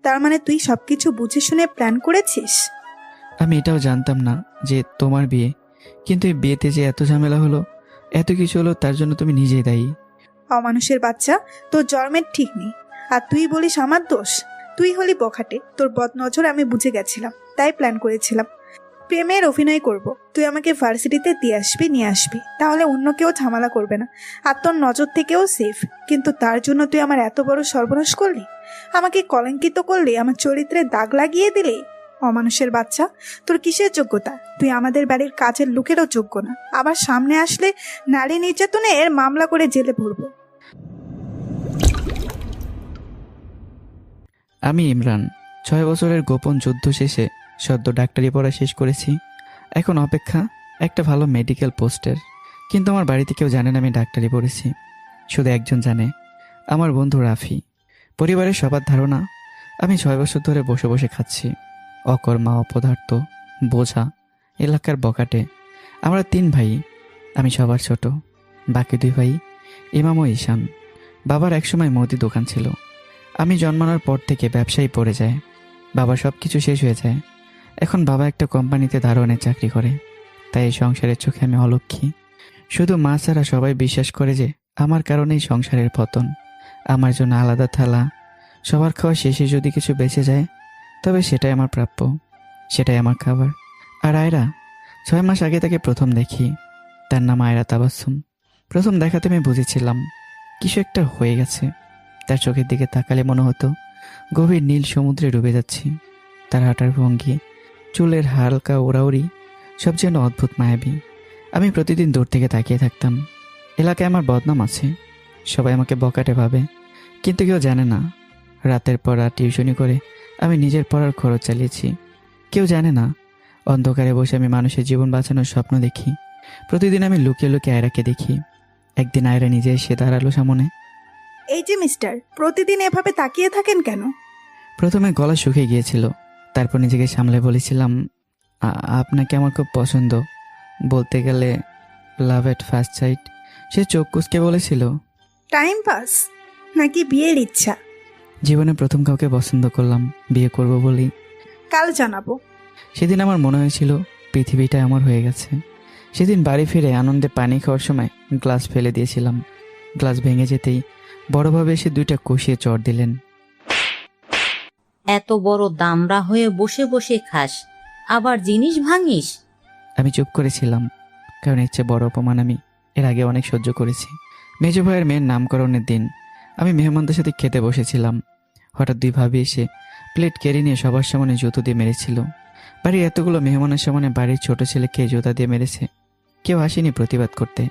তার মানে তুই সবকিছু বুঝে শুনে প্ল্যান করেছিস? আমি এটাও জানতাম না যে তোমার বিয়ে, কিন্তু এই বিয়েতে যে এত ঝামেলা হলো, এত কিছু হলো, তার জন্য তুমি নিজেই দায়ী। অমানুষের বাচ্চা, তোর জন্মের ঠিক নেই, আর তুই বলিস আমার দোষ? তুই হলি বখাটে, তোর বদনজর আমি বুঝে গেছিলাম, তাই প্ল্যান করেছিলাম প্রেমের অভিনয় করব। তুই আমাকে ভার্সিটিতে দিয়ে আসবি, নিয়ে আসবি, তাহলে অন্য কেউ ঝামেলা করবে না, আর তোর নজর থেকেও সেফ। কিন্তু তার জন্য তুই আমার এত বড় সর্বনাশ করলি, আমাকে কলঙ্কিত করলি, আমার চরিত্রে দাগ লাগিয়ে দিলি। অমানুষের বাচ্চা, তোর কিসের যোগ্যতা? তুই আমাদের বাড়ির কাজের লোকেরও যোগ্য না, আবার সামনে আসলে নারী নির্যাতনের মামলা করে জেলে ভরবো। আমি ইমরান, 6 বছরের গোপন যুদ্ধ শেষে সদ্য ডাক্তারি পড়া শেষ করেছি। এখন অপেক্ষা একটা ভালো মেডিকেল পোস্টের। কিন্তু আমার বাড়িতে কেউ জানে না আমি ডাক্তারি পড়েছি। শুধু একজন জানে, আমার বন্ধু রাফি। পরিবারের সবার ধারণা আমি 6 বছর ধরে বসে বসে খাচ্ছি। অকর্মা, অপদার্থ, বোঝা, এলাকার বকাটে। আমরা 3 ভাই, আমি সবার ছোট। বাকি 2 ভাই ইমাম ও ঈশান। বাবার একসময় মুদি দোকান ছিল। আমি জন্মানোর পর থেকে ব্যবসায়ী পড়ে যায়। বাবার সব কিছু শেষ হয়ে যায়। এখন বাবা একটা কোম্পানিতে দারোয়ানের চাকরি করে। তাই এই সংসারের চোখে আমি অলক্ষী। শুধু মা ছাড়া সবাই বিশ্বাস করে যে আমার কারণেই সংসারের পতন। আমার জন্য আলাদা থালা, সবার খাওয়া শেষে যদি কিছু বেঁচে যায় তবে সেটাই আমার প্রাপ্য, সেটাই আমার খাবার। আর আয়রা, 6 মাস আগে তাকে প্রথম দেখি। তার নাম আয়রা তাবাসসুম। প্রথম দেখাতে আমি বুঝেছিলাম কিছু একটা হয়ে গেছে। তার চোখের দিকে তাকালে মনে হতো গভীর নীল সমুদ্রে ডুবে যাচ্ছি। তার হাঁটার ভঙ্গি, চুলের হালকা ওড়াউড়ি, সব যেন অদ্ভুত মায়াবী। আমি প্রতিদিন দূর থেকে তাকিয়ে থাকতাম। এলাকায় আমার বদনাম আছে, সবাই আমাকে বকাটে ভাবে, কিন্তু কেউ জানে না রাতের পর রাত টিউশনি করে আমি নিজের পড়ার খরচ চালিয়েছি। কেউ জানে না অন্ধকারে বসে আমি মানুষের জীবন বাঁচানোর স্বপ্ন দেখি। প্রতিদিন আমি লুকিয়ে লুকিয়ে আয়রাকে দেখি। একদিন আয়রা নিজে এসে দাঁড়ালো সামনে। এই যে মিস্টার, প্রতিদিন এভাবে তাকিয়ে থাকেন কেন? প্রথমে গলা শুকিয়ে গিয়েছিল, তারপর নিজেকে সামলে বলেছিলাম, আপনাকে আমার খুব পছন্দ। বলতে গেলে লাভ এট ফার্স্ট সাইট। সে চোখ কুঁচকে বলেছিল, টাইম পাস নাকি বিয়ের ইচ্ছা? জীবনে প্রথম কাউকে পছন্দ করলাম, বিয়ে করব বলেই। কাল জানাবো। সেদিন আমার মনে হয়েছিল পৃথিবীটা আমার হয়ে গেছে। সেদিন বাড়ি ফিরে আনন্দে পানি খাওয়ার সময় গ্লাস ফেলে দিয়েছিলাম। গ্লাস ভেঙে যেতেই বড়ভাবে এসে 2টা কষিয়ে চড় দিলেন। এত বড় দামড়া হয়ে বসে বসে খাস, আবার জিনিস ভাঙিস? আমি চুপ করেছিলাম, কারণ এর চেয়ে বড় অপমান আমি এর আগে অনেক সহ্য করেছি। মেজো ভাইয়ের মেয়ের নামকরণের দিন আমি মেহমানদের সাথে খেতে বসেছিলাম। হঠাৎ 2 ভাবি এসে প্লেট কেড়ে নিয়ে সবার সামনে জুতো দিয়ে মেরেছিল। বাড়ির এতগুলো মেহমানের সামনে বাড়ির ছোট ছেলেকে জুতা দিয়ে মেরেছে। কেউ আসেনি প্রতিবাদ করতে।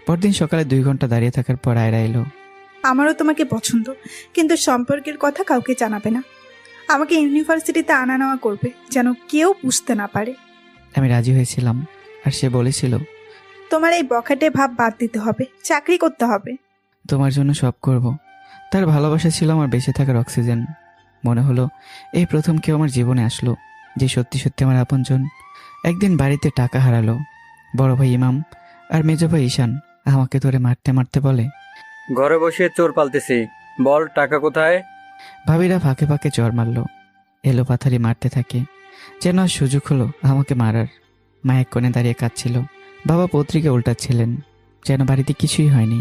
পরদিন সকালে 2 ঘন্টা দাঁড়িয়ে থাকার পর আয়রা এলো। আমারও তোমাকে পছন্দ, কিন্তু সম্পর্কের কথা কাউকে জানাবে না। আমাকে ইউনিভার্সিটিতে আনা নেওয়া করবে, যেন কেউ বুঝতে না পারে। আমি রাজি হয়েছিলাম, আর সে বলেছিল, তোমার এই বখাটে ভাব বাদ দিতে হবে, চাকরি করতে হবে। তোমার জন্য সব করব। তার ভালোবাসা ছিল আমার বেঁচে থাকার অক্সিজেন। মনে হলো এই প্রথম কেউ আমার জীবনে আসলো যে সত্যি সত্যি আমার আপনজন। একদিন বাড়িতে টাকা হারালো। বড় ভাই ইমাম আর মেজো ভাই ঈশান আমাকে ধরে মারতে মারতে বলে, ঘরে বসে চোর পালতেছি, বল টাকা কোথায়? ভাবিরা ফাঁকে ফাঁকে চর মারল। এলো পাথারি মারতে থাকে, যেন আর সুযোগ হলো আমাকে মারার। মা এক কোণে দাঁড়িয়ে কাঁদছিল, বাবা পত্রিকা উল্টাচ্ছিলেন, যেন বাড়িতে কিছুই হয়নি।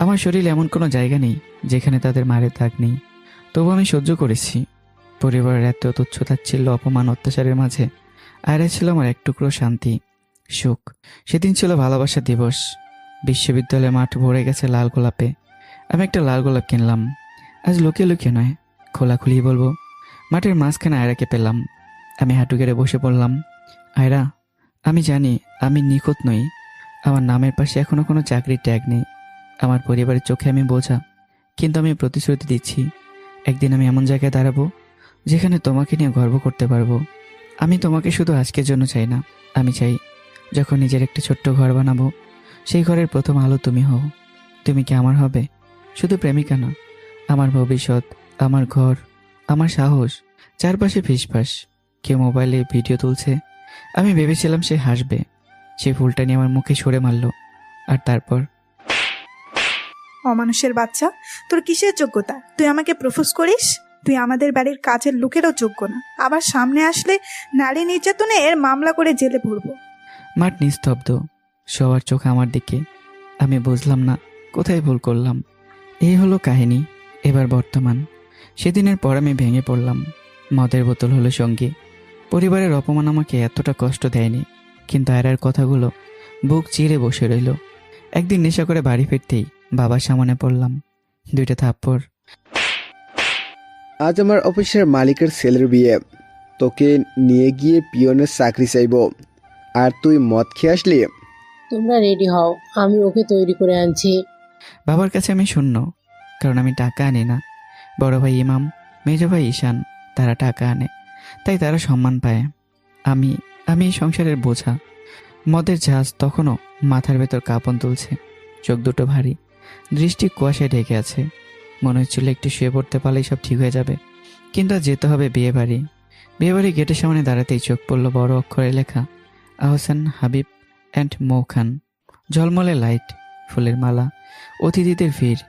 আমার শরীরে এমন কোনো জায়গা নেই যেখানে তাদের মারের দাগ নেই। তবু আমি সহ্য করেছি। পরিবারের এত তুচ্ছতাচ্ছিল্য, অপমান, অত্যাচারের মাঝে আয়রা ছিল আমার এক টুকরো শান্তি, সুখ। সেদিন ছিল ভালোবাসা দিবস। বিশ্ববিদ্যালয়ের মাঠ ভরে গেছে লাল গোলাপে। আমি একটা লাল গোলাপ কিনলাম। আজ লুকিয়ে লুকিয়ে নয়, খোলাখুলি বলবো। মাঠের মাঝখানে আয়রাকে পেলাম। আমি হাঁটু গেড়ে বসে পড়লাম। আয়রা, আমি জানি আমি নিখুঁত নই। আমার নামের পাশে এখনো কোনো চাকরির ট্যাগ নেই। আমার পরিবারের চোখে আমি বোঝা, কিন্তু আমি প্রতিশ্রুতি দিচ্ছি, একদিন আমি এমন জায়গায় দাঁড়াবো যেখানে তোমাকে নিয়ে গর্ব করতে পারবো। আমি তোমাকে শুধু আজকের জন্য চাই না, আমি চাই যখন নিজের একটা ছোট্ট ঘর বানাবো, সেই ঘরের প্রথম আলো তুমি হও। তুমি কি আমার হবে? শুধু প্রেমিকা না, আমার ভবিষ্যৎ, আমার ঘর, আমার সাহস। চারপাশে ফিসফাস, কেউ মোবাইলে ভিডিও তুলছে। আমি ভেবেছিলাম সে হাসবে। সে ফুলটা নিয়ে আমার মুখে সরে মারল, আর তারপর অমানুষের বাচ্চা, তোর কিসের যোগ্যতা তুই আমাকে প্রপোজ করিস? তুই আমাদের বাড়ির কাজের লোকেরও যোগ্য না, আবার সামনে আসলে নারী নির্যাতনের মামলা করে জেলে ভরবো। মাঠ নিস্তব্ধ, সবার চোখ আমার দিকে। আমি বুঝলাম না কোথায় ভুল করলাম। এই হলো কাহিনী। এবার বর্তমান। সেদিনের পর আমি ভেঙে পড়লাম। মদের বোতল হলো সঙ্গী। পরিবারের অপমান আমাকে এতটা কষ্ট দেয়নি, কিন্তু আয়রার কথাগুলো বুক চিরে বসে রইল। একদিন নেশা করে বাড়ি ফিরতেই বাবার সামনে পড়লাম। 2টা থাপ্পড়। আজ আমার অফিসের মালিকের ছেলের বিয়ে, তোকে নিয়ে গিয়ে পিয়নের চাকরি চাইব, আর তুই মদ খেয়ে আসলি। তোমরা রেডি হও, আমি ওকে তৈরি করে আনছি। বাবার কাছে আমি শূন্য, কারণ আমি টাকা আনি না। বড় ভাই ইমাম, মেজো ভাই ঈশান, তারা টাকা আনে, তাই তারা সম্মান পায়। আমি আমি এই সংসারের বোঝা। মদের ঝাঁজ তখনও মাথার ভেতর কাঁপন তুলছে। চোখ দুটো ভারী, দৃষ্টি কুয়াশায় ঢেকে আছে। মনে হচ্ছিল একটু শুয়ে পড়তে পারলেই সব ঠিক হয়ে যাবে, কিন্তু আজ যেতে হবে বিয়ে বাড়ি। বিয়ে বাড়ি গেটের সামনে দাঁড়াতেই চোখ পড়ল বড় অক্ষরে লেখা আহসান হাবিব অ্যান্ড মৌ খান। ঝলমলে লাইট, ফুলের মালা, অতিথিদের ভিড়,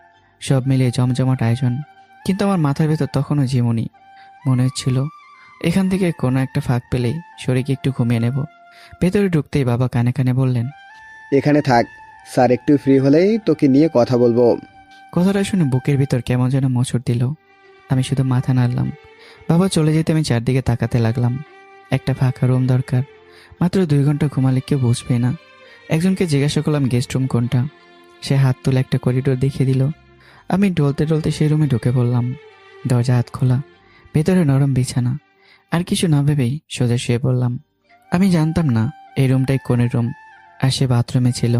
সব মিলিয়ে জমজমাট আয়োজন। কিন্তু আমার মাথার ভেতর তখনও ঝিমুনি। মনে হচ্ছিল এখান থেকে কোনো একটা ফাঁক পেলেই শরীরকে একটু ঘুমিয়ে নেব। ভেতরে ঢুকতেই বাবা কানে কানে বললেন, এখানে থাক, স্যার একটু ফ্রি হলেই তোকে নিয়ে কথা বলবো। কথাটা শুনে বুকের ভিতর কেমন যেন মোচড় দিল। আমি শুধু মাথা নাড়লাম। বাবা চলে যেতে আমি চারদিকে তাকাতে লাগলাম। একটা ফাঁকা রুম দরকার। মাত্র 2 ঘন্টা ঘুমালে কেউ বুঝবে না। একজনকে জিজ্ঞাসা করলাম গেস্ট রুম কোনটা। সে হাত তুলে একটা করিডোর দেখিয়ে দিল। আমি ডলতে ডলতে সেই রুমে ঢুকে পড়লাম। দরজা হাত খোলা, ভেতরে নরম বিছানা। আর কিছু না ভেবেই সোজা শুয়ে পড়লাম। আমি জানতাম না এই রুমটাই কোনের রুম, আর সে বাথরুমে ছিল।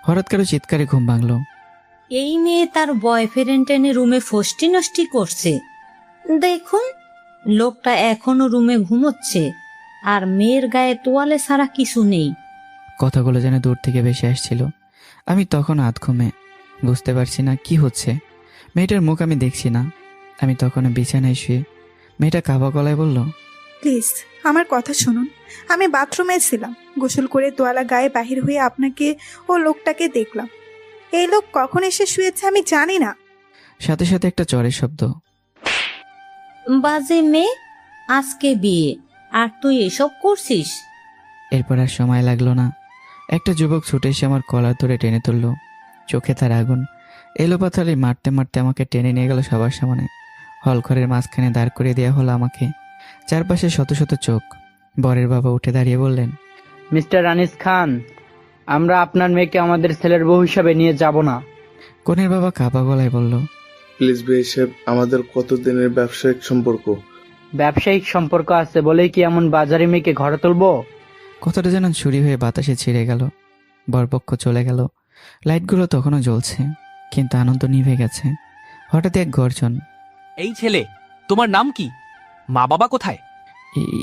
হঠাৎ কারো চিৎকারে ঘুম ভাঙলো। এই মেয়ে তার বয়ফ্রেন্ড এনে রুমে ফষ্টি নষ্টি করছে। দেখুন, লোকটা এখনো রুমে ঘুমোচ্ছে, আর মেয়ের গায়ে তোয়ালে ছাড়া কিছু নেই। কথাগুলো যেন দূর থেকে ভেসে আসছিল। আমি তখন আধ ঘুমে, বুঝতে পারছি না কি হচ্ছে। মেয়েটার মুখ আমি দেখছি না। আমি তখন বিছানায় শুয়ে। মেয়েটা কাবা গলায় বলল, প্লিজ আমার কথা শুনুন। আমি বাথরুমে ছিলাম, গোসল করে তোয়ালা গায়ে বাহির হয়ে আপনাকে ও লোকটাকে দেখলাম। এই লোক কখন এসে শুয়েছে আমি জানি না। সাথে সাথে একটা চরের শব্দ। বাজে মেয়ে, আজকে বিয়ে আর তুই এসব করছিস? এরপর আর সময় লাগলো না। একটা যুবক ছুটে এসে আমার কলার ধরে টেনে তুলল। চোখে তার আগুন। এলোপাথারি মারতে মারতে আমাকে টেনে নিয়ে গেল সবার সামনে। হলঘরের মাঝখানে দাঁড় করিয়ে দেওয়া হলো আমাকে। চারপাশে শত শত চোখ। বরের বাবা উঠে দাঁড়িয়ে বললেন, মিস্টার আনিস খান, আমরা আপনার মেয়েকে আমাদের ছেলের বউ হিসাবে নিয়ে যাব না। কনের বাবা কাপা গলায় বলল, প্লিজ ভাই সাহেব, আমাদের কতদিনের ব্যবসায়িক সম্পর্ক। ব্যবসায়িক সম্পর্ক আছে বলেই কি এমন বাজারি মেয়েকে ঘরে তুলবো? কথাটা যেন ছুরি হয়ে বাতাসে ছিঁড়ে গেল। বরপক্ষ চলে গেল। লাইটগুলো তখনও জ্বলছে, কিন্তু আনন্দ নিভে গেছে। হঠাৎ এক গর্জন। এই ছেলে, তোমার নাম কি? মা বাবা কোথায়?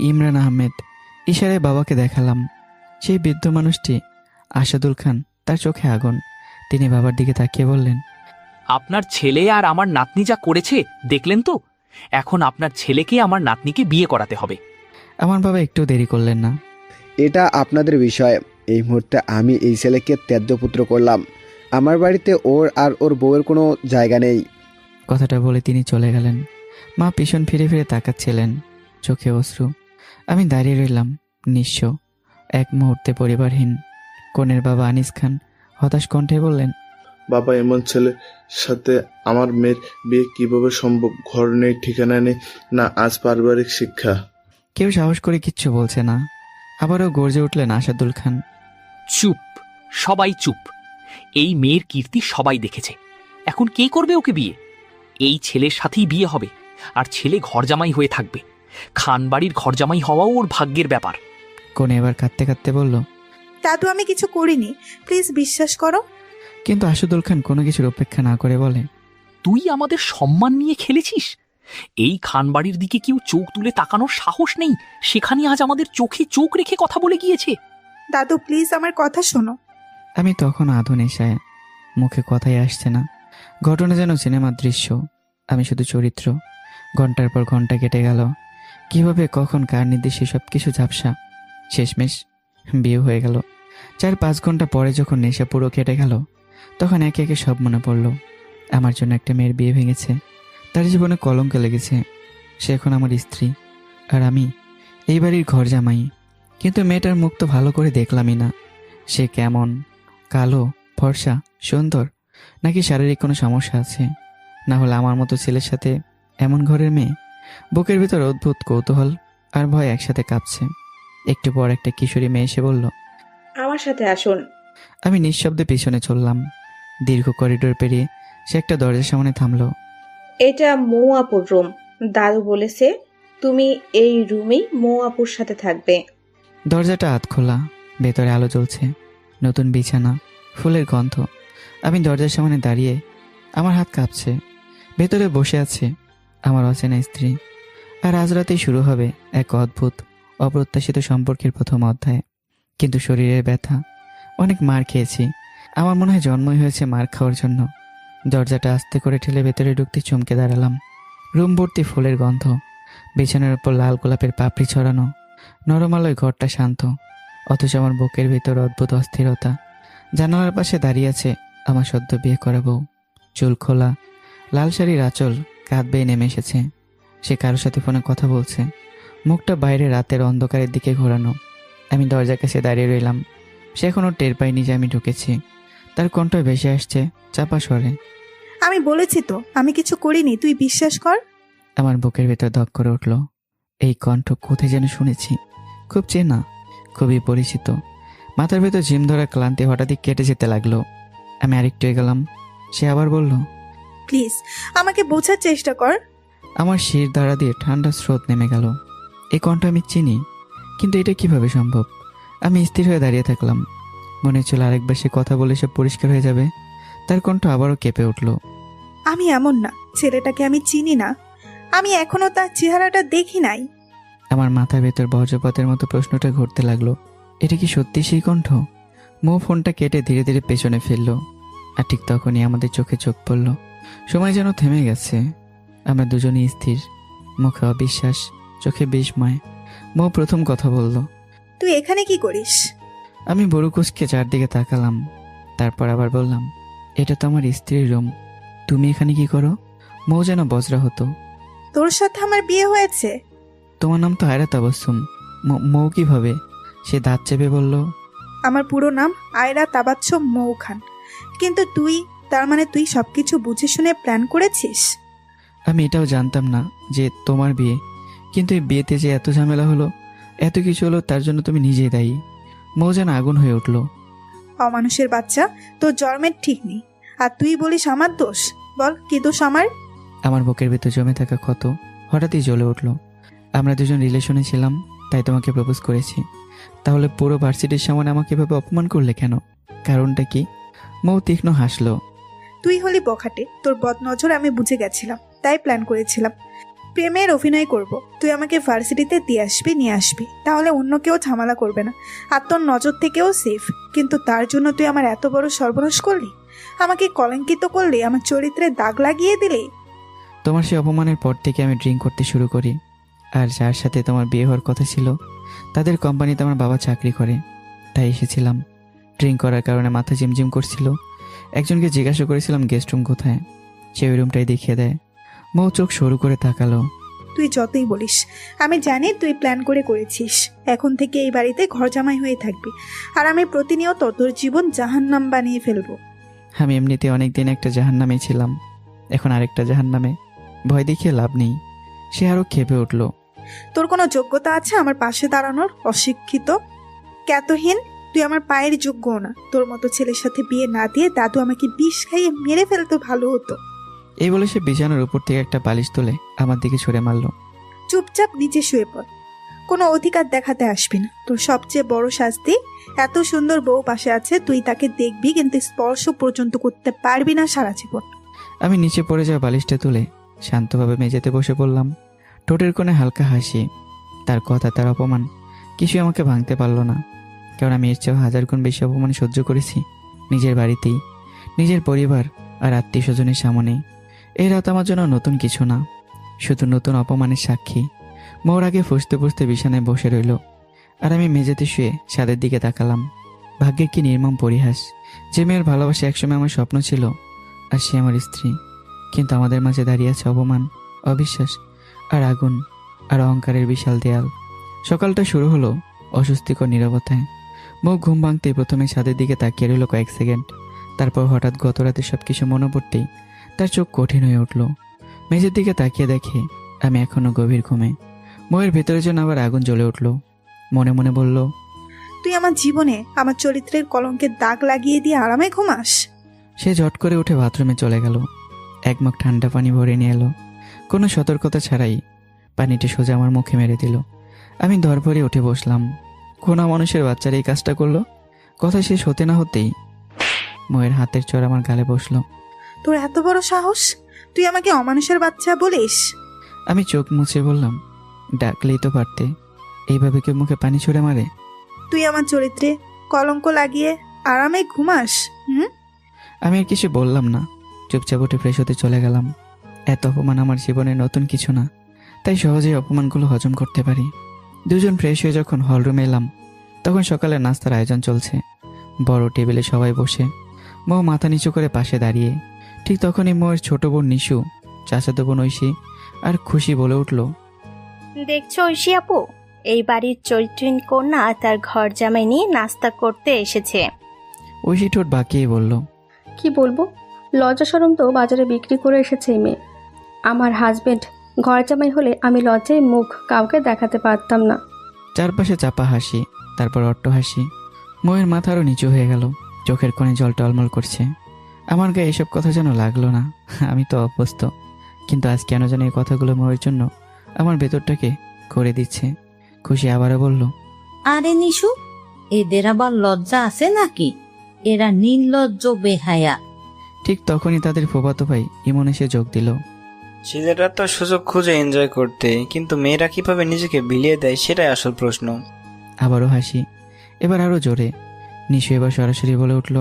ইমরান আহমেদ। ইশারায় বাবাকে দেখালাম। সেই বৃদ্ধ মানুষটি আসাদুল খান। তার চোখে আগুন। তিনি বাবার দিকে তাকিয়ে বললেন, আপনার ছেলে আর আমার নাতনি যা করেছে দেখলেন তো? এখন আপনার ছেলেকে আমার নাতনিকে বিয়ে করাতে হবে। আমার বাবা একটু দেরি করলেন না। এটা আপনাদের বিষয়। এই মুহূর্তে আমি এই ছেলেকে ত্যায্য পুত্র করলাম। আমার বাড়িতে ওর আর ওর বউয়ের কোনো জায়গা নেই। কথাটা বলে তিনি চলে গেলেন। মা পিছন ফিরে ফিরে তাকাচ্ছিলেন, চোখে অশ্রু। আমি দাঁড়িয়ে রইলাম নিঃস্ব, এক মুহূর্তে পরিবারহীন। কনের বাবা আনিস খান হতাশ কণ্ঠে বললেন, বাবা, এমন ছেলের সাথে আমার মেয়ের বিয়ে কিভাবে সম্ভব? ঘর নেই, ঠিকানা নেই, না আজ পারিবারিক শিক্ষা। কেউ সাহস করে কিচ্ছু বলছে না। আবারও গর্জে উঠলেন আসাদুল খান, চুপ, সবাই চুপ। এই মেয়ের কীর্তি সবাই দেখেছে, এখন কে করবে ওকে বিয়ে? এই ছেলের সাথেই বিয়ে হবে, আর ছেলে ঘরজামাই হয়ে থাকবে। খানবাড়ির ঘরজামাই হওয়াও ওর ভাগ্যের ব্যাপার। কোনে এবার কাঁদতে কাঁদতে বলল, দাদু আমি কিছু করিনি, প্লিজ বিশ্বাস করো। কিন্তু আসাদুল খান কোনো কিছুর অপেক্ষা না করে বলে, তুই আমাদের সম্মান নিয়ে খেলেছিস। এই খানবাড়ির দিকে কেউ চোখ তুলে তাকানোর সাহস নেই, সেখানে আজ আমাদের চোখে চোখ রেখে কথা বলে গিয়েছে। দাদু প্লিজ আমার কথা শোনো। আমি তখন আধো নেশায়, মুখে কথাই আসছে না। ঘটনা যেন সিনেমার দৃশ্য, আমি শুধু চরিত্র। ঘন্টার পর ঘন্টা কেটে গেল। কিভাবে কখন কার নির্দেশে সব কিছু ঝাপসা। শেষমেশ বিয়ে হয়ে গেল। 4-5 ঘন্টা পরে যখন নেশা পুরো কেটে গেল, তখন একে একে সব মনে পড়ল। আমার জন্য একটা মেয়ের বিয়ে ভেঙেছে, তার জীবনে কলঙ্ক লেগেছে, সে এখন আমার স্ত্রী, আর আমি এই বাড়ির ঘর জামাই। কিন্তু মেয়েটার মুখ তো ভালো করে দেখলামই না। সে কেমন, কালো, ফর্সা, সুন্দর, নাকি শারীরিক কোনো সমস্যা আছে? না হলে আমার মতো ছেলের সাথে এমন ঘরের মেয়ে? বুকের ভিতর অদ্ভুত কৌতূহল আর ভয় একসাথে কাঁপছে। একটু পর একটা কিশোরী মেয়ে এসে বলল, আমার সাথে আসুন। আমি নিঃশব্দে পিছনে চললাম। দীর্ঘ করিডোর পেরিয়ে সে একটা দরজার সামনে থামলো। এটা মৌ আপুর রুম। দাদু বলেছে তুমি এই রুমেই মৌ আপুর সাথে থাকবে। দরজাটা আধ খোলা, ভেতরে আলো জ্বলছে, নতুন বিছানা, ফুলের গন্ধ। আমি দরজার সামনে দাঁড়িয়ে, আমার হাত কাঁপছে। ভেতরে বসে আছে আমার অচেনা স্ত্রী। আর আজ রাতেই শুরু হবে এক অদ্ভুত, অপ্রত্যাশিত সম্পর্কের প্রথম অধ্যায়। কিন্তু শরীরের ব্যথা, অনেক মার খেয়েছি। আমার মনে হয় জন্মই হয়েছে মার খাওয়ার জন্য। দরজাটা আস্তে করে ঠেলে ভেতরে ঢুকতে চমকে দাঁড়ালাম। রুম ভর্তি ফুলের গন্ধ, বিছানার উপর লাল গোলাপের পাপড়ি ছড়ানো, নরম আলোয় ঘরটা শান্ত, অথচ আমার বুকের ভিতর অদ্ভুত অস্থিরতা। জানালার পাশে দাঁড়িয়ে আছে আমার সদ্য বিয়ে করা বউ। চুল খোলা, লাল শাড়ির আঁচল কাঁধ বেয়ে নেমে এসেছে। সে কারোর সাথে ফোনে কথা বলছে, মুখটা বাইরে রাতের অন্ধকারের দিকে ঘোরানো। আমি দরজার কাছে দাঁড়িয়ে রইলাম। সে এখনও টের পায়নি যে আমি ঢুকেছি। তার কণ্ঠ ভেসে আসছে চাপা স্বরে, আমি বলেছি তো আমি কিছু করিনি, তুই বিশ্বাস কর। আমার বুকের ভেতর ধক করে উঠল। এই কণ্ঠ কোথায় যেন শুনেছি, খুব চেনা, খুবই পরিচিত। মাথার ভেতর জিম ধরা ক্লান্তি হঠাৎই কেটে যেতে লাগলো। আমি আরেকটু এগোলাম। সে আবার বলল, প্লিজ আমাকে বোঝার চেষ্টা কর। আমার শির দ্বারা দিয়ে ঠান্ডা স্রোত নেমে গেল। এই কণ্ঠ আমি চিনি, কিন্তু এটা কিভাবে সম্ভব? আমি স্থির হয়ে দাঁড়িয়ে থাকলাম। মনে হচ্ছিল আরেকবার সে কথা বলে সব পরিষ্কার হয়ে যাবে। তার কণ্ঠ আবারও কেঁপে উঠল। আমি এমন না, ছেলেটাকে আমি চিনি না, আমি এখনো তার চেহারাটা দেখি নাই। আমার মাথার ভেতর বজ্রপাতের মতো প্রশ্নটা ঘুরতে লাগলো, এটা কি সত্যি সেই কণ্ঠ? মৌ ফোনটা কেটে ধীরে ধীরে পেছনে ফেলল। আর ঠিক তখনই আমাদের চোখে চোখ পড়ল। সময় যেন থেমে গেছে। আমরা দুজনেই স্থির, মুখে অবিশ্বাস, চোখে বিস্ময়। মৌ প্রথম কথা বলল, তুই এখানে কি করিস? আমি বড় কুচকে চারদিকে তাকালাম। তারপর আবার বললাম, এটা তো আমার স্ত্রীর রুম, তুমি এখানে কি করো? মৌ যেন বজ্রা হতো। তোর সাথে আমার বিয়ে হয়েছে? তোমার নাম তো আয়রা তাবাসসুম। মৌ কিভাবে? সে দাঁত চেপে বলল, আমার পুরো নাম আয়রা তাবাচ্ছুম মৌ খান। কিন্তু তুই, তার মানে তুই সবকিছু বুঝে শুনে প্ল্যান করেছিস? আমি এটাও জানতাম না যে তোমার বিয়ে, কিন্তু এই বিয়েতে যে এত ঝামেলা হলো, এত কিছু হলো, তার জন্য তুমি নিজেই দায়ী। মৌ যেন আগুন হয়ে উঠল। অমানুষের বাচ্চা, তোর জন্মের ঠিক নেই, আর তুই বলিস আমার দোষ? বল কি দোষ আমার? আমার বুকের ভিতর জমে থাকা ক্ষত হঠাৎই জ্বলে উঠল। আমরা দুজন রিলেশনে ছিলাম, তাই তোমাকে প্রপোজ করেছি। তাহলে পুরো ভার্সিটির সামনে আমাকে এভাবে অপমান করলে কেন? কারণটা কি? মৌ তীক্ষ্ণ হাসলো। তুই হলি বখাটে, তোর বদনজর আমি বুঝে গেছিলাম, তাই প্ল্যান করেছিলাম প্রেমের অভিনয় করব। তুই আমাকে ভার্সিটিতে দিয়ে আসবি, নিয়ে আসবি, তাহলে অন্য কেউ ঝামেলা করবে না, আর তোর নজর থেকেও সেফ। কিন্তু তার জন্য তুই আমার এত বড় সর্বনাশ করলি, আমাকে কলঙ্কিত করলি, আমার চরিত্রে দাগ লাগিয়ে দিলি। তোমার সেই অপমানের পর থেকে আমি ড্রিঙ্ক করতে শুরু করি। আর যার সাথে তোমার বিয়ে হওয়ার কথা ছিল, তাদের কোম্পানিতে আমার বাবা চাকরি করে, তাই এসেছিলাম। ড্রিঙ্ক করার কারণে মাথা ঝিমঝিম করছিল। একজনকে জিজ্ঞাসা করেছিলাম গেস্ট রুম কোথায়, সে ওই রুমটাই দেখিয়ে দেয়। মৌ চোখ সরু করে তাকালো। তুই যতই বলিস, আমি জানি তুই প্ল্যান করে করেছিস। এখন থেকে এই বাড়িতে ঘর জামাই হয়ে থাকবি, আর আমি প্রতিনিয়ত তোর জীবন জাহান্নাম বানিয়ে ফেলবো। আমি এমনিতে অনেকদিন একটা জাহান্নামে ছিলাম, এখন আরেকটা জাহান্নামে। ভয় দেখিয়ে লাভ নেই। সে আরো খেপে উঠল। তোর কোনো যোগ্যতা আছে আমার পাশে দাঁড়ানোর? অশিক্ষিত, জ্ঞাতহীন, তুই আমার পায়ের যোগ্যও না। তোর মতো ছেলের সাথে বিয়ে না দিয়ে দাদু আমাকে বিষ খাইয়ে মেরে ফেলতে ভালো হতো। এই বলে সে বিছানার উপর থেকে একটা বালিশ তুলে আমার দিকে ছুঁড়ে মারল। চুপচাপ নিচে শুয়ে পড়, কোনো অধিকার দেখাতে আসবি না। তোর সবচেয়ে বড় শাস্তি, এত সুন্দর বউ পাশে আছে, তুই তাকে দেখবি কিন্তু স্পর্শ পর্যন্ত করতে পারবি না সারা জীবন। আমি নিচে পড়ে যাওয়া বালিশটা তুলে শান্তভাবে মেঝেতে বসে পড়লাম। ঠোঁটের কোণে হালকা হাসি। তার কথা, তার অপমান কিছুই আমাকে ভাঙতে পারল না, কারণ আমি এর চেয়েও 1000 গুণ বেশি অপমান সহ্য করেছি নিজের বাড়িতেই, নিজের পরিবার আর আত্মীয় স্বজনের সামনে। এই রাত আমার জন্য নতুন কিছু না, শুধু নতুন অপমানের সাক্ষী। মৌর আগে ফুসতে ফুসতে বিছানায় বসে রইল, আর আমি মেঝেতে শুয়ে ছাদের দিকে তাকালাম। ভাগ্যের কি নির্মম পরিহাস, যে মেয়ের ভালোবাসা একসময় আমার স্বপ্ন ছিল, আর সে আমার স্ত্রী। কিন্তু আমাদের মাঝে দাঁড়িয়ে আছে অপমান, অবিশ্বাস আর আগুন আর অহংকারের বিশাল দেয়াল। সকালটা শুরু হলো অস্বস্তিকর নীরবতায়। মুখ ঘুম ভাঙতেই প্রথমে ছাদের দিকে তাকিয়ে রইল কয়েক সেকেন্ড। তারপর হঠাৎ গত রাতে সবকিছু মনে পড়তেই তার চোখ কঠিন হয়ে উঠল। মেঝের দিকে তাকিয়ে দেখে আমি এখনো গভীর ঘুমে। ময়ের ভেতরে যেন আবার আগুন জ্বলে উঠল। মনে মনে বলল, তুই আমার জীবনে আমার চরিত্রের কলঙ্কের দাগ লাগিয়ে দিয়ে আরামে ঘুমাস? সে ঝট করে উঠে বাথরুমে চলে গেল। এক মগ ঠান্ডা পানি ভরে নিয়ে এলো। কোনো সতর্কতা ছাড়াই পানিটি সোজা আমার মুখে মেরে দিল। আমি ধরপড়ে উঠে বসলাম। কোন মানুষের বাচ্চারা এই কাজটা করলো? কথা শেষ হতে না হতেই ময়ের হাতের চর আমার গালে বসলো। তোর এত বড় সাহস, তুই আমাকে অমানুষের বাচ্চা বলিস? আমি চোখ মুছে বললাম, ডাকলেই তো পারতে, এইভাবে কেউ মুখে পানি ছুঁড়ে মারে? তুই আমার চরিত্রে কলঙ্ক লাগিয়ে আরামে ঘুমাস? আমি আর কিছু বললাম না, চুপচাপ উঠে ফ্রেশ হতে চলে গেলাম। এত অপমান আমার জীবনে নতুন কিছু না, তাই সহজেই অপমানগুলো হজম করতে পারি। দুজন ফ্রেশ হয়ে যখন হলরুমে এলাম, তখন সকালে নাস্তার আয়োজন চলছে। বড় টেবিলে সবাই বসে, মৌ মাথা নিচু করে পাশে দাঁড়িয়ে। ঠিক তখনই মৌয়ের ছোট বোন নিশু, চাচাতো বোন ঐশী আর খুশি বলে উঠল, দেখছো ঐশী আপু, এই বাড়ির চরিত্রহীন কন্যা তার ঘর জামাই নিয়ে নাস্তা করতে এসেছে। ঐশী ঠোঁট বাঁকিয়ে বলল, কি বলবো, লজ্জা শরম তো বাজারে বিক্রি করে এসেছে এই মেয়ে। আমার হাজবেন্ড ঘর জামাই হলে আমি লজ্জায় মুখ কাউকে দেখাতে পারতাম না। চারপাশে চাপা হাসি, তারপর অট্ট হাসি। ময়ের মাথা আরও নিচু হয়ে গেল, চোখের কোণে জল টলমল করছে। আমার গায়ে এসব কথা যেন লাগলো না, আমি তো অভ্যস্ত। কিন্তু আজ কেন যেন এই কথাগুলো ময়ের জন্য আমার ভেতরটাকে করে দিচ্ছে। খুশি আবারও বলল, আরে নিশু, এদের আবার লজ্জা আছে নাকি? এরা নির্লজ্জ বেহায়া। ঠিক তখনই তাদের ফুফাতো ভাই ইমন এসে যোগ দিল। ছেলেরা তো সুযোগ খুঁজে এনজয় করতে, কিন্তু মেয়েরা কিভাবে নিজেকে বিলিয়ে দেয় সেটাই আসল প্রশ্ন। আবারও হাসি, এবার আরো জোরে। নিশু এবার সরাসরি বলে উঠল,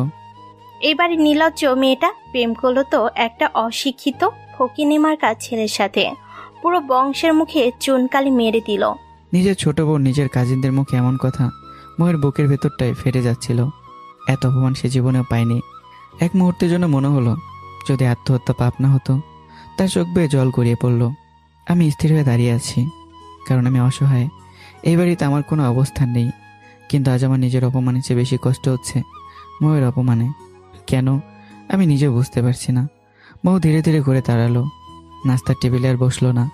এবারে নির্লজ্জ মেয়েটা প্রেম করলো তো একটা অশিক্ষিত ফকিনেমার্কা ছেলের সাথে, পুরো বংশের মুখে চুনকালি মেরে দিল। নিজের ছোট বোন নিজের কাজিনদের মুখে এমন কথা ময়ের বুকের ভেতরটায় ফেটে যাচ্ছিল। এত অপমান সে জীবনেও পায়নি। এক মুহূর্তের জন্য মনে হলো, যদি আত্মহত্যা পাপ না হতো। তার চোখ বেয়ে জল গড়িয়ে পড়ল। আমি স্থির হয়ে দাঁড়িয়ে আছি, কারণ আমি অসহায়। এই বাড়িতে আমার কোনো অবস্থান নেই, কিন্তু আজ আমার নিজের অপমানের চেয়ে বেশি কষ্ট হচ্ছে ময়ের অপমানে। কেন আমি নিজেও বুঝতে পারছি না। মৌ ধীরে ধীরে ঘুরে দাঁড়ালো, নাস্তার টেবিলে আর বসলো না।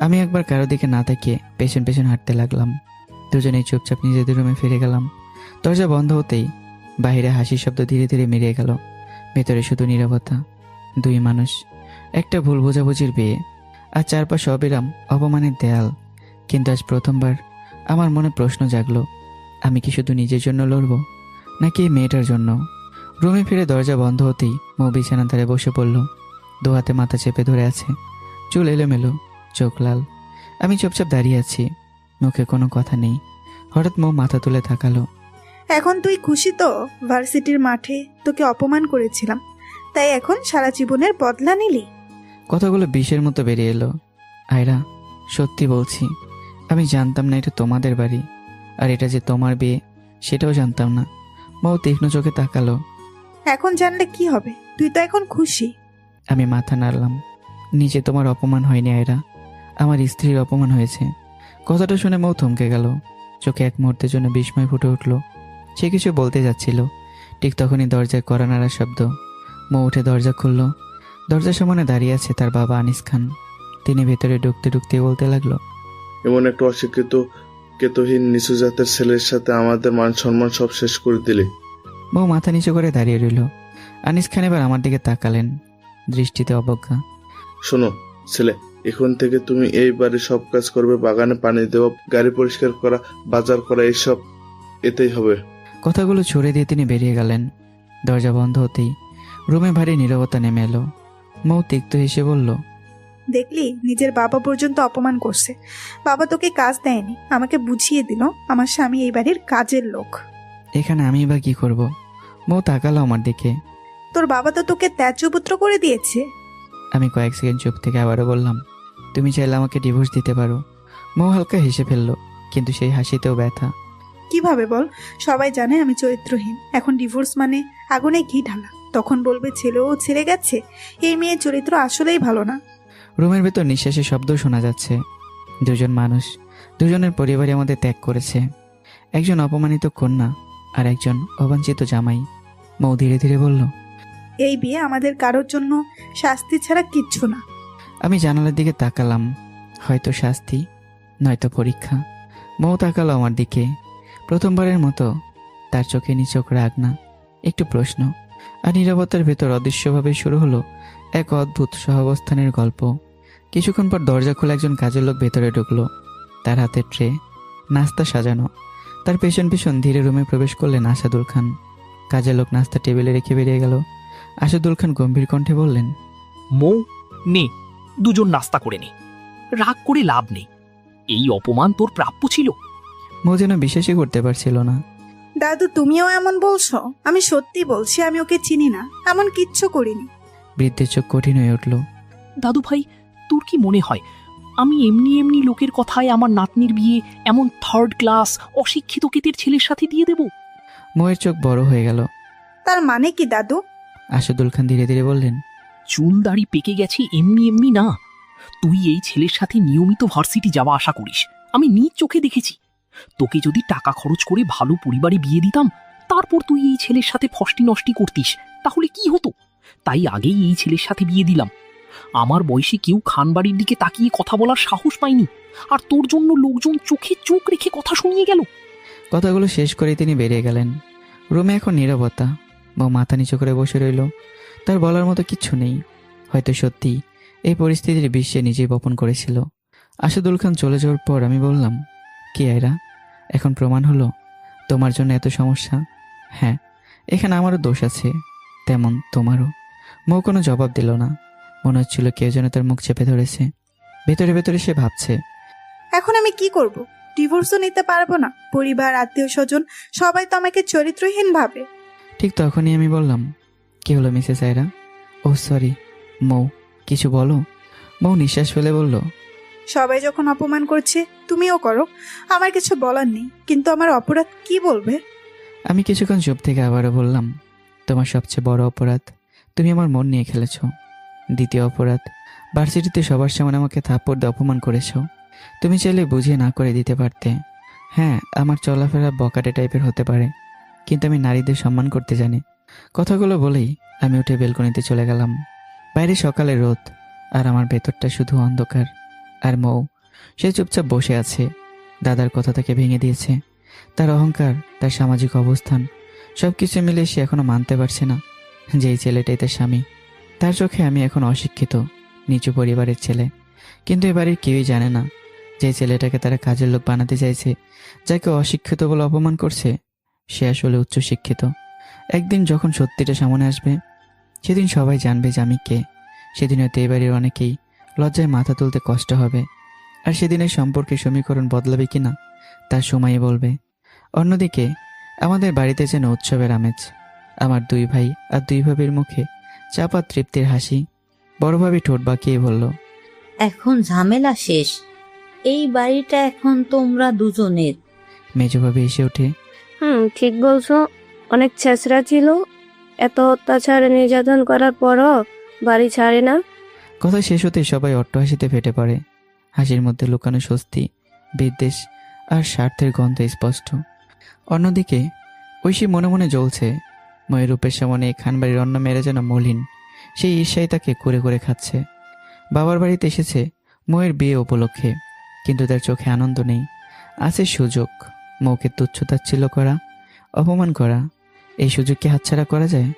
আমি একবার কারো দিকে না তাকিয়ে পেছন পেছন হাঁটতে লাগলাম। দুজনেই চুপচাপ নিজেদের রুমে ফিরে গেলাম। দরজা বন্ধ হতেই বাইরে হাসির শব্দ ধীরে ধীরে মিলিয়ে গেল। ভেতরে শুধু নীরবতা। দুই মানুষ, একটা ভুল বোঝাবুঝির বিয়ে, আর চারপাশে অবিরাম অপমানের দেয়াল। কিন্তু আজ প্রথমবার আমার মনে প্রশ্ন জাগলো, আমি কি শুধু নিজের জন্য লড়ব, নাকি এই মেয়েটার জন্য? রুমে ফিরে দরজা বন্ধ হতেই মৌ বিছানার ধারে বসে পড়ল। দু হাতে মাথা চেপে ধরে আছে, চুল এলোমেলো, চোখ লাল। আমি চুপচাপ দাঁড়িয়ে আছি, মুখে কোনো কথা নেই। হঠাৎ মৌ মাথা তুলে তাকালো। এখন তুই খুশি তো? ভার্সিটির মাঠে তোকে অপমান করেছিলাম, তাই এখন সারা জীবনের বদলা নিলি? কথাগুলো বিষের মতো বেরিয়ে এলো। আয়রা, সত্যি বলছি, আমি জানতাম না এটা তোমাদের বাড়ি, আর এটা যে তোমার বিয়ে সেটাও জানতাম না। মৌ তীক্ষ্ণ চোখে তাকালো। এখন জানলে কি হবে? তুই তো এখন খুশি। আমি মাথা নাড়লাম। নিজে তোমার অপমান হয়নি আয়রা, আমার স্ত্রীর অপমান হয়েছে। কথাটা শুনে মৌ থমকে গেল। চোখে এক মুহূর্তের জন্য বিস্ময় ফুটে উঠল। সে কিছু বলতে যাচ্ছিল, ঠিক তখনই দরজায় কড়া নাড়ার শব্দ। মৌ উঠে দরজা খুলল। দরজার সামনে দাঁড়িয়ে আছে তার বাবা আনিস খান। তিনি ভেতরে ঢুকতে ঢুকতে বলতে লাগলো, এমন একটা অশিক্ষিত কেতহীন নিচু জাতের ছেলের সাথে আমাদের মান সম্মান সব শেষ করে দিলে। মৌ মাথা নিচু করে দাঁড়িয়ে রইল। আনিস খান এবার আমার দিকে তাকালেন, দৃষ্টিতে অবজ্ঞা। শোনো ছেলে, এখন থেকে তুমি এই বাড়ির সব কাজ করবে, বাগানে পানি দেওয়া, গাড়ি পরিষ্কার করা, বাজার করা, এইসব এতেই হবে। কথাগুলো ছুড়ে দিয়ে তিনি বেরিয়ে গেলেন। দরজা বন্ধ হতেই রুমে ভারী নীরবতা নেমে এলো। মৌ তিক্ত হেসে বলল, দেখলি, নিজের বাবা পর্যন্ত অপমান করছে। বাবা তোকে কাজ দেয়নি, আমাকে বুঝিয়ে দিল আমার স্বামী এই বাড়ির কাজের লোক। এখানে আমি বা কি করব? মৌ তাকালো আমার দিকে। তোর বাবা তো তোকে ত্যায্যপুত্র করে দিয়েছে। আমি কয়েক সেকেন্ড চুপ থেকে আবারও বললাম, তুমি চাইলে আমাকে ডিভোর্স দিতে পারো। মৌ হালকা হেসে ফেললো, কিন্তু সেই হাসিতেও ব্যথা। কিভাবে বল? সবাই জানে আমি চরিত্রহীন। এখন ডিভোর্স মানে আগুনে ঘি ঢালা। তখন বলবে ছেলেও ছেড়ে গেছে। এই মেয়ের চরিত্র আসলেই ভালো না। রুমের ভেতর নিঃশ্বাসের শব্দ শোনা যাচ্ছে। দুজন মানুষ, দুজনের পরিবারই আমাদের ত্যাগ করেছে। একজন অপমানিত কন্যা আর একজন অবাঞ্ছিত জামাই। মৌ ধীরে ধীরে বলল, এই বিয়ে আমাদের কারোর জন্য শাস্তি ছাড়া কিচ্ছু না। আমি জানালার দিকে তাকালাম। হয়তো শাস্তি, নয়তো পরীক্ষা। মৌ তাকালো আমার দিকে। প্রথমবারের মতো তার চোখে নিচোখ রাগ না, একটু প্রশ্ন। আর নীরবতার ভেতর অদৃশ্যভাবে শুরু হলো এক অদ্ভুত সহাবস্থানের গল্প। কিছুক্ষণ পর দরজা খুলে একজন কাজের লোক ভেতরে ঢুকলো। তার হাতে ট্রে, নাস্তা সাজানো। তার পেছন পেছন ধীরে রুমে প্রবেশ করলেন আসাদুল খান। কাজের লোক নাস্তা টেবিলে রেখে বেরিয়ে গেল। আসাদুল খান গম্ভীর কণ্ঠে বললেন, মৌ, নে, দুজন নাস্তা করে নে। রাগ করে লাভ নেই, এই অপমান তোর প্রাপ্য ছিল। মৌ যেন বিশ্বাসই করতে পারছিল না। দাদু, তুমিও এমন বলছো? আমি সত্যি বলছি, আমি ওকে চিনি না, এমন কিচ্ছু করিনি। বৃদ্ধের চোখ কঠিন হয়ে উঠল। দাদু ভাই, তোর কি মনে হয় আমি এমনি এমনি লোকের কথায় আমার নাতনির বিয়ে এমন থার্ড ক্লাস অশিক্ষিত কেতের ছেলের সাথে দিয়ে দেব? মৌয়ের চোখ বড় হয়ে গেল। তার মানে কি দাদু? আসাদুল খান ধীরে ধীরে বললেন, চুল দাড়ি পেকে গেছে এমনি এমনি না। তুই এই ছেলের সাথে নিয়মিত ভার্সিটি যাওয়া আসা করিস, আমি নিজ চোখে দেখেছি। তোকে যদি টাকা খরচ করে ভালো পরিবারে বিয়ে দিতাম, তারপর তুই এই ছেলের সাথে ফষ্টি নষ্টি করতিস, তাহলে কি হতো? তাই আগেই এই ছেলের সাথে বিয়ে দিলাম। আমার বয়সে কেউ খানবাড়ির দিকে তাকিয়ে কথা বলার সাহস পায়নি, আর তোর জন্য লোকজন চোখে চোখ রেখে কথা শুনিয়ে গেল। কথাগুলো শেষ করে তিনি বেরিয়ে গেলেন। রুমে এখন নীরবতা। মৌ মাথা নিচু করে বসে রইল। তার বলার মতো কিচ্ছু নেই। হয়তো সত্যি এই পরিস্থিতির বিশ্বে নিজেই বপন করেছিল। আসাদুল খান চলে যাওয়ার পর আমি বললাম, কি আয়রা, এখন প্রমাণ হলো তোমার জন্য এত সমস্যা? হ্যাঁ, এখানে আমারও দোষ আছে, তেমন তোমারও। মৌ কোনো জবাব দিল না। মনে হচ্ছিল কেউ যেন তার মুখ চেপে ধরেছে। ভেতরে ভেতরে সে ভাবছে, এখন আমি কি করব? ডিভোর্সও নিতে পারবো না। পরিবার, আত্মীয় স্বজন সবাই তো আমাকে চরিত্রহীন ভাবে। ঠিক তখনই আমি বললাম, কি হলো মিসেস আয়রা? ও সরি। মৌ, কিছু বলো। মৌ নিঃশ্বাস ফেলে বলল, সবাই যখন অপমান করছে তুমিও করো, আমার কিছু বলার নেই, কিন্তু আমার অপরাধ কি বলবে? আমি কিছুক্ষণ চুপ থেকে আবারও বললাম, তোমার সবচেয়ে বড় অপরাধ, তুমি আমার মন নিয়ে খেলেছ। দ্বিতীয় অপরাধ, ভার্সিটিতে সবার সামনে আমাকে থাপ্পড় দিয়ে অপমান করেছ। তুমি চাইলে বুঝিয়ে না করে দিতে পারতে। হ্যাঁ, আমার চলাফেরা বকাটে টাইপের হতে পারে, কিন্তু আমি নারীদের সম্মান করতে জানি। কথাগুলো বলেই আমি উঠে বেলকনিতে চলে গেলাম। বাইরে সকালে রোদ, আর আমার ভেতরটা শুধু অন্ধকার। আর মৌ, সে চুপচাপ বসে আছে। দাদার কথা তাকে ভেঙে দিয়েছে। তার অহংকার, তার সামাজিক অবস্থান, সব কিছু মিলে সে এখনো মানতে পারছে না যে এই ছেলেটাই তার স্বামী। তার চোখে আমি এখন অশিক্ষিত, নিচু পরিবারের ছেলে। কিন্তু এ বাড়ির কেউই জানে না যে ছেলেটাকে তারা কাজের লোক বানাতে চাইছে, যাকে অশিক্ষিত বলে অপমান করছে, সে আসলে উচ্চশিক্ষিত। একদিন যখন সত্যিটা সামনে আসবে, সেদিন সবাই জানবে যে আমি কে। সেদিন হয়তো এই বাড়ির অনেকেই লজ্জায় মাথা তুলতে কষ্ট হবে। আর সেদিনের সম্পর্কে সমীকরণ বদলাবে কিনা তার সময়ই বলবে। অন্যদিকে আমাদের বাড়িতে যেন উৎসবের আমেজ। আমার দুই ভাই আর দুই ভাবির মুখে চাপা তৃপ্তির হাসি। বড় ভাবি ঠোঁট বাঁকিয়ে বলল, এখন ঝামেলা শেষ, এই বাড়িটা এখন তোমরা দুজনের। মেজ ভাবি এসে ওঠে, ঠিক বলছো। অনেক ছেঁচড়া ছিল, এত অত্যাচার নির্যাতন করার পরও বাড়ি ছাড়ে না। কথা শেষ হতে সবাই অট্টহাসিতে ফেটে পড়ে। হাসির মধ্যে লুকানো স্বস্তি, বিদ্বেষ আর স্বার্থের গন্ধ স্পষ্ট। অন্যদিকে ঐশী মনে মনে জ্বলছে। ময়ের রূপের সামনে খানবাড়ির অন্ন মেরে যেন মলিন, সেই ঈর্ষাই তাকে করে করে খাচ্ছে। বাবার বাড়িতে এসেছে ময়ের বিয়ে উপলক্ষে, কিন্তু তার চোখে আনন্দ নেই। আছে সুযোগ, মৌকে তুচ্ছতাচ্ছিল্য করা, অপমান করা। এই সুযোগকে হাতছাড়া করা যায়?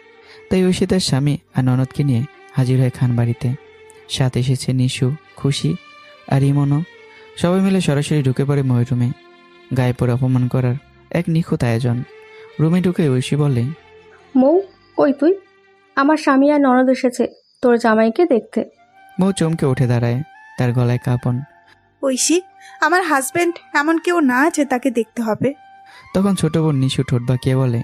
তাই ঐশী তার স্বামী আর ননদকে নিয়ে হাজির হয় খানবাড়িতে। সাথে এসেছে নিশু, খুশি আর ইমনও। সবাই মিলে সরাসরি ঢুকে পড়ে ময়ের রুমে। গায়ে পড়ে অপমান করার এক নিখুঁত আয়োজন। রুমে ঢুকে ঐশী বলে, মৌ, কই তুই? আমার স্বামী আর ননদ এসেছে তোর জামাইকে দেখতে। মৌ চমকে উঠে দাঁড়ায়, তার গলায় কাঁপন। ঐশী, আমার হাজবেন্ড এমন কেউ না যে তাকে দেখতে হবে। তখন ছোট বোন নিশু ঠোঁট বাঁকিয়ে বলে,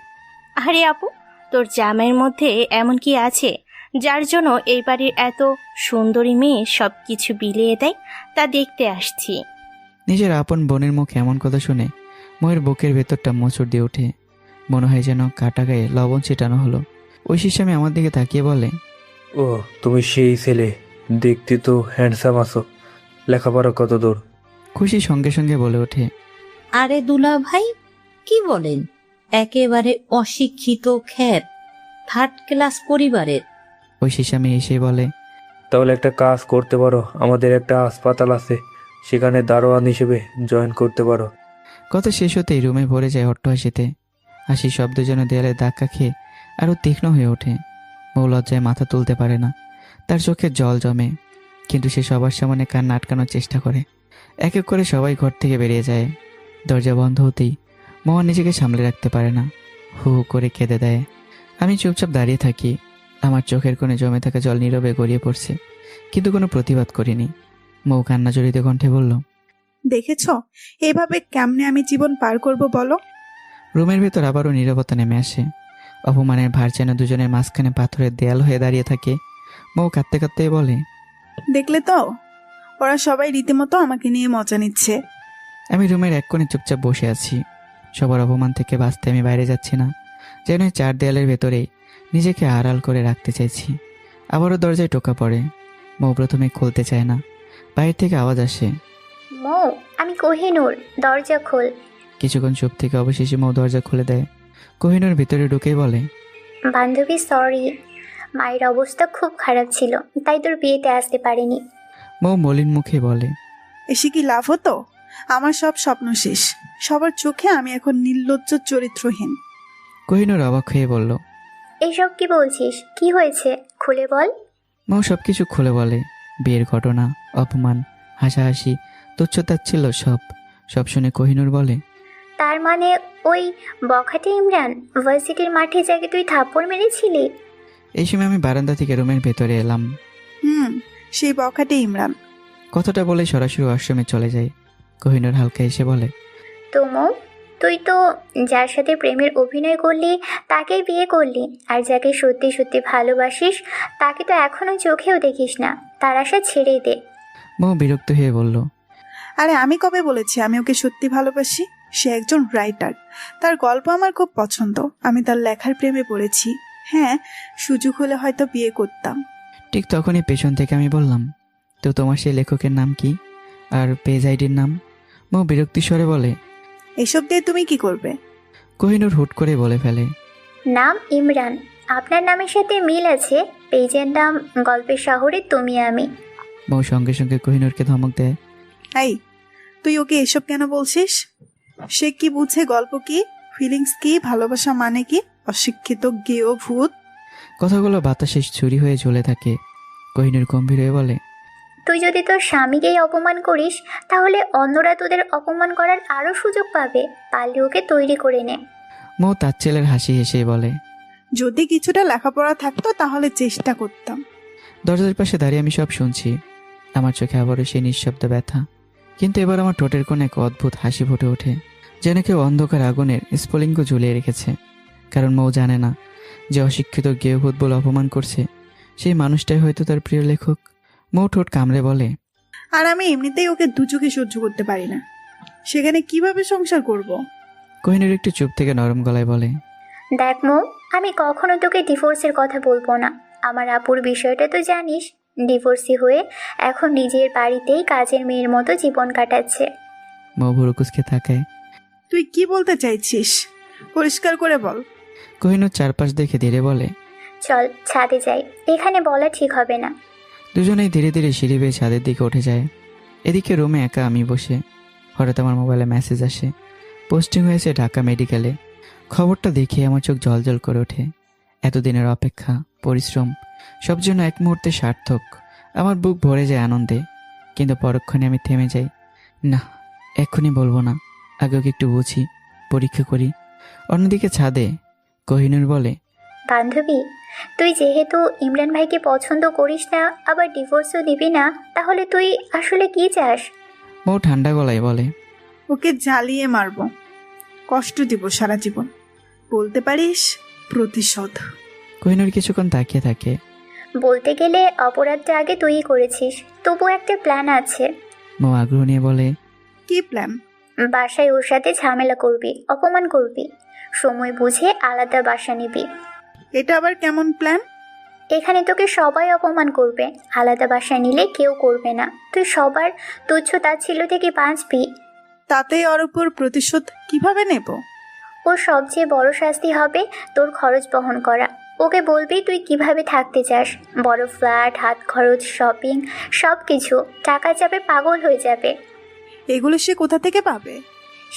আরে আপু, তোর জামাইয়ের মধ্যে এমন কি আছে যার জন্য এই বাড়ির এত সুন্দরী মেয়ে সব কিছু বিলিয়ে দেয়? তা দেখতে আসছি। নিজের আপন বোনের মুখে এমন কথা শুনে ময়ের বুকের ভেতরটা মোচড় দিয়ে ওঠে। মনে হয় যেন কাটা গায়ে লবণ ছিটানো হলো। ঐশীর স্বামী আমার দিকে তাকিয়ে বলে, ও তুমি সেই ছেলে দেখতে তো হ্যান্ডসাম আছো, লেখাপড়া কত দূর? খুশি সঙ্গে সঙ্গে বলে ওঠে, আরে দুলা ভাই, কি বলেন? একেবারে অশিক্ষিত খ্যাত, থার্ড ক্লাস পরিবারের। ওই শিশামি এসে বলে, তাহলে একটা কাজ করতে পারো, আমাদের একটা হাসপাতাল আছে, সেখানে দারোয়ান হিসেবে জয়েন করতে পারো। কথা শেষ হতেই রুমে ভরে যায় অট্টহাসিতে। হাসির শব্দ যেন দেয়ালে ধাক্কা খেয়ে আরও তীক্ষ্ণ হয়ে ওঠে। মৌ লজ্জায় মাথা তুলতে পারে না, তার চোখে জল জমে, কিন্তু সে সবার সামনে কান্না আটকানোর চেষ্টা করে। এক এক করে সবাই ঘর থেকে বেরিয়ে যায়। দরজা বন্ধ হতেই মৌ আর নিজেকে সামলে রাখতে পারে না, হু হু করে কেঁদে দেয়। আমি চুপচাপ দাঁড়িয়ে থাকি, আমার চোখের কোণে জমে থাকা জল নীরবে গড়িয়ে পড়ছে, কিন্তু কোনো প্রতিবাদ করিনি। মৌ কান্না জড়িত কণ্ঠে বলল, দেখেছ এভাবে কেমনে আমি জীবন পার করব বলো? রুমের ভেতর আবারও নীরবতা নেমে আসে। অপমানের ভার যেন দুজনের মাঝখানে পাথরের দেয়াল হয়ে দাঁড়িয়ে থাকে। মৌ কাঁদতে কাঁদতেই বলে, দেখলে তো, ওরা সবাই রীতিমতো আমাকে নিয়ে মজা নিচ্ছে। আমি রুমের এক কোণে চুপচাপ বসে আছি। সবার অপমান থেকে বাঁচতে আমি বাইরে যাচ্ছি না, যেন এই চার দেয়ালের ভেতরেই নিজেকে আড়াল করে রাখতে চাইছি। আবারও দরজায় টোকা পড়ে। মৌ প্রথমে খুলতে চায় না, বাইরে থেকে আওয়াজ আসে, মৌ, আমি কোহিনূর, দরজা খোল। কিছুক্ষণ চুপ থেকে অবশেষে মৌ দরজা খুলে দেয়। কোহিনূর ভিতরে ঢুকেই বলে, বান্ধবী সরি, মায়ের অবস্থা খুব খারাপ ছিল, তাই তোর বিয়েতে আসতে পারিনি। মৌ মলিন মুখে বলে, এসে কি লাভ হতো? আমার সব স্বপ্ন শেষ। সবার চোখে আমি এখন নির্লজ্জ চরিত্রহীন। কোহিনূর অবাক হয়ে বলল, এইসব কি বলছিস? কি হয়েছে খুলে বল। মৌ সবকিছু খুলে বলে, বিয়ের ঘটনা, অপমান, হাসাহাসি, তুচ্ছতাচ্ছিল্য, সব শুনে কোহিনূর বলে, তার মানে ওই বখাটে ইমরান ভার্সিটির মাঠে যাকে তুই থাপ্পড় মেরেছিলি? এই সময় আমি বারান্দা থেকে রুমের ভেতরে এলাম। সেই বখাটে ইমরান। কথাটা বলে সরাসরি ওয়াশরুমে চলে যায়। কোহিনূর হালকা এসে বলে, তো মৌ, তুই তো যার সাথে প্রেমের অভিনয় করলি তাকেই বিয়ে করলি, আর যাকে সত্যি সত্যি ভালোবাসিস তাকে তো এখনো চোখেও দেখিস না, তার আশা ছেড়েই দে। মৌ বিরক্ত হয়ে বলল, আরে আমি কবে বলেছি আমি ওকে সত্যি ভালোবাসি? সে একজন রাইটার, তার গল্প আমার খুব পছন্দ, আমি তার লেখার প্রেমে পড়েছি। হ্যাঁ, সুযোগ হলে হয়তো বিয়ে করতাম। ঠিক তখনই পেছন থেকে আমি বললাম, তো তোমার সেই লেখকের নাম কি, আর পেজ আইডির নাম? মৌ বিরক্তি স্বরে বলে, এসব দিয়ে তুমি কি করবে? কোহিনূর হুট করে বলে ফেলে, নাম ইমরান, আপনার নামের সাথে মিল আছে, পেজের নাম গল্পের শহরে তুমি আমি। মৌ সঙ্গে সঙ্গে কোহিনূরকে ধমক দেয়, এই, তুই ওকে এসব কেন বলছিস? সে কি বুঝে গল্প কি, ফিলিংস কি, ভালোবাসা মানে কি? অশিক্ষিত গেও ভূত। কথাগুলো বাতাসে ছুরি হয়ে ঝুলে থাকে। কোহিনূর গম্ভীর হয়ে বলে, তুই যদি তোর স্বামীকেই অপমান করিস তাহলে অন্যরা তোদের অপমান করার আরো সুযোগ পাবে, পারলে ওকে তৈরি করে নে। মৌ তার ছেলের হাসি হেসে বলে, যদি কিছুটা লেখাপড়া থাকতো তাহলে চেষ্টা করতাম। দরজার পাশে দাঁড়িয়ে আমি সব শুনছি। আমার চোখে আবারও সেই নিঃশব্দ ব্যথা, কিন্তু এবার আমার ঠোঁটের কোণে এক অদ্ভুত হাসি ফুটে ওঠে, যেন কেউ অন্ধকার আগুনের স্ফুলিঙ্গ ঝুলিয়ে রেখেছে। কারণ মৌ জানে না যে অশিক্ষিত গেয়ভূত বলে অপমান করছে সেই মানুষটাই হয়তো তার প্রিয় লেখক। মৌ ঠোঁট কামড়ে বলে, আর আমি এমনিতেই ওকে দু চোখে সহ্য করতে পারি না, সেখানে কিভাবে সংসার করব? কোহিনূর একটু চুপ থেকে নরম গলায় বলে, দেখ মৌ, আমি কখনো তোকে ডিভোর্সের কথা বলবো না। আমার আপুর বিষয়টা তো জানিস, ডিভোর্সি হয়ে এখন নিজের বাড়িতেই কাজের মেয়ের মতো জীবন কাটাচ্ছে। মৌ ভুরু কুঁচকে তাকায়। তুই কি বলতে চাইছিস? পরিষ্কার করে বল। কোহিনূর চারপাশ দেখে ধীরে বলে, চল ছাদে যাই, এখানে বলা ঠিক হবে না। দুজনেই ধীরে ধীরে সিঁড়ি বেয়ে ছাদের দিকে উঠে যায়। এদিকে রুমে একা আমি বসে। হঠাৎ আমার মোবাইলে মেসেজ আসে, পোস্টিং হয়েছে ঢাকা মেডিকেলে। খবরটা দেখে আমার চোখ জলজল করে ওঠে। এতদিনের অপেক্ষা, পরিশ্রম সব জন্য এক মুহূর্তে সার্থক। আমার বুক ভরে যায় আনন্দে, কিন্তু পরক্ষণে আমি থেমে যাই। না, এক্ষুনি বলবো না, আগে ওকে একটু বুঝি, পরীক্ষা করি। অন্যদিকে ছাদে কোহিনূর বলে, বান্ধবী, তুই যেহেতু ইমরান ভাইকে পছন্দ করিস না, আবার ডিভোর্সও দিবি না, তাহলে তুই আসলে কি চাস? মৌ ঠান্ডা গলায় বলে, ওকে জ্বালিয়ে মারবো, কষ্ট দিব সারা জীবন, বলতে পারিস প্রতিশোধ। কোহিনূর কিছুক্ষণ তাকিয়ে থাকে। বলতে গেলে অপরাধটা আগে তুইই করেছিস, তবু একটা প্ল্যান আছে। মৌ আগ্রহ নিয়ে বলে, কি প্ল্যান? বাসায় ওর সাথে ঝামেলা করবি, অপমান করবি, সময় বুঝে আলাদা বাসা নিবি। এটা আবার কেমন প্ল্যান? এখানে তোকে সবাই অপমান করবে, আলাদা বাসায় নিলে কেউ করবে না। তুই সবার তুচ্ছ তাচ্ছিল্য থেকে বাঁচবি। তাতে ওর উপর প্রতিশোধ কিভাবে নেব? ওর সবচেয়ে বড় শাস্তি হবে তোর খরচ বহন করা। ওকে বলবি তুই কিভাবে থাকতে চাস, বড় ফ্ল্যাট, হাত খরচ, শপিং, সব কিছু। টাকা যাবে, পাগল হয়ে যাবে। এগুলো সে কোথা থেকে পাবে?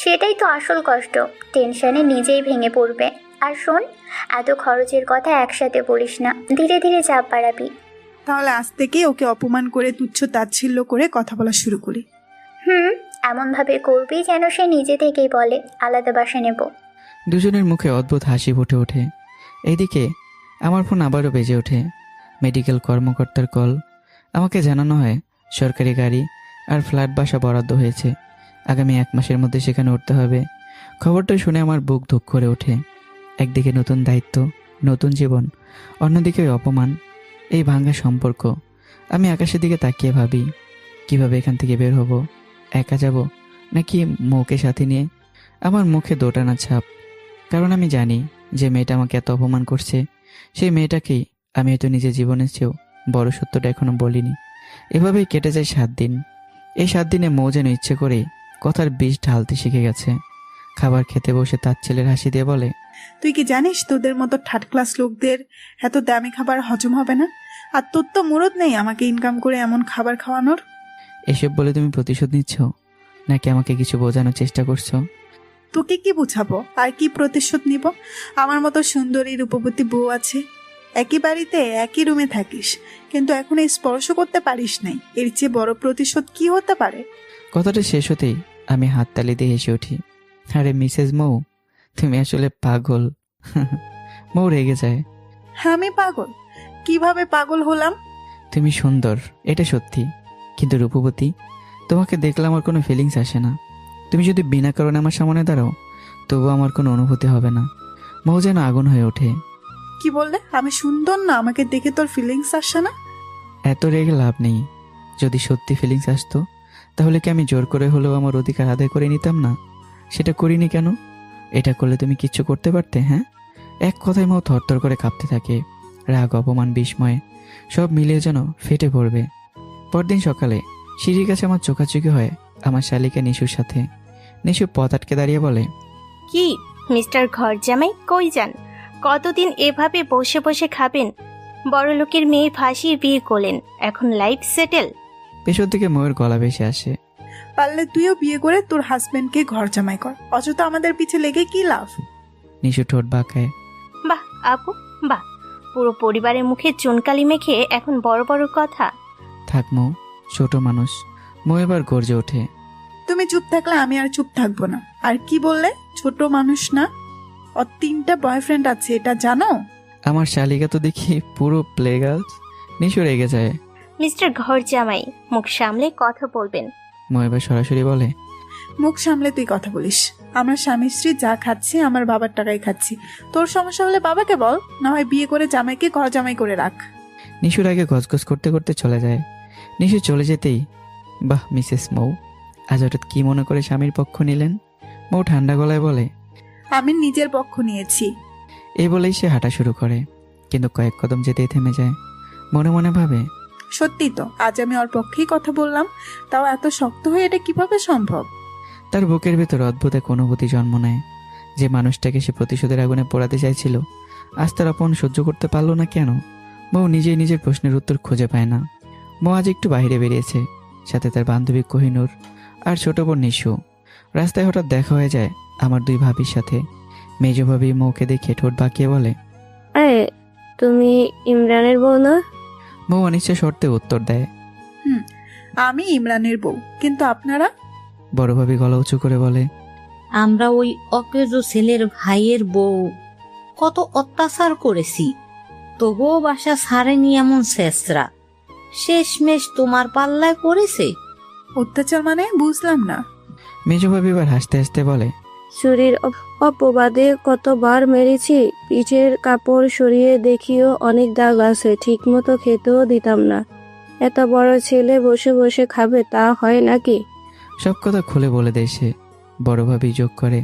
সেটাই তো আসল কষ্ট। টেনশনে নিজেই ভেঙে পড়বে। আর শোন, এত খরচের কথা একসাথে বলিস না, ধীরে ধীরে চাপ বাড়াবি। তাহলে আজ থেকে ওকে অপমান করে তুচ্ছ তাচ্ছিল্য করে কথা বলা শুরু করি। এমনভাবে করবি যেন সে নিজে থেকেই বলে আলাদা বাসা নেব। দুজনের মুখে অদ্ভুত হাসি ফুটে ওঠে। এইদিকে আমার ফোন আবারও বেজে ওঠে। মেডিকেল কর্মকর্তার কল। আমাকে জানানো হয় সরকারি গাড়ি আর ফ্ল্যাট বাসা বরাদ্দ হয়েছে। আগামী 1 মাসের মধ্যে সেখানে উঠতে হবে। খবরটা শুনে আমার বুক ধুক করে ওঠে। একদিকে নতুন দায়িত্ব, নতুন জীবন, অন্যদিকে ওই অপমান, এই ভাঙা সম্পর্ক। আমি আকাশের দিকে তাকিয়ে ভাবি, কিভাবে এখান থেকে বের হব? একা যাব নাকি মৌকে সাথে নিয়ে? আমার মুখে দোটানা ছাপ, কারণ আমি জানি যে মেয়েটা আমাকে এত অপমান করছে, সেই মেয়েটাকেই আমি হয়তো নিজের জীবনের চেয়েও বড় সত্যটা এখনো বলিনি। এভাবেই কেটে যায় 7 দিন। এই 7 দিনে মৌ যেন ইচ্ছে করেই কথার বিষ ঢালতে শিখে গেছে। খাবার খেতে বসে তার ছেলের হাসি দিয়ে বলে, তুই কি জানিস তোদের মতো থার্ড ক্লাস লোকদের এত দামি খাবার হজম হবে না? আর তোর তো মুরদ নেই আমাকে ইনকাম করে এমন খাবার খাওয়ানোর। এসব বলে তুমি প্রতিশোধ নিচ্ছ নাকি আমাকে কিছু বোঝানোর চেষ্টা করছো? তোকে কি বুঝাবো আর কি প্রতিশোধ নিব? আমার মতো সুন্দরী রূপবতী বউ আছে, একই বাড়িতে একই রুমে থাকিস, কিন্তু এখন এই স্পর্শ করতে পারিস নাই। এর চেয়ে বড় প্রতিশোধ কি হতে পারে? কথাটা শেষ হতেই আমি হাততালি দিয়ে হেসে উঠি। আরে মিসেস মৌ, তুমি আসলে পাগল। মৌ রেগে যায়। আমি পাগল? কিভাবে পাগল হলাম? তুমি সুন্দর, এটা সত্যি, কিন্তু রূপবতী, তোমাকে দেখলে আমার কোনো ফিলিংস আসে না। তুমি যদি বিনা কারণে আমার সামনে দাঁড়াও তবু আমার কোনো অনুভূতি হবে না। মৌ যেন আগুন হয়ে ওঠে। কি বললে? আমি সুন্দর না, আমাকে দেখে তোর ফিলিংস আসছে না? এত রেগে লাভ নেই। যদি সত্যি ফিলিংস আসতো তাহলে কি আমি জোর করে হলেও আমার অধিকার আদায় করে নিতাম না? সেটা করিনি কেন? এটা করলে তুমি কিচ্ছু করতে পারতে? হ্যাঁ, এক কথায় মৌ থরথর করে কাঁপতে থাকে। রাগ, অপমান, বিস্ময় সব মিলিয়ে যেন ফেটে পড়বে। পরদিন সকালে সিঁড়ির কাছে আমার চোখাচোখি হয় আমার শালিকা নিশুর সাথে। নিশু পথ আটকে দাঁড়িয়ে বলে, কি মিস্টার ঘর জামাই, কই যান? কতদিন এভাবে বসে বসে খাবেন? বড়লোকের মেয়ে ফাঁসিয়ে বিয়ে করলেন, এখন লাইফ সেটেল। পেছন থেকে ময়ের গলা ভেসে আসে, পারলে তুইও বিয়ে করে তোর হাজবেন্ডকে ঘর জামাই কর, অযথা আমাদের পিছে লেগে কি লাভ? নিশু ঠোঁট বাঁকায়। বাহ আপু, বাহ, পুরো পরিবারের মুখে চুনকালি মেখে এখন বড় বড় কথা। থাক মৌ, ছোট মানুষ। মৌ এবার গর্জে ওঠে, তুমি চুপ থাকলে আমি আর চুপ থাকবো না। আর কি বললে? ছোট মানুষ না? ওর 3টা বয়ফ্রেন্ড আছে, এটা জানো? আমার শালিকা তো দেখি পুরো প্লে গার্লস। নিশু রেগে যায়। মিস্টার ঘর জামাই, মুখ সামলে কথা বলবেন। মৌ এবার সরাসরি বলে, মুখ সামলে তুই কথা বলিস। আমরা স্বামী স্ত্রী যা খাচ্ছি আমার বাবার টাকায় খাচ্ছি। তোর সমস্যা হলে বাবাকে বল, না হয় বিয়ে করে জামাইকে ঘর জামাই করে রাখ। নিশুর আগে গজগজ করতে করতে চলে যায়। নিশু চলে যেতেই, বাহ মিসেস মৌ, আজ হঠাৎ কি মনে করে স্বামীর পক্ষ নিলেন? মৌ ঠান্ডা গলায় বলে, আমি নিজের পক্ষ নিয়েছি। এই বলেই সে হাঁটা শুরু করে, কিন্তু কয়েক কদম যেতেই থেমে যায়। মনে মনে ভাবে, সত্যি তো, আজ আমি ওর পক্ষেই কথা বললাম, তাও এত শক্ত হয়ে এটা কিভাবে সম্ভব? তার বুকের ভেতর অদ্ভুত এক অনুভূতি জন্ম নেয়। যে মানুষটাকে সে প্রতিশোধের আগুনে পোড়াতে চাইছিল, আজ তার অপমান সহ্য করতে পারলো না কেন? মৌ নিজেই নিজের প্রশ্নের উত্তর খুঁজে পায় না। মৌ আজ একটু বাইরে বেরিয়েছে, সাথে তার বান্ধবী কোহিনূর আর ছোট বোন নিশু। রাস্তায় হঠাৎ দেখা হয়ে যায় আমার 2 ভাবির সাথে। মেজ ভাবি মৌকে দেখে ঠোঁট বাঁকিয়ে বলে, তুমি ইমরানের বউ না? মৌ অনিচ্ছা শর্তে উত্তর দেয়, আমি ইমরানের বউ, কিন্তু আপনারা? বড় ভাবি গলা উঁচু করে বলে, আমরা ওই অকেজো ছেলের ভাইয়ের বউ। কত অত্যাচার করেছি, তবুও বাসা ছাড়েনি এমন শেষরা। শেষমেশ তোমার পাল্লায় পড়েছে। অত্যাচার মানে বুঝলাম না। মেজ ভাবি এবার হাসতে হাসতে বলে, চুরির অপবাদে কতবার মেরেছি, পিঠের কাপড় সরিয়ে দেখিও অনেক দাগ আছে, ঠিক মতো খেতেও দিতাম না। এত বড় ছেলে বসে বসে খাবে, তা হয় নাকি? সব কথা খুলে বলে দেয় সে। বড় ভাবি যোগ করে,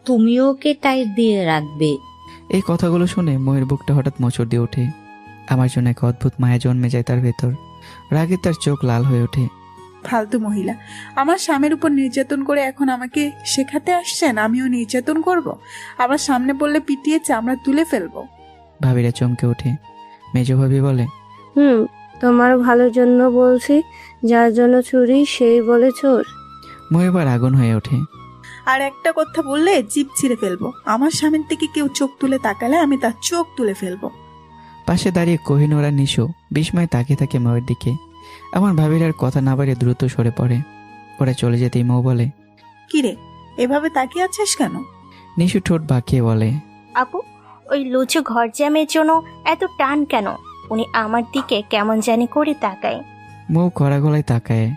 তুমিও ওকে টাইট দিয়ে রাখবে। এই কথাগুলো শুনে ময়ের বুকটা হঠাৎ মোচড় দিয়ে ওঠে। আমার জন্য এক অদ্ভুত মায়া জন্মে যায় তার ভেতর। রাগে তার চোখ লাল হয়ে ওঠে। ফালতু মহিলা, আমার স্বামীর উপর নির্যাতন করে এখন আমাকে শেখাতে আসছেন আমিও নির্যাতন করব? আবার সামনে বললে পিটিয়ে চামড়া তুলে ফেলবো। ভাবিরা চমকে ওঠে। মেজো ভাবি বলে, তোমার ভালোর জন্য বলছি, যার জন্য চুরি সেই বলে চোর। মৌ এবার আগুন হয়ে ওঠে। আর একটা কথা বললে জিভ ছিঁড়ে ফেলবো। আমার স্বামীর দিকে কেউ চোখ তুলে তাকালে আমি তার চোখ তুলে ফেলবো। পাশে দাঁড়িয়ে কোহিনূর আর নিশু বিস্ময়ে তাকিয়ে থাকে মৌয়ের দিকে। আমার ভাবির আর কথা না বাড়িয়ে দ্রুত সরে পড়ে। ওরা চলে যেতেই মৌ বলে, কিরে এভাবে তাকিয়ে আছিস কেন? নিশু ঠোঁট বাঁকিয়ে বলে, আপু, ওই লুচু ঘর জ্যামের জন্য এত টান কেন? উনি আমার দিকে কেমন জানি করে তাকায়। মৌ কড়া গলায় তাকায়।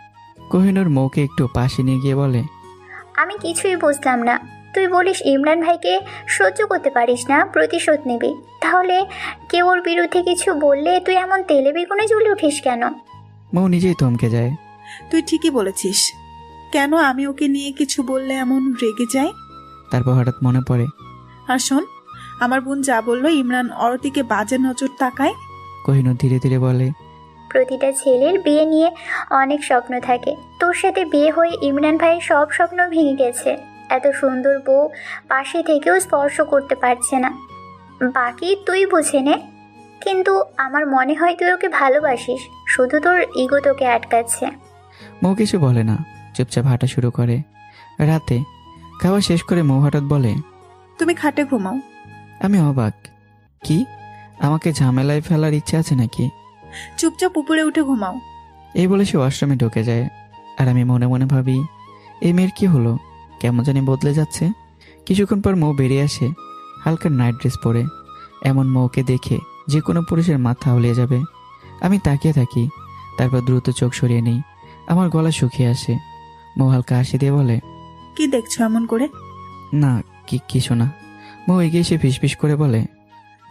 কোহিনূর মৌকে একটু পাশে নিয়ে গিয়ে বলে, আমি কিছুই বুঝলাম না। তুই বলিস ইমরান ভাইকে সহ্য করতে পারিস না, প্রতিশোধ নিবি। তাহলে কেউ ওর বিরুদ্ধে কিছু বললে তুই এমন তেলে বেগুনে জ্বলে উঠিস কেন? মৌ নিজেই থমকে যায়। তুই ঠিকই বলেছিস। কেন আমি ওকে নিয়ে কিছু বললে এমন রেগে যাই? তারপর হঠাৎ মনে পড়ে, আর শোন, আমার বোন যা বললো ইমরান অরতিকে বাজে নজর তাকায়। কোহিনূর ধীরে ধীরে বলে, প্রতিটা ছেলের বিয়ে নিয়ে অনেক স্বপ্ন থাকে। তোর সাথে বিয়ে হয়ে ইমরান ভাইয়ের সব স্বপ্ন ভেঙে গেছে। এত সুন্দর বউ পাশে থেকেও স্পর্শ করতে পারছে না। বাকি তুই বুঝে নে। কিন্তু আমার মনে হয় তুই ওকে ভালোবাসিস, শুধু তোর ইগো তোকে আটকাচ্ছে। মৌ কিছু বলে না, চুপচাপ হাঁটা শুরু করে। রাতে খাওয়া শেষ করে মৌ হঠাৎ বলে, তুমি খাটে ঘুমাও। আমি অবাক। কি, আমাকে ঝামেলায় ফেলার ইচ্ছা আছে নাকি? চুপচাপ উপরে উঠে ঘুমাও। এই বলে সে ওয়াশরুমে ঢুকে যায়। আর আমি মনে মনে ভাবি, এই মেয়ের কি হলো, কেমন জানি বদলে যাচ্ছে। কিছুক্ষণ পর মৌ বেরিয়ে আসে, হালকা নাইট ড্রেস পরে। এমন মৌকে দেখে যে কোনো পুরুষের মাথা হলিয়ে যাবে। আমি তাকিয়ে থাকি, তারপর দ্রুত চোখ সরিয়ে নিই। আমার গলা শুকিয়ে আসে। মৌ হালকা হাসি দিয়ে বলে, কি দেখছো এমন করে? না, কিছু না। মৌ এগিয়ে এসে ফিসফিস করে বলে,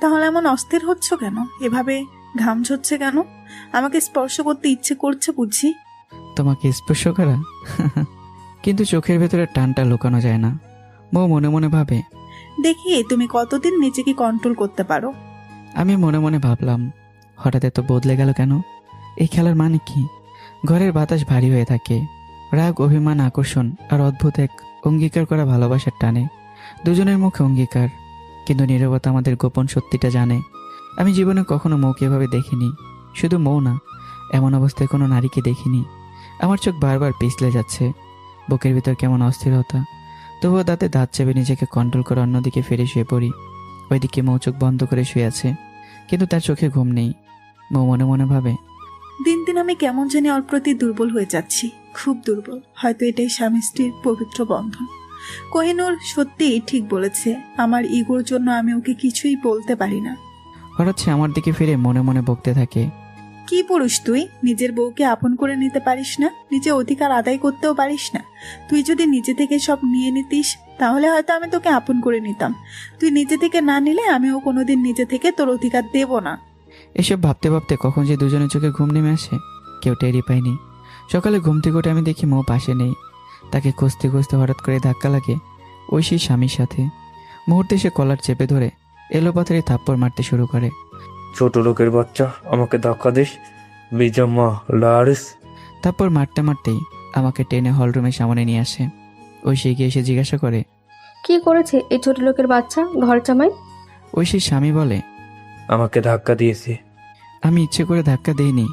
তাহলে এমন অস্থির হচ্ছ কেন? এভাবে ঘাম ঝরছে কেন? আমাকে স্পর্শ করতে ইচ্ছে করছে বুঝি? তোমাকে স্পর্শ করা? কিন্তু চোখের ভেতরে টানটা লুকানো যায় না। মৌ মনে মনে ভাবে, দেখি তুমি কতদিন নিজেকে কন্ট্রোল করতে পারো। আমি মনে মনে ভাবলাম, হঠাৎ এত বদলে গেল কেন? এই খেলার মানে কি? ঘরের বাতাস ভারী হয়ে থাকে। রাগ, অভিমান, আকর্ষণ আর অদ্ভুত এক অঙ্গীকার করা ভালোবাসার টানে। দুজনের মুখে অঙ্গীকার, কিন্তু নীরবতা আমাদের গোপন সত্যিটা জানে। আমি জীবনে কখনো মৌকে এভাবে দেখিনি। শুধু মৌ না, এমন অবস্থায় কোনো নারীকে দেখিনি। আমার চোখ বারবার পিছলে যাচ্ছে, বুকের ভিতর কেমন অস্থিরতা। তবুও দাঁতে দাঁত চেপে নিজেকে কন্ট্রোল করে অন্যদিকে ফিরে শুয়ে পড়ি। ওইদিকে মৌ চোখ বন্ধ করে শুয়ে আছে, কিন্তু তার চোখে ঘুম নেই। মৌ মনে মনে ভাবে, দিন দিন আমি কেমন জানি ওর প্রতি দুর্বল হয়ে যাচ্ছি, খুব দুর্বল। হয়তো এটাই স্বামী স্ত্রীর পবিত্র বন্ধন। কোহিনূর সত্যিই ঠিক বলেছে, আমার ইগোর জন্য আমি ওকে কিছুই বলতে পারি না। হঠাৎ সে আমার দিকে ফিরে মনে মনে বকতে থাকে, কি পুরুষ তুই? নিজের বউকে আপন করে নিতে পারিস না, নিজে অধিকার আদায় করতেও পারিস না। তুই যদি নিজে থেকে সব নিয়ে নিতিস তাহলে হয়তো আমি তোকে আপন করে নিতাম। তুই নিজে থেকে না নিলে আমিও কোনোদিন নিজে থেকে তোর অধিকার দেব না। এসব ভাবতে ভাবতে কখন যে দুজনের চোখে ঘুম নেমে আসে কেউ টেরই পায়নি। সকালে ঘুম থেকে উঠে আমি দেখি মৌ পাশে নেই। তাকে খুঁজতে খুঁজতে হঠাৎ করে ধাক্কা লাগে ঐশীর স্বামীর সাথে। মুহূর্তে সে কলার চেপে ধরে এলোপাথারি থাপ্পড় মারতে শুরু করে। ছোট লোকের বাচ্চা, আমাকে ধাক্কা দিস, বিজাম্মা লারিস। থাপ্পড় মারতে মারতেই আমাকে টেনে হলরুমের সামনে নিয়ে আসে। ঐশী এগিয়ে এসে জিজ্ঞাসা করে, কি করেছে এই ছোট লোকের বাচ্চা ঘর জামাই? ঐশীর স্বামী বলে, আমাকে ধাক্কা দিয়েছে। আমি ইচ্ছে করে ধাক্কা দেইনি।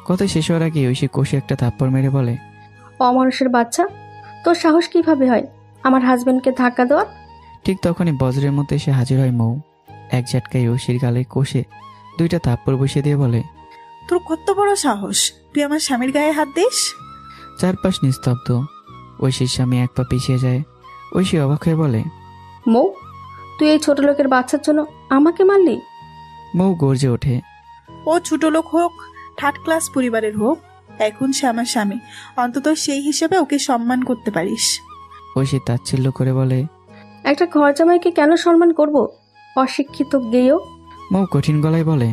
কথা শেষ হওয়ার আগে ঐশী কষে একটা থাপ্পড় মেরে বলে, অমানুষের বাচ্চা, তোর সাহস কিভাবে হয় আমার হাজবেন্ডকে ধাক্কা দেওয়ার? ঠিক তখনই বজ্রের মধ্যে এসে হাজির হয় মৌ। এক ঝাটকায় ঐশীর গালে কষে দুইটা থাপ্পড় বসিয়ে দিয়ে বলে, তোর কত বড় সাহস, তুই আমার স্বামীর গায়ে হাত দিস? চারপাশ নিস্তব্ধ। ঐশীর স্বামী এক পা পিছিয়ে যায়। ঐশী অবাক হয়ে বলে, মৌ, তুই এই ছোট লোকের বাচ্চার জন্য আমাকে মারলি? মৌ গর্জে ওঠে, ও ছোট লোক হোক, থার্ড ক্লাস পরিবারের হোক, এখন সে আমার স্বামী। অন্তত সেই হিসেবে ওকে সম্মান করতে পারিস। ঐশী তাচ্ছিল্য করে বলে, একটা ঘর জামাইকে কেন সম্মান করব? অশিক্ষিত গেয়েও। মৌ কঠিন গলায় বলে,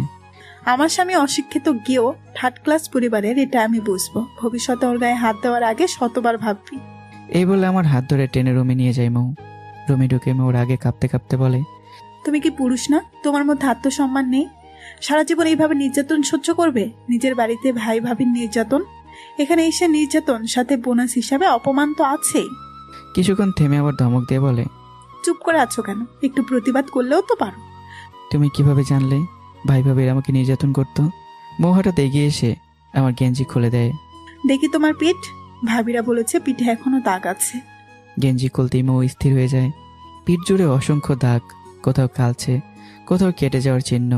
আমার স্বামী অশিক্ষিত গেয়েও থার্ড ক্লাস পরিবারের, এটা আমি বুঝবো। ভবিষ্যতে ওর গায়ে হাত দেওয়ার আগে শতবার ভাববি। এই বলে আমার হাত ধরে টেনে রুমে নিয়ে যায় মৌ। রুমে ঢুকে মৌর আগে কাঁপতে কাঁপতে বলে, তুমি কি পুরুষ না? তোমার মধ্যে আত্মসম্মান নেই? সারা জীবন এইভাবে নির্যাতন সহ্য করবে? নিজের বাড়িতে ভাই ভাবির নির্যাতন, এখানে এসে নির্যাতন, সাথে বোনাস হিসাবে অপমান তো আছেই। কিছুক্ষণ থেমে আবার ধমক দিয়ে বলে, চুপ করে আছো কেন? একটু প্রতিবাদ করলেও তো পারো। তুমি কিভাবে জানলে ভাই ভাবির আমাকে নির্যাতন করতো? মৌ হঠাৎ এগিয়ে এসে আমার গেঞ্জি খুলে দেয়। দেখি তোমার পিঠ। ভাবিরা বলেছে পিঠে এখনো দাগ আছে। গেঞ্জি খুলতেই মৌ স্থির হয়ে যায়। পিঠ জুড়ে অসংখ্য দাগ, কোথাও কালছে, কোথাও কেটে যাওয়ার চিহ্ন।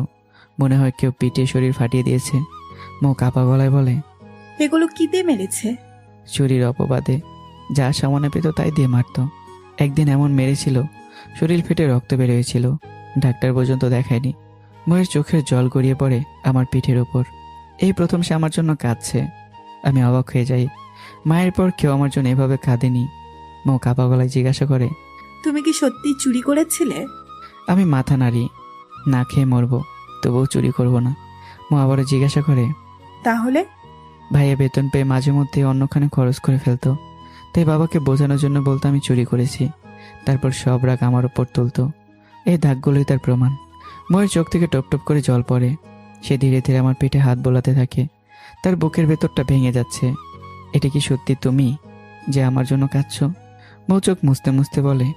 মনে হয় কেউ পিঠে শরীর ফাটিয়ে দিয়েছে। মৌ কাপা গলায় বলে, এগুলো কি দিয়ে মেরেছে? চুরির অপবাদে যা সামনে পেত তাই দিয়ে মারত। একদিন এমন মেরেছিল শরীর ফেটে রক্ত বের হয়েছিল, ডাক্তার পর্যন্ত দেখায়নি। ময়ের চোখের জল গড়িয়ে পড়ে আমার পিঠের ওপর। এই প্রথম সে আমার জন্য কাঁদছে। আমি অবাক হয়ে যাই, মায়ের পর কেউ আমার জন্য এভাবে কাঁদেনি। মৌ কাপা গলায় জিজ্ঞাসা করে, তুমি কি সত্যি চুরি করেছিলে? আমি মাথা নাড়ি, না খেয়ে মরবো, তবুও চুরি করব না। মৌ আবারও জিজ্ঞাসা করে, তাহলে? ভাইয়া বেতন পেয়ে মাঝে মধ্যে অন্যখানে খরচ করে ফেলতো, তাই বাবাকে বোঝানোর জন্য বলতো আমি চুরি করেছি। তারপর সব রাগ আমার উপর তুলতো। এই দাগগুলোই তার প্রমাণ। ময়ের চোখ থেকে টপ টপ করে জল পড়ে। সে ধীরে ধীরে আমার পিঠে হাত বোলাতে থাকে। তার বুকের ভেতরটা ভেঙে যাচ্ছে। এটা কি সত্যি তুমি যে আমার জন্য কাঁদছো? মৌ চোখ মুছতে মুছতে বলে,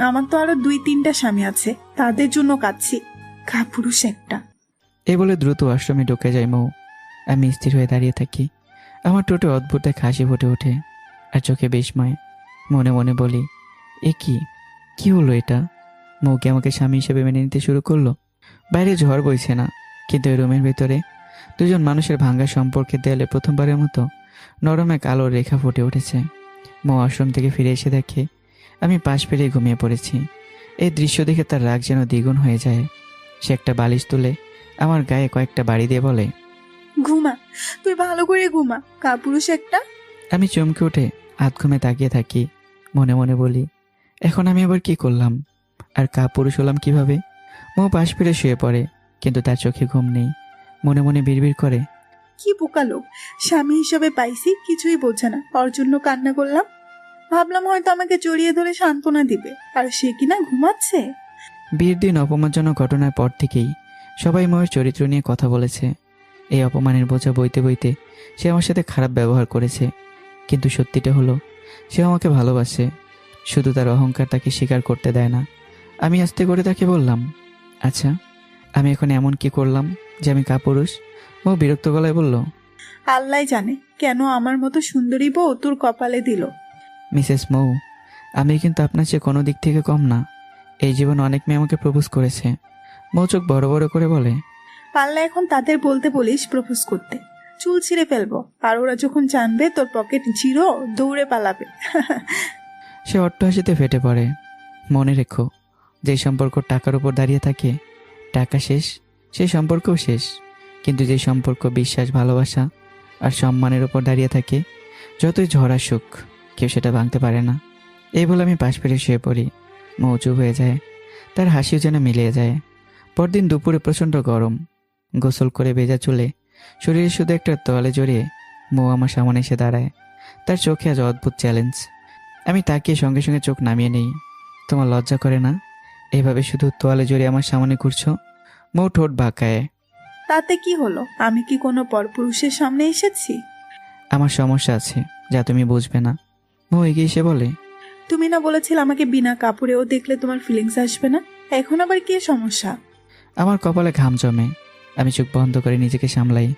আমার তো আরো 2-3টা স্বামী আছে, তাদের জন্য কাঁদছি। কাপুরুষ একটা। এ বলে দ্রুত আশ্রমে ঢুকে যায় মৌ। আমি স্থির হয়ে দাঁড়িয়ে থাকি। আমার ঠোঁটে অদ্ভুত এক হাসি ফুটে ওঠে, আর চোখে বিস্ময়। মনে মনে বলি, এ কি হলো এটা? মৌকে আমাকে স্বামী হিসেবে মেনে নিতে শুরু করলো। বাইরে ঝড় বইছে না, কিন্তু এই রুমের ভেতরে দুজন মানুষের ভাঙ্গা সম্পর্কের দেয়ালে প্রথমবারের মতো নরম এক আলোর রেখা ফুটে উঠেছে। মৌ আশ্রম থেকে ফিরে এসে দেখে আমি পাশ ফিরে ঘুমিয়ে পড়েছি। এই দৃশ্য দেখে তার রাগ যেন দ্বিগুণ হয়ে যায়। সে একটা বালিশ তুলে আমার গায়ে কয়েকটা বাড়ি দিয়ে বলে, ঘুমা, তুই ভালো করে ঘুমা, কাপুরুষ একটা। আমি চমকে উঠে হাত ঘুমে তাকিয়ে থাকি। মনে মনে বলি, এখন আমি আবার কি করলাম, আর কাপুরুষ হলাম কিভাবে? মৌ পাশ ফিরে শুয়ে পড়ে, কিন্তু তার চোখে ঘুম নেই। মনে মনে বিড়বিড় করে, কি বোকা লোক, স্বামী হিসেবে পাইছি, কিছুই বোঝে না, ওর জন্য কান্না করলাম। ভাবলাম হয়তো আমাকে জড়িয়ে ধরে সান্ত্বনা দিবে, আর সে কিনা ঘুমাচ্ছে। বিয়ের দিন অপমানজনক ঘটনার পর থেকেই সবাই ময়ের চরিত্র নিয়ে কথা বলেছে। এই অপমানের বোঝা বইতে বইতে সে আমার সাথে খারাপ ব্যবহার করেছে। কিন্তু সত্যিটা হলো, সে আমাকে ভালোবাসে, শুধু তার অহংকার তাকে স্বীকার করতে দেয় না। আমি আস্তে করে তাকে বললাম, আচ্ছা আমি এখন এমন কি করলাম যে আমি কাপুরুষ? ও বিরক্ত গলায় বলল, আল্লাহ জানে কেন আমার মতো সুন্দরী বউ তোর কপালে দিল। মিসেস মৌ, আমি কিন্তু আপনার চেয়ে কোনো দিক থেকে কম না। এই জীবনে অনেক মেয়ে আমাকে প্রপোজ করেছে। মৌ চোখ বড় বড় করে বলে, পাল্লা এখন তাদের বলতে বলিস প্রপোজ করতে, চুল ছিঁড়ে ফেলবো, আর ওরা যখন জানবে তোর পকেট জিরো, দৌড়ে পালাবে। সে অট্টহাসিতে ফেটে পড়ে। মনে রেখো, যে সম্পর্ক টাকার উপর দাঁড়িয়ে থাকে, টাকা শেষ, সেই সম্পর্কও শেষ। কিন্তু যে সম্পর্ক বিশ্বাস, ভালোবাসা আর সম্মানের উপর দাঁড়িয়ে থাকে, যতই ঝড় আসুক কেউ সেটা ভাঙতে পারে না। এই বলে আমি পাশ ফিরে শুয়ে পড়ি। মৌ চুপ হয়ে যায়, তার হাসিও যেন মিলিয়ে যায়। পরদিন দুপুরে প্রচণ্ড গরম। গোসল করে ভেজা চুলে শরীরে শুধু একটা তোয়ালে জড়িয়ে মৌ আমার সামনে এসে দাঁড়ায়। তার চোখে আজ অদ্ভুত চ্যালেঞ্জ। আমি তাকিয়ে সঙ্গে সঙ্গে চোখ নামিয়ে নেই। তোমার লজ্জা করে না এভাবে শুধু তোয়ালে জড়িয়ে আমার সামনে ঘুরছো? মৌ ঠোঁট বাঁকায়। তাতে কি হলো? আমি কি কোনো পরপুরুষের সামনে এসেছি? আমার সমস্যা আছে যা তুমি বুঝবে না। মৌ এগিয়ে এসে বলে, তুমি না বলেছিলে আমাকে বিনা কাপড়েও দেখলে তোমার ফিলিংস আসবে না? এখন আবার কি সমস্যা? আমার কপালে ঘাম জমে। আমি চোখ বন্ধ করে নিজেকে সামলাই।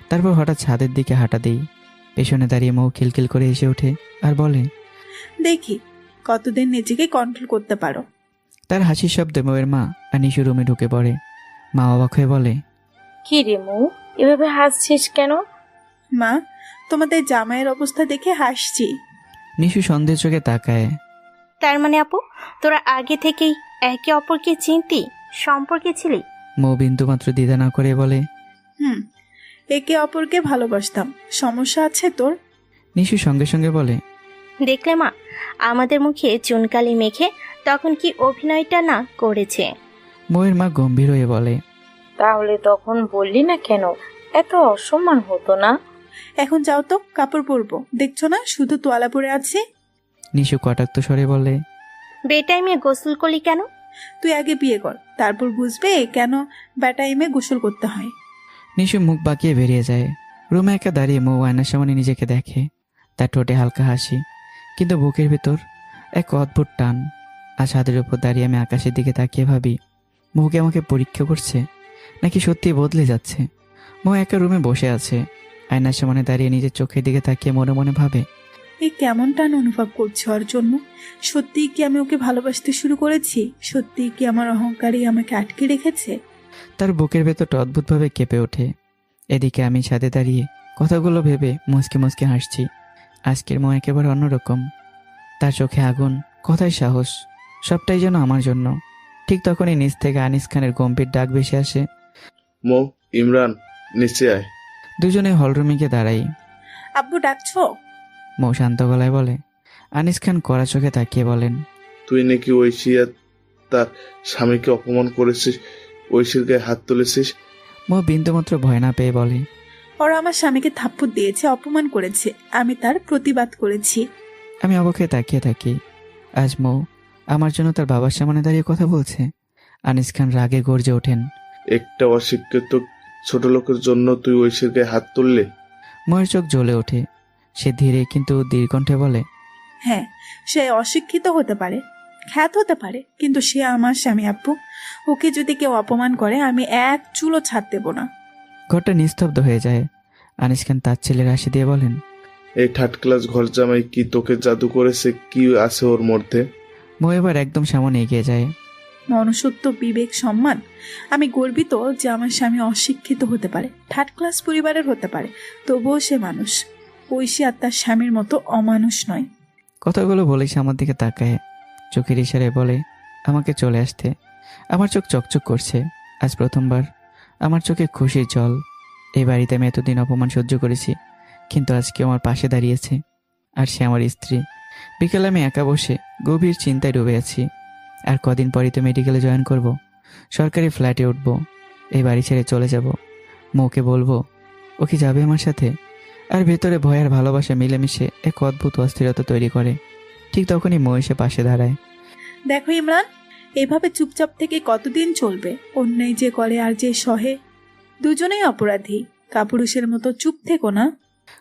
তারপর হঠাৎ ছাদের দিকে হাঁটা দিই। পেছনে দাঁড়িয়ে মৌ খিলখিল করে এসে ওঠে আর বলে, দেখি কতদিন নিজেকে কন্ট্রোল করতে পারো। তার হাসির শব্দে মৌয়ের মা আর নিশু রুমে ঢুকে পড়ে। মা অবাক হয়ে বলে, কি রে মৌ, এভাবে হাসছিস কেন? মা, তোমাদের জামাইয়ের অবস্থা দেখে হাসছি। নিশু সন্দেহ চোখে তাকায়। তার মানে আপু, তোরা আগে থেকেই একে অপরকে চিনতি, সম্পর্কে ছিলি? মৌ বিন্দুমাত্র দ্বিধা না করে বলে, একে অপরকে ভালোবাসতাম। সমস্যা আছে তোর? নিশু সঙ্গে সঙ্গে বলে, দেখলে মা, আমাদের মুখে চুনকালি মেখে তখন কি অভিনয়টা না করেছে। মৌয়ের মা গম্ভীর হয়ে বলে, তাহলে তখন বললি না কেন? এত অসম্মান হতো না। এখন যাও তো, কাপড় পরবো, দেখছো না শুধু তোয়ালা পরে আছি। নিশু কটাক্ত স্বরে বলে, বেটাইমে গোসল করলি কেন? তুই আগে বিয়ে কর, তারপর বুঝবে কেন বেটাইমে গোসল করতে হয়। নিশু মুখ বাঁকিয়ে বেরিয়ে যায়। রুমে একা দাঁড়িয়ে মৌ আয়নার সামনে নিজেকে দেখে। তার ঠোঁটে হালকা হাসি, কিন্তু বুকের ভেতর এক অদ্ভুত টান। আর ছাদের উপর দাঁড়িয়ে আমি আকাশের দিকে তাকিয়ে ভাবি, মৌকে আমাকে পরীক্ষা করছে নাকি সত্যি বদলে যাচ্ছে। মৌ একা রুমে বসে আছে, আয়নার সামনে দাঁড়িয়ে নিজের চোখের দিকে তাকিয়ে মনে মনে ভাবে, এই কেমন টান অনুভব করছে ওর জন্য। সত্যিই কি আমি ওকে ভালোবাসতে শুরু করেছি? সত্যিই কি আমার অহংকারই আমাকে আটকে রেখেছে? তার বুকের ভেতরটা অদ্ভুতভাবে কেঁপে ওঠে। এদিকে আমি ছাদে দাঁড়িয়ে কথাগুলো ভেবে মুচকে মুচকে হাসছি। আজকের মৌ একেবারে অন্যরকম। তার চোখে আগুন, কথায় সাহস, সবটাই যেন আমার জন্য। ঠিক তখনই নিচ থেকে আনিস খানের গম্ভীর ডাক ভেসে আসে, মৌ, ইমরান, নিচে আয়। দুজনে হলরুমে গিয়ে দাঁড়াই। আব্বু ডাকছো? মৌ শান্ত গলায় বলে। আনিস খান কড়া চোখে তাকিয়ে বলেন, তুই নাকি ঐশী আর তার স্বামীকে অপমান করেছিস, ঐশীর গায়ে হাত তুলেছিস। মৌ বিন্দুমাত্র ভয় না পেয়ে বলে, ওরা আমার স্বামীকে থাপ্পড় দিয়েছে, অপমান করেছে, আমি তার প্রতিবাদ করেছি। আমি অবাক হয়ে তাকিয়ে থাকি। আজ মৌ আমার জন্য তার বাবার সামনে দাঁড়িয়ে কথা বলছে। আনিস খান রাগে গর্জে ওঠেন, একটা অশিক্ষিত ছোট লোকের জন্য তুই ঐশীর গায়ে হাত তুললে? মৌয়ের চোখ জ্বলে ওঠে। সে ধীরে কিন্তু দীর্ঘণ্ঠে বলে, হ্যাঁ, সে অশিক্ষিত হতে পারে, খ্যাত হতে পারে, কিন্তু সে আমার স্বামী আব্বু। ওকে যদি কেউ অপমান করে আমি এক চুলও ছাড় দেব না। ঘরটা নিস্তব্ধ হয়ে যায়। আনিস খান তার ছেলের হাসি দিয়ে বলেন, এই থার্ড ক্লাস ঘর জামাই কি তোকে জাদু করেছে? কি আছে ওর মধ্যে? মৌ এবার একদম সামনে এগিয়ে যায়। মনুষ্যত্ব, বিবেক, সম্মান। আমি গর্বিত যে আমার স্বামী অশিক্ষিত হতে পারে, থার্ড ক্লাস পরিবারের হতে পারে, তবুও সে মানুষ। ঐশী আর তার স্বামীর মতো অমানুষ নয়। কথাগুলো বলে সে আমার দিকে তাকায়, চোখের ইশারায় বলে আমাকে চলে আসতে। আমার চোখ চকচক করছে। আজ প্রথমবার আমার চোখে খুশির জল। এই বাড়িতে আমি এতদিন অপমান সহ্য করেছি, কিন্তু আজকে আমার পাশে দাঁড়িয়েছে, আর সে আমার স্ত্রী। বিকেলে আমি একা বসে গভীর চিন্তায় ডুবে আছি। আর কদিন পরই তো মেডিকেলে জয়েন করব, সরকারি ফ্ল্যাটে উঠব, এই বাড়ি ছেড়ে চলে যাব। মৌকে বলবো, ও কি যাবে আমার সাথে? আর ভেতরে ভয় আর ভালোবাসা মিলেমিশে এক অদ্ভুত অস্থিরতা তৈরি করে। ঠিক তখনই মৌ এসে পাশে দাঁড়ায়। দেখো ইমরান, এভাবে চুপচাপ থেকে কতদিন চলবে? অন্যায় যে করে আর যে সহে, দুজনেই অপরাধী। কাপুরুষের মতো চুপ থেকো না।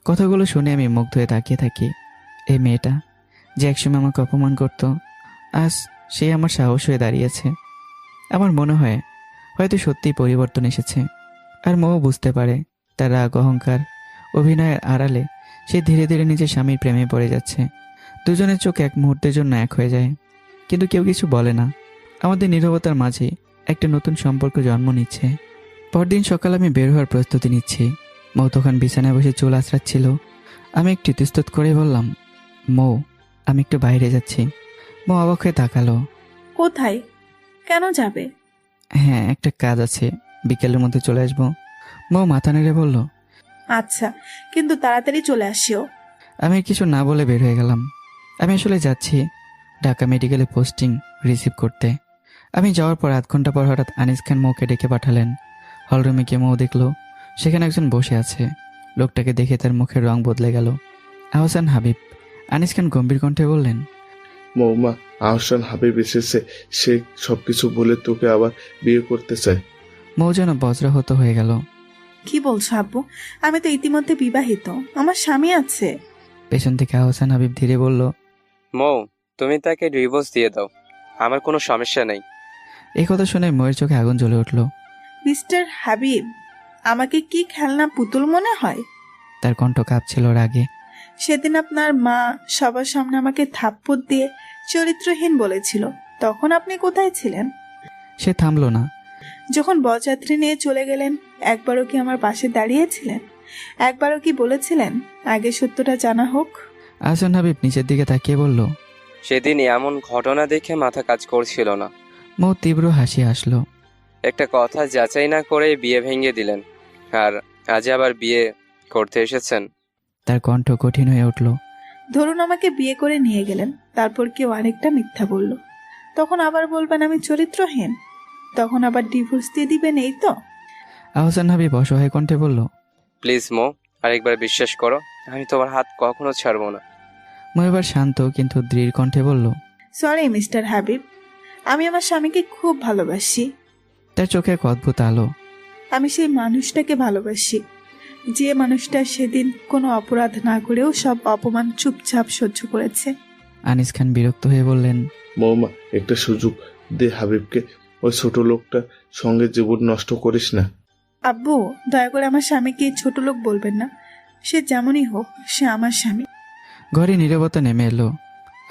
কথাগুলো শুনে আমি মুগ্ধ হয়ে তাকিয়ে থাকি। এই মেয়েটা যে একসময় আমাকে অপমান করত, আজ সে আমার সাহস হয়ে দাঁড়িয়েছে। আমার মনে হয় হয়তো সত্যিই পরিবর্তন এসেছে। আর মৌ বুঝতে পারে তার রাগ, অহংকার, অভিনয়ের আড়ালে সে ধীরে ধীরে নিজের স্বামীর প্রেমে পড়ে যাচ্ছে। দুজনের চোখ এক মুহূর্তের জন্য এক হয়ে যায়, কিন্তু কেউ কিছু বলে না। আমাদের নীরবতার মাঝে একটা নতুন সম্পর্ক জন্ম নিচ্ছে। পরদিন সকাল আমি বের হওয়ার প্রস্তুতি নিচ্ছি। মৌ তখন বিছানায় বসে চুল আঁচড়াচ্ছিল। আমি একটু ইতস্তত করে বললাম, মৌ, আমি একটু বাইরে যাচ্ছি। মৌ অবাক হয়ে তাকালো। কোথায়? কেন যাবে? হ্যাঁ, একটা কাজ আছে, বিকেলের মধ্যে চলে আসবো। মৌ মাথা নেড়ে বলল, আচ্ছা, কিন্তু তাড়াতাড়ি চলে আসিও। আমি কিছু না বলে বের হয়ে গেলাম। আমি আসলে যাচ্ছি ঢাকা মেডিকেলে পোস্টিং রিসিভ করতে। আমি যাওয়ার পর আধ ঘন্টা পর হঠাৎ আনিস খান মৌকে ডেকে পাঠালেন। হলরুমে গিয়ে মৌ দেখলো সেখানে একজন বসে আছে। লোকটাকে দেখে তার মুখের রং বদলে গেল। আহসান হাবিব। আনিস খান গম্ভীর কণ্ঠে বললেন, মৌমা, আহসান হাবিব এসেছে। সে সবকিছু বলে তোকে আবার বিয়ে করতে চায়। মৌ যেন বজ্রাহত হয়ে গেল। কি বলছো আব্বু? আমি তো ইতিমধ্যে বিবাহিত, আমার স্বামী আছে। পেছন থেকে আহসান হাবিব ধীরে বলল, মৌ, তুমি তাকে ডিভোর্স দিয়ে দাও, আমার কোনো সমস্যা নেই। এই কথা শুনে মৌয়ের চোখে আগুন জ্বলে উঠল। মিস্টার হাবিব, আমাকে কি খেলনা পুতুল মনে হয়? তার কণ্ঠ কাঁপছিল রাগে। সেদিন আপনার মা সবার সামনে আমাকে থাপ্পড় দিয়ে চরিত্রহীন বলেছিল, তখন আপনি কোথায় ছিলেন? সে থামলো না। যখন বরযাত্রী নিয়ে চলে গেলেন, একবারও কি আমার পাশে দাঁড়িয়েছিলেন? একবারও কি বলেছিলেন আগে সত্যটা জানা হোক? আহসান হাবিব নিচের দিকে তাকিয়ে বলল, সেদিন এমন ঘটনা দেখে মাথা কাজ করছিল না। মৌ তীব্র হাসি হাসলো। একটা কথা যাচাই না করে বিয়ে ভেঙে দিলেন, আর আজ আবার বিয়ে করতে এসেছেন। তার কণ্ঠ কঠিন হয়ে উঠল। ধরুন আমাকে বিয়ে করে নিয়ে গেলেন, তারপর কেউ আরেকটা মিথ্যা বলল, তখন আবার বলবেন আমি চরিত্রহীন, তখন আবার ডিভোর্স দিয়ে দিবেন, এই তো? আহসান হাবিব অসহায় কণ্ঠে বলল, প্লিজ মৌ, আরেকবার বিশ্বাস করো, আমি তোমার হাত কখনো ছাড়বো না। মৌ এবার শান্ত কিন্তু দৃঢ় কণ্ঠে বলল, সরি মিস্টার হাবিব, আমি আমার স্বামীকে খুব ভালোবাসি। তার চোখে এক অদ্ভুত আলো। আমি সেই মানুষটাকে ভালোবাসি, যে মানুষটা সেদিন কোনো অপরাধ না করেও সব অপমান চুপচাপ সহ্য করেছে। আনিস খান বিরক্ত হয়ে বললেন, বৌমা, একটা সুযোগ দে হাবিবকে। ওই ছোট লোকটার সঙ্গে জীবন নষ্ট করিস না। আব্বু, দয়া করে আমার স্বামীকে ছোট লোক বলবেন না। সে যেমনই হোক, সে আমার স্বামী। ঘরে নীরবতা নেমে এলো।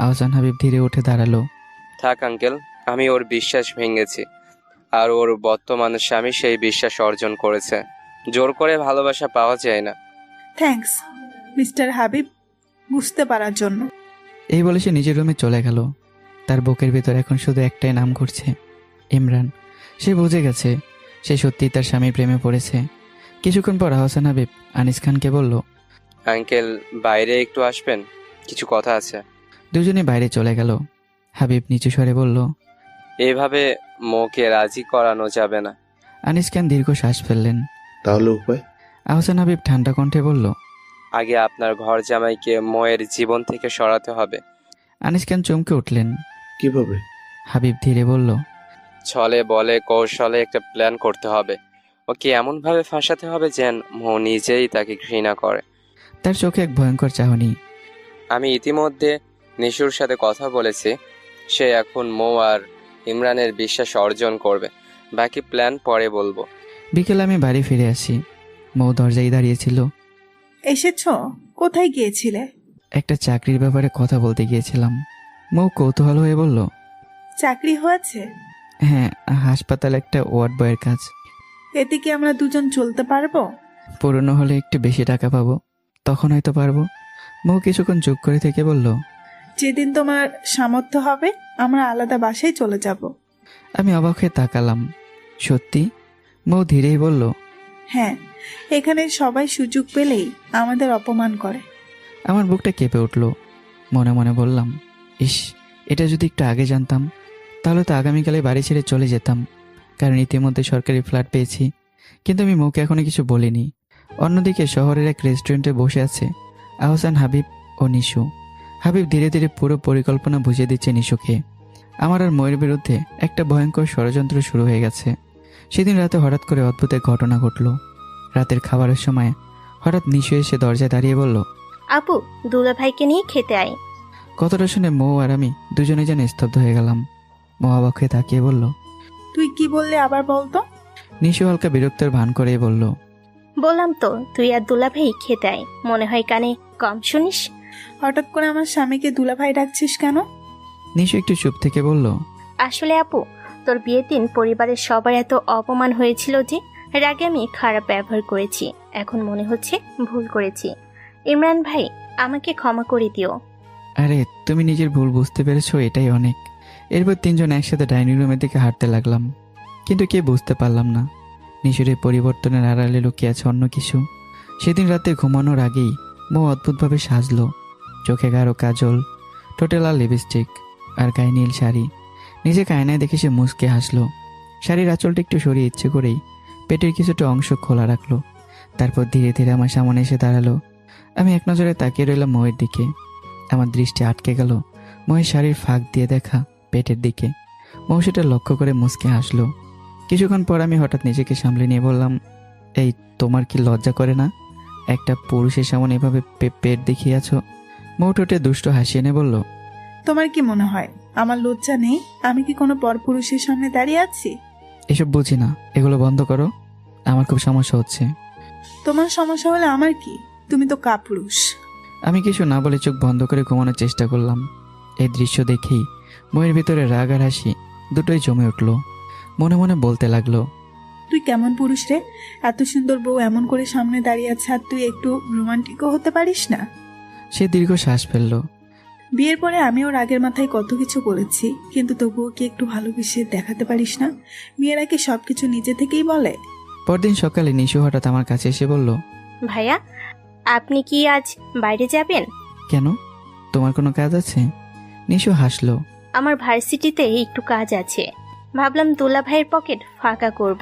আহসান হাবিব ধীরে উঠে দাঁড়ালো। থাক আঙ্কেল, আমি ওর বিশ্বাস ভেঙেছি, আর ওর বর্তমান স্বামী সেই বিশ্বাস অর্জন করেছে। জোর করে ভালোবাসা পাওয়া যায় না। থ্যাঙ্কস মিস্টার হাবিব, বুঝতে পারার জন্য। এই বলে সে নিজের রুমে চলে গেল। তার বুকের ভিতর এখন শুধু একটাই নাম ঘুরছে, ইমরান। সে বুঝে গেছে সে সত্যিই তার স্বামীর প্রেমে পড়েছে। কিছুক্ষণ পর আহসান হাবিব আনিস খানকে বলল, আঙ্কেল, বাইরে একটু আসবেন, কিছু কথা আছে। দুজনে বাইরে চলে গেল। হাবিব নিচু স্বরে বলল, এভাবে মোকে রাজি করানো যাবে না। আনিস খান দীর্ঘ শ্বাস ফেললেন। তাহলে উপায়? আহসান হাবিব ঠান্ডা কণ্ঠে বলল, আগে আপনার ঘর জামাইকে মোয়ের জীবন থেকে সরাতে হবে। আনিস খান চমকে উঠলেন। কিভাবে? হাবিব ধীরে বলল, ছলে বলে কৌশলে একটা প্ল্যান করতে হবে। ওকে এমন ভাবে ফাঁসাতে হবে যেন মো নিজেই তাকে ঘৃণা করে। তার চোখে এক ভয়ঙ্কর চাহনি। আমি ইতিমধ্যে নিশুর সাথে কথা বলেছি, সে এখন মো আর ইমরানের বিশ্বাস অর্জন করবে। বাকি প্ল্যান পরে বলবো। বিকেলে আমি বাড়ি ফিরে আসি। মৌ দরজায় দাঁড়িয়েছিল। এসেছো? কোথায় গিয়েছিলে? একটা চাকরির ব্যাপারে কথা বলতে গিয়েছিলাম। মৌ কৌতূহল হয়ে বলল, চাকরি হয়েছে? হ্যাঁ, হাসপাতালে একটা ওয়ার্ড বয়ের কাজ। এতে কি আমরা দুজন চলতে পারবো? পুরনো হলে একটু বেশি টাকা পাবো, তখন হয়তো পারবো। মৌ কিছুক্ষণ চুপ করে থেকে বলল, যেদিন তোমার সামর্থ্য হবে আমরা আলাদা বাসায় চলে যাব। আমি অবাক হয়ে তাকালাম। সত্যি? মৌ ধীরেই বলল, হ্যাঁ, এখানে সবাই সুযোগ পেলেই আমাদের অপমান করে। আমার বুকটা কেঁপে উঠল। মনে মনে বললাম, ইস, এটা যদি একটু আগে জানতাম তাহলে তো আগামীকালে বাড়ি ছেড়ে চলে যেতাম, কারণ ইতিমধ্যে সরকারি ফ্ল্যাট পেয়েছি। কিন্তু আমি মুখে এখনো কিছু বলিনি। অন্যদিকে শহরের এক রেস্টুরেন্টে বসে আছে আহসান হাবিব ও নিশু। হাবিব ধীরে ধীরে পুরো পরিকল্পনা বুঝিয়ে দিচ্ছে নিশুকে। আমার আর ময়ের বিরুদ্ধে একটা ভয়ঙ্কর ষড়যন্ত্র শুরু হয়ে গেছে। সেদিন রাতে হঠাৎ করে অদ্ভুত এক ঘটনা ঘটল। রাতের খাবারের সময় হঠাৎ নিশু এসে দরজায় দাঁড়িয়ে বলল, আপু, দুলা ভাইকে নিয়ে খেতে আয়। কথাটা শুনে মৌ আর আমি দুজনে যেন স্তব্ধ হয়ে গেলাম। মৌ অবাক হয়ে তাকিয়ে বলল, তুই কি বললে আবার বলতো? নিশু হালকা বিরক্তের ভান করে বলল, বললাম তো তুই আর দুলা ভাই খেতে আয়। মনে হয় কানে কম শুনিস। হঠাৎ করে আমার স্বামীকে দুলাভাই ডাকছিস কেন? নিশু একটু চুপ থেকে বলল, আসলে আপু, তোর বিয়ের দিন পরিবারের সবার এত অপমান হয়েছিল যে রাগে আমি খারাপ ব্যবহার করেছি। এখন মনে হচ্ছে ভুল করেছি। ইমরান ভাই, আমাকে ক্ষমা করে দিও। আরে তুমি নিজের ভুল বুঝতে পেরেছো, এটাই অনেক। এরপর তিনজন একসাথে ডাইনিং রুমের দিকে হাঁটতে লাগলাম। কিন্তু কে বুঝতে পারলাম না নিশুর এই পরিবর্তনের আড়ালে লুকিয়ে আছে অন্য কিছু। সেদিন রাতে ঘুমানোর আগেই মৌ অদ্ভুতভাবে সাজলো। চোখে গাঢ় কাজল, ঠোঁটে লাল লিপস্টিক আর গায়ে নীল শাড়ি। নিজেকে আয়নায় দেখে সে মুচকে হাসলো। শাড়ির আঁচলটা একটু সরিয়ে ইচ্ছে করেই পেটের কিছুটা অংশ খোলা রাখলো। তারপর ধীরে ধীরে আমার সামনে এসে দাঁড়ালো। আমি এক নজরে তাকিয়ে রইলাম মৌয়ের দিকে। আমার দৃষ্টি আটকে গেল মৌয়ের শাড়ির ফাঁক দিয়ে দেখা পেটের দিকে। মৌ সেটা লক্ষ্য করে মুচকে হাসলো। কিছুক্ষণ পর আমি হঠাৎ নিজেকে সামলে নিয়ে বললাম, এই তোমার কি লজ্জা করে না? একটা পুরুষের সামনে এভাবে পেট দেখিয়ে আছো? মৌ ঠোঁটে দুষ্ট হাসি এনে বলল, তোমার কি মনে হয় আমার লজ্জা নেই? আমি কি কোনো পরপুরুষের সামনে দাঁড়িয়ে আছি? এসব বুঝি না, এগুলো বন্ধ করো, আমার খুব সমস্যা হচ্ছে। তোমার সমস্যা হলে আমার কি? তুমি তো কাপুরুষ। আমি কিছু না বলে চোখ বন্ধ করে ঘুমানোর চেষ্টা করলাম। এই দৃশ্য দেখেই ময়ের ভিতরে রাগ আর হাসি দুটোই জমে উঠল। মনে মনে বলতে লাগলো, তুই কেমন পুরুষ রে? এত সুন্দর বউ এমন করে সামনে দাঁড়িয়ে আছে আর তুই একটু রোমান্টিকও হতে পারিস না? সে দীর্ঘ শ্বাস ফেলল। বিয়ের পরে আমি ওর আগের মাথায় কত কিছু বলেছি, কিন্তু তবুও কি একটু ভালোবেসে দেখাতে পারিস না? মেয়েরা কি সবকিছু নিজে থেকেই বলে? পরদিন সকালে নিশু হঠাৎ আমার কাছে এসে বলল, ভাইয়া, আপনি কি আজ বাইরে যাবেন? কেন, তোমার কোনো কাজ আছে? নিশু হাসলো। আমার ভার্সিটিতে একটু কাজ আছে, ভাবলাম দুলা ভাইয়ের পকেট ফাঁকা করব।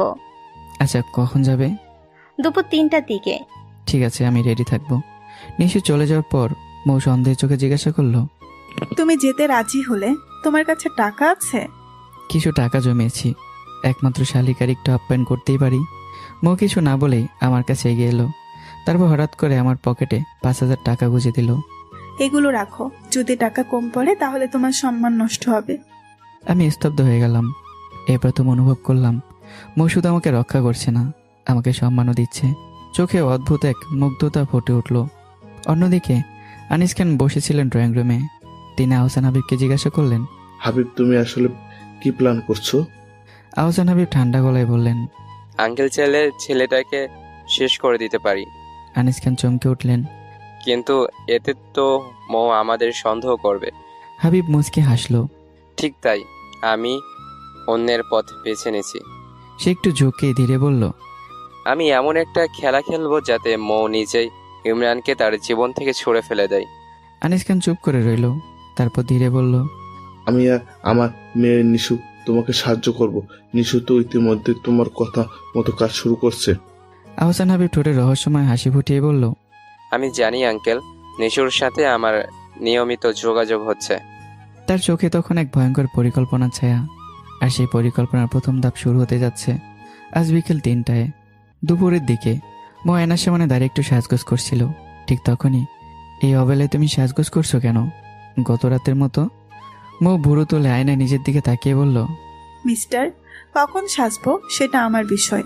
আচ্ছা, কখন যাবে? দুপুর 3টার দিকে। ঠিক আছে, আমি রেডি থাকবো। নিশু চলে যাওয়ার পর মৌ সন্দেহের চোখে জিজ্ঞাসা করলো, তুমি যেতে রাজি হলে তোমার কাছে টাকা আছে? কিছু টাকা জমিয়েছি, একমাত্র শালিকার একটু আপ্যায়ন করতেই পারি। মৌ কিছু না বলেই আমার কাছে এগিয়ে এলো। তারপর হঠাৎ করে আমার পকেটে 5,000 টাকা গুঁজে দিল। এগুলো রাখো, যদি টাকা কম পড়ে তাহলে তোমার সম্মান নষ্ট হবে। আমি স্তব্ধ হয়ে গেলাম। এই প্রথম অনুভব করলাম মৌ শুধু আমাকে রক্ষা করছে না, আমাকে সম্মানও দিচ্ছে। চোখে অদ্ভুত এক মুগ্ধতা ফুটে উঠল। অন্যদিকে আনিস খান বসেছিলেন ড্রয়িং রুমে। তিনি আহসান হাবিবকে জিজ্ঞাসা করলেন, হাবিব তুমি আসলে কি প্ল্যান করছো? আহসান হাবিব ঠান্ডা গলায় বললেন, আঙ্কেল চাইলে ছেলেটাকে শেষ করে দিতে পারি। আনিস খান চমকে উঠলেন। কিন্তু এতে তো মৌ আমাদের সন্দেহ করবে। হাবিব মুচকি হাসলো। ঠিক তাই, আমি অন্যের পথ বেছে নিয়েছি। সে একটু ঝুঁকে ধীরে বলল, আমি এমন একটা খেলা খেলবো যাতে মৌ নিজেই ইমরানকে তার জীবন থেকে ছুঁড়ে ফেলে দেয়। আনিস খান চুপ করে রইল। তারপর ধীরে বলল, আমি আর আমার মেয়ে নিশু তোমাকে সাহায্য করব। নিশু তো ইতিমধ্যে তোমার কথা মতো কাজ শুরু করছে। আহসান হাবিব ঠোঁটে রহস্যময় হাসি ফুটিয়ে বলল, আমি জানি আঙ্কেল, নিশুর সাথে আমার নিয়মিত যোগাযোগ হচ্ছে। তার চোখে তখন এক ভয়ঙ্কর পরিকল্পনার ছায়া। আর সেই পরিকল্পনার প্রথম ধাপ শুরু হতে যাচ্ছে আজ বিকেল 3টায়। দুপুরের দিকে মৌ আয়নার সামনে দাঁড়িয়ে একটু সাজগোজ করছিল। ঠিক তখনই, এই অবেলায় তুমি সাজগোজ করছো কেন? গত রাতের মতো। মৌ ভুরু তুলে আয়নায় নিজের দিকে তাকিয়ে বলল, মিস্টার, কখন সাজবো সেটা আমার বিষয়,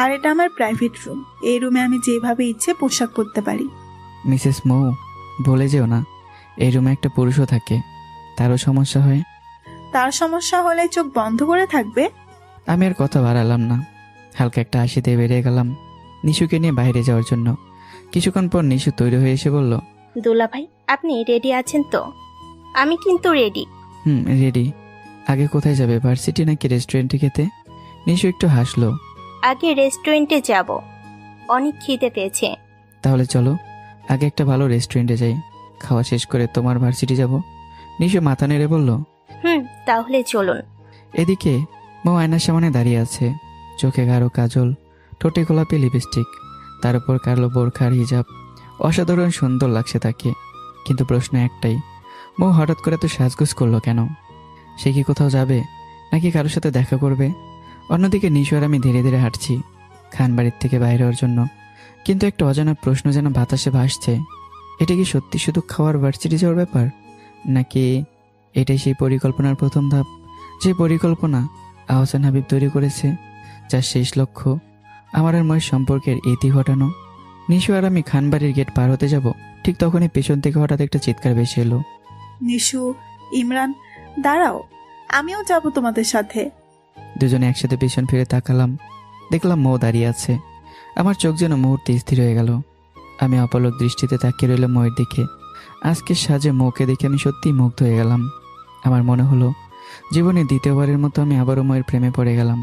আর এটা আমার প্রাইভেট রুম। এই রুমে আমি যেভাবে ইচ্ছে পোশাক পরতে পারি। মিসেস মৌ, বলে যেও না এই রুমে একটা পুরুষও থাকে, তারও সমস্যা হয়। তার সমস্যা হলে চোখ বন্ধ করে থাকবে? আমি আর কথা বাড়ালাম না, হালকা একটা হাসি দিয়ে বেরিয়ে গেলাম নিশুকে নিয়ে বাইরে যাওয়ার জন্য। কিছুক্ষণ পর নিশু তৈরি হয়ে এসে বলল, দুলা ভাই, আপনি রেডি আছেন তো? আমি কিন্তু রেডি। রেডি। আগে কোথায় যাবে, ভার্সিটি নাকি রেস্টুরেন্টে খেতে? নিশু একটু হাসলো। আগে রেস্টুরেন্টে যাব, অনেক খিদে পেয়েছে। তাহলে চলো আগে একটা ভালো রেস্টুরেন্টে যাই, খাওয়া শেষ করে তোমার ভার্সিটি যাব। নিশু মাথা নেড়ে বলল, তাহলে চলুন। এদিকে মৌ আয়নার সামনে দাঁড়িয়ে আছে। চোখে গাঢ় কাজল, ঠোঁটে গোলাপি লিপস্টিক, তার উপর কালো বোরখার হিজাব। অসাধারণ সুন্দর লাগছে তাকে। কিন্তু প্রশ্ন একটাই, মৌ হঠাৎ করে তো সাজগোজ করলো কেন? সে কি কোথাও যাবে, নাকি কারোর সাথে দেখা করবে? অন্যদিকে নিশু আর আমি ধীরে ধীরে হাঁটছি খান বাড়ির থেকে বাইরে হওয়ার জন্য। কিন্তু একটা অজানা প্রশ্ন যেন বাতাসে ভাসছে। এটা কি সত্যি শুধু খাওয়ার ভার্সিটি যাওয়ার ব্যাপার, নাকি এটাই সেই পরিকল্পনার প্রথম ধাপ? যে পরিকল্পনা আহসান হাবিব তৈরি করেছে, যার শেষ লক্ষ্য আমার আর ময়ের সম্পর্কের ইতি ঘটানো। নিশু আর আমি খানবাড়ির গেট পার হতে যাব, ঠিক তখনই পেছন থেকে হঠাৎ একটা চিৎকার ভেসে এলো। নিশু, ইমরান, দাঁড়াও, আমিও যাব তোমাদের সাথে। দুজনে একসাথে পেছন ফিরে তাকালাম। দেখলাম মৌ দাঁড়িয়ে আছে। আমার চোখ যেন মুহূর্তে স্থির হয়ে গেল। আমি অপলক দৃষ্টিতে তাকিয়ে রইলাম ময়ের দিকে। আজকের সাজে মৌকে দেখে আমি সত্যিই মুগ্ধ হয়ে গেলাম। আমার মনে হলো জীবনে দ্বিতীয়বারের মতো আমি আবারও ময়ের প্রেমে পড়ে গেলাম।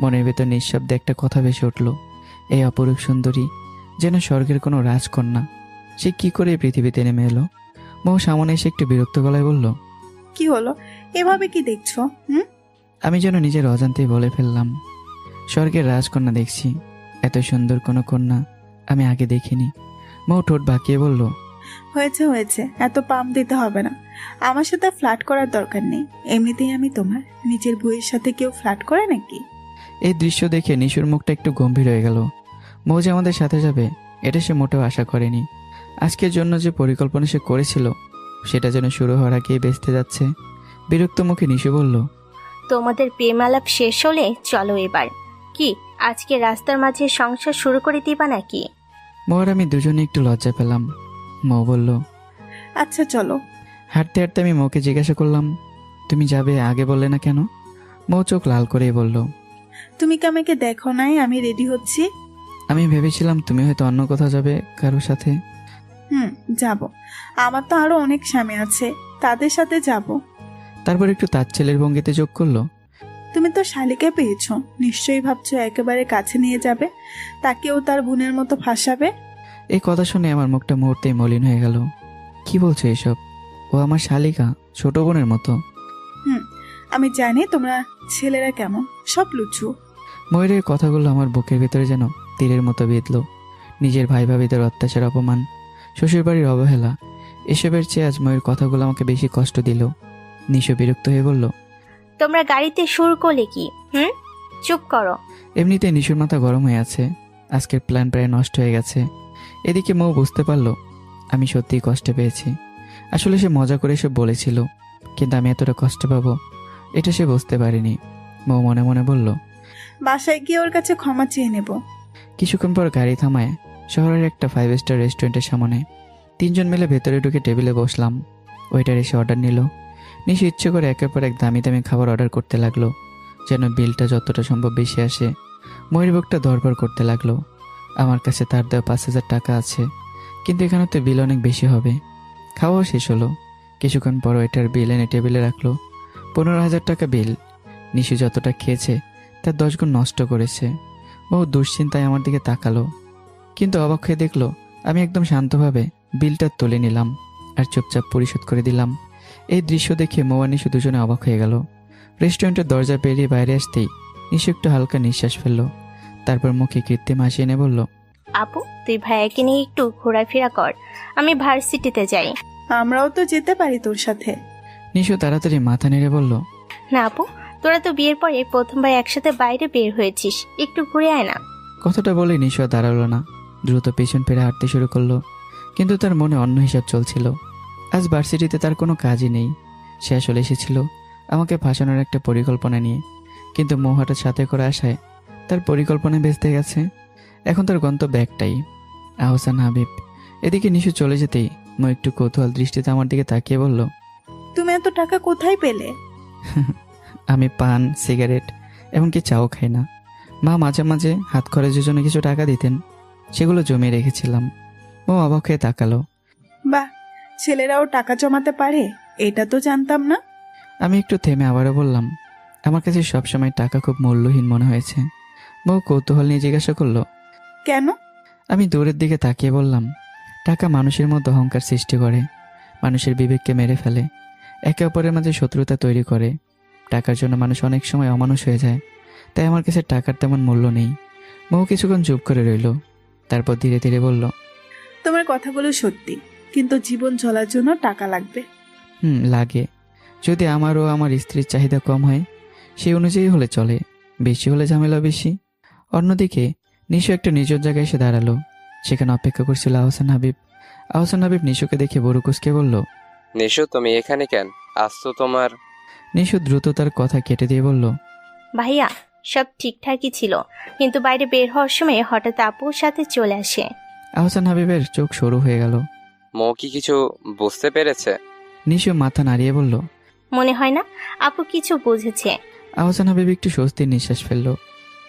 মনের ভেতর নিঃশব্দে একটা কথা ভেসে উঠল, এই অপরূপ সুন্দরী যেন স্বর্গের কোনো রাজকন্যা। সে কি করে এই পৃথিবীতে নেমে এলো? মৌ সামনে এসে একটু বিরক্ত গলায় বলল, কি হলো, এভাবে কি দেখছো? আমি যেন নিজের অজান্তেই বলে ফেললাম, স্বর্গের রাজকন্যা দেখছি। এত সুন্দর কোনো কন্যা আমি আগে দেখিনি। মৌ ঠোঁট বাঁকিয়ে বলল, হয়েছে হয়েছে, এত পাম দিতে হবে না। আমার সাথে ফ্ল্যাট করার দরকার নেই, এমনিতেই আমি তোমার। নিজের বউয়ের সাথে কেউ ফ্ল্যাট করে নাকি? এই দৃশ্য দেখে নিশুর মুখটা একটু গম্ভীর হয়ে গেল। মৌ যে আমাদের সাথে যাবে এটা সে মোটেও আশা করেনি। আজকের জন্য যে পরিকল্পনা সে করেছিল সেটা যেন শুরু হওয়ার আগেই বেঁচতে যাচ্ছে। বিরক্ত মুখে নিশু বলল, তোমাদের প্রেম আলাপ শেষ হলে চলো এবার। কি আজকে রাস্তার মাঝে সংসার শুরু করে দিবা নাকি? মৌ আর আমি দুজনে একটু লজ্জা পেলাম। মৌ বলল, আচ্ছা চলো। হাঁটতে হাঁটতে আমি মৌকে জিজ্ঞাসা করলাম, তুমি যাবে, আগে বললে না কেন? মৌ চোখ লাল করেই বলল, তুমি কি আমাকে দেখো নাই আমি রেডি হচ্ছি? আমি ভেবেছিলাম তুমি হয়তো অন্য কোথাও যাবে কারোর সাথে। যাব, আমার তো আরো অনেক স্বামী আছে, তাদের সাথে যাব। তারপর একটু তাচ্ছেলের ভঙ্গিতে যোগ করলো, তুমি তো শালিকে পেয়েছো, নিশ্চয়ই ভাবছো একেবারে কাছে নিয়ে যাবে, তাকেও তার বোনের মতো ফাঁসাবে। এই কথা শুনে আমার মুখটা মুহূর্তেই মলিন হয়ে গেল। কি বলছো এসব? ও আমার শালিকা, ছোট বোনের মতো। আমি জানি তোমরা ছেলেরা কেমন, সব লুচু। ময়ূরের কথাগুলো আমার বুকের ভিতরে যেন তীরের মতো বিঁধল। নিজের ভাই ভাবিদের অত্যাচার, অপমান, শ্বশুরবাড়ির অবহেলা, এসবের চেয়ে আজ ময়ূর কথাগুলো আমাকে বেশি কষ্ট দিল। নিশু বিরক্ত হয়ে বলল, তোমরা গাড়িতে সুর করলে কি? চুপ করো। এমনিতে নিশুর মাথা গরম হয়ে আছে, আজকের প্ল্যান প্রায় নষ্ট হয়ে গেছে। এদিকে মৌ বুঝতে পারলো আমি সত্যিই কষ্ট পেয়েছি। আসলে সে মজা করে এসব বলেছিল, কিন্তু আমি এতটা কষ্ট পাবো এটা সে বুঝতে পারিনি। মৌ মনে মনে বলল, বাসায় গিয়ে ওর কাছে ক্ষমা চেয়ে নেব। কিছুক্ষণ পর গাড়ি থামায় শহরের একটা 5 স্টার রেস্টুরেন্টের সামনে। 3 জন মিলে ভেতরে ঢুকে টেবিলে বসলাম। ওয়েটার এসে অর্ডার নিল। নিশু ইচ্ছে করে একের পর এক দামি দামি খাবার অর্ডার করতে লাগলো, যেন বিলটা যতটা সম্ভব বেশি আসে। ময়ূর বুকটা দরবার করতে লাগলো। আমার কাছে তার দেওয়া 5,000 টাকা আছে, কিন্তু এখানে তো বিল অনেক বেশি হবে। খাওয়াও শেষ হলো। কিছুক্ষণ পর ওয়েটার বিল এনে টেবিলে রাখলো। 15,000 টাকা বিল। নিশু যতটা খেয়েছে তার 10 গুণ নষ্ট করেছে। বহু দুশ্চিন্তায় আমার দিকে তাকালো, কিন্তু অবাক হয়ে দেখলো আমি একদম শান্তভাবে বিলটা তুলে নিলাম আর চুপচাপ পরিশোধ করে দিলাম। এই দৃশ্য দেখে মৌ আর নিশু দুজনে অবাক হয়ে গেল। রেস্টুরেন্টের দরজা পেরিয়ে বাইরে আসতেই নিশু একটু হালকা নিঃশ্বাস ফেললো। তারপর মুখে কৃত্রিম হাসি এনে বলল, আপু তুই ভাইয়াকে নিয়ে একটু ঘোরাফেরা কর, আমি ভার্সিটিতে যাই। আমরাও তো যেতে পারি তোর সাথে। নিশু তাড়াতাড়ি মাথা নেড়ে বলল, না আপু, তোরা তো বিয়ের পরে প্রথমবার একসাথে বাইরে বের হয়েছিস, একটু ঘুরে আয় না। কথাটা বলে নিশু আর দাঁড়ালো না, দ্রুত পেছন ফিরে হাঁটতে শুরু করলো। কিন্তু তার মনে অন্য হিসাব চলছিল। আজ ভার্সিটিতে তার কোনো কাজই নেই। সে আসলে এসেছিল আমাকে ফাঁসানোর একটা পরিকল্পনা নিয়ে, কিন্তু মৌ হঠাৎ সাথে করে আসায় তার পরিকল্পনা ভেস্তে গেছে। এখন তার গন্তব্য একটাই, আহসান হাবিব। এদিকে নিশু চলে যেতেই মৌ একটু কৌতূহল দৃষ্টিতে আমার দিকে তাকিয়ে বলল, তুমি এত টাকা কোথায় পেলে? আমি পান, সিগারেট এমনকি চাও খাই না। মা মাঝে মাঝে হাত খরচের জন্য কিছু টাকা দিতেন, সেগুলো জমিয়ে রেখেছিলাম। মৌ অবাক হয়ে তাকালো। বাহ, ছেলেরাও টাকা জমাতে পারে, এটা তো জানতাম না। আমি একটু থেমে আবারও বললাম, আমার কাছে সবসময় টাকা খুব মূল্যহীন মনে হয়েছে। মৌ কৌতূহল নিয়ে জিজ্ঞাসা করলো, কেন? আমি দূরের দিকে তাকিয়ে বললাম, টাকা মানুষের মধ্যে অহংকার সৃষ্টি করে, মানুষের বিবেককে মেরে ফেলে, একে অপরের মাঝে শত্রুতা তৈরি করে। টাকার জন্য মানুষ অনেক সময় অমানুষ হয়ে যায়। তাই আমার কাছে টাকার তেমন মূল্য নেই। মৌ কিছুক্ষণ চুপ করে রইল, তারপর ধীরে ধীরে বলল, তোমার কথাগুলো সত্যি, কিন্তু জীবন চলার জন্য টাকা লাগবে। লাগে। যদি আমার ও আমার স্ত্রীর চাহিদা কম হয় সেই অনুযায়ী হলে চলে, বেশি হলে ঝামেলা বেশি। অন্যদিকে নিশু একটা নিজের জায়গায় এসে দাঁড়ালো। সেখানে অপেক্ষা করছিল আহসান হাবিব। আহসান হাবিব নিশুকে দেখে বড় কুসকে বলল, নিশু তুমি এখানে কেন? আজ তো তোমার। নিশু দ্রুত তার কথা কেটে দিয়ে বলল, ভাইয়া সব ঠিকঠাকই ছিল, কিন্তু বাইরে বের হওয়ার সময় হঠাৎ আপুর সাথে চলে আসে। আহসান হাবিবের চোখ সরু হয়ে গেল। মৌ কি কিছু বুঝতে পেরেছে? নিশু মাথা নাড়িয়ে বলল, মনে হয় না আপু কিছু বুঝেছে। আহসান হাবিব একটু স্বস্তির নিঃশ্বাস ফেলল।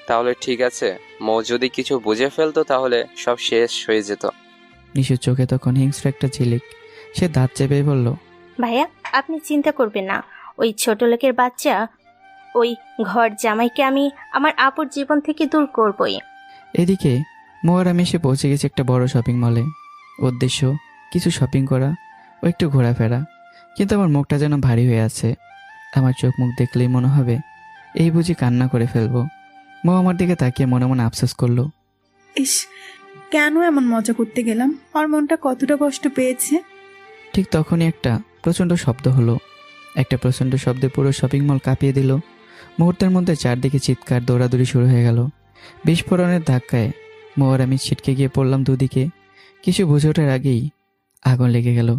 তাহলে ঠিক আছে, মৌ যদি কিছু বুঝে ফেলতো তাহলে সব শেষ হয়ে যেত। নিশুর চোখে তখন হিংস্র একটা ঝিলিক। সে দাঁত চেপে বলল, ভাইয়া আপনি চিন্তা করবেন না, ওই ছোট লোকের বাচ্চা ওই ঘর জামাইকে আমি আমার আপুর জীবন থেকে দূর করবই। এদিকে মৌ আর আমি এসে পৌঁছে গেছি একটা বড় শপিং মলে। উদ্দেশ্য কিছু শপিং করা ও একটু ঘোরাফেরা, কিন্তু আমার মুখটা যেন ভারী হয়ে আছে। আমার চোখ মুখ দেখলেই মনে হবে এই বুঝি কান্না করে ফেলবো। মৌ আমার দিকে তাকিয়ে মনে মনে আফসোস করলো, ইস, কেন এমন মজা করতে গেলাম, আর মনটা কতটা কষ্ট পেয়েছে। ঠিক তখনই একটা প্রচণ্ড শব্দ হলো। একটা প্রচণ্ড শব্দে পুরো শপিং মল কাঁপিয়ে দিল। মুহূর্তের মধ্যে চারদিকে চিৎকার দৌড়াদৌড়ি শুরু হয়ে গেল। বিস্ফোরণের ধাক্কায় মৌ আর আমি ছিটকে গিয়ে পড়লাম দুদিকে। কিছু বুঝে ওঠার আগেই আগুন লেগে গেল।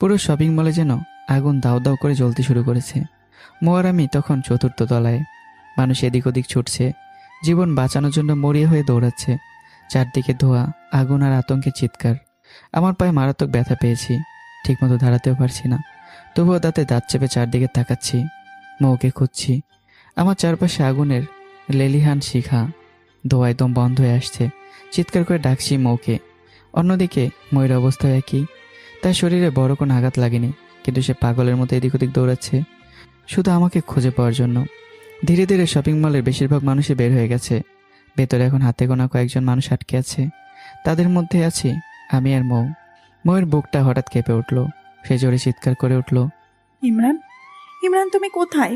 পুরো শপিং মলে যেন আগুন দাউ দাউ করে জ্বলতে শুরু করেছে। মৌ আর আমি তখন চতুর্থ তলায়। মানুষ এদিক ওদিক ছুটছে, জীবন বাঁচানোর জন্য মরিয়া হয়ে দৌড়াচ্ছে। চারদিকে ধোঁয়া, আগুন আর আতঙ্কের চিৎকার। আমার পায়ে মারাত্মক ব্যথা পেয়েছি, ঠিকমতো দাঁড়াতেও পারছি না। তবুও দাঁতে দাঁত চেপে চারদিকে তাকাচ্ছি, মৌকে খুঁজছি। আমার চারপাশে আগুনের লেলিহান শিখা, ধোঁয়ায় দম বন্ধ হয়ে আসছে। চিৎকার করে ডাকছি মৌকে। অন্যদিকে ময়ূর অবস্থা একই। তার শরীরে বড় কোনো আঘাত লাগেনি, কিন্তু সে পাগলের মতো এদিক ওদিক দৌড়াচ্ছে শুধু আমাকে খুঁজে পাওয়ার জন্য। ধীরে ধীরে শপিং মলের বেশিরভাগ মানুষই বের হয়ে গেছে। ভেতরে এখন হাতে গোনা কয়েকজন মানুষ আটকে আছে। তাদের মধ্যে আছি আমি আর মৌ। মৌয়ের বুকটা হঠাৎ কেঁপে উঠল। সে জোরে চিৎকার করে উঠল, ইমরান, ইমরান তুমি কোথায়?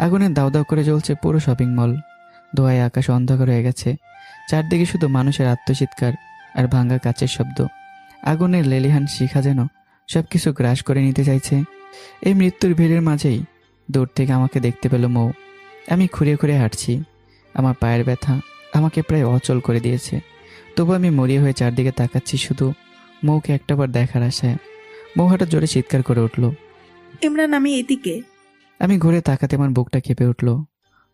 আগুনে দাউ দাউ করে জ্বলছে পুরো শপিং মল। ধোঁয়ায় আকাশ অন্ধকার হয়ে গেছে। চারদিকে শুধু মানুষের আত্মচিৎকার আর ভাঙা কাচের শব্দ। আগুনের লেলিহান শিখা যেন সবকিছু গ্রাস করে নিতে চাইছে। এই মৃত্যুর ভিড়ের মাঝেই দূর থেকে আমাকে দেখতে পেল মৌ। আমি খুঁড়িয়ে খুঁড়িয়ে হাঁটছি। আমার পায়ের ব্যথা আমাকে প্রায় অচল করে দিয়েছে। তবু আমি মরিয়া হয়ে চারদিকে তাকাচ্ছি শুধু মৌকে একটাবার দেখার আশায়। মৌ হঠাৎ জোরে চিৎকার করে উঠল। ইমরান, আমি এদিকে। আমি ঘুরে তাকাতে আমার বুকটা কেঁপে উঠল।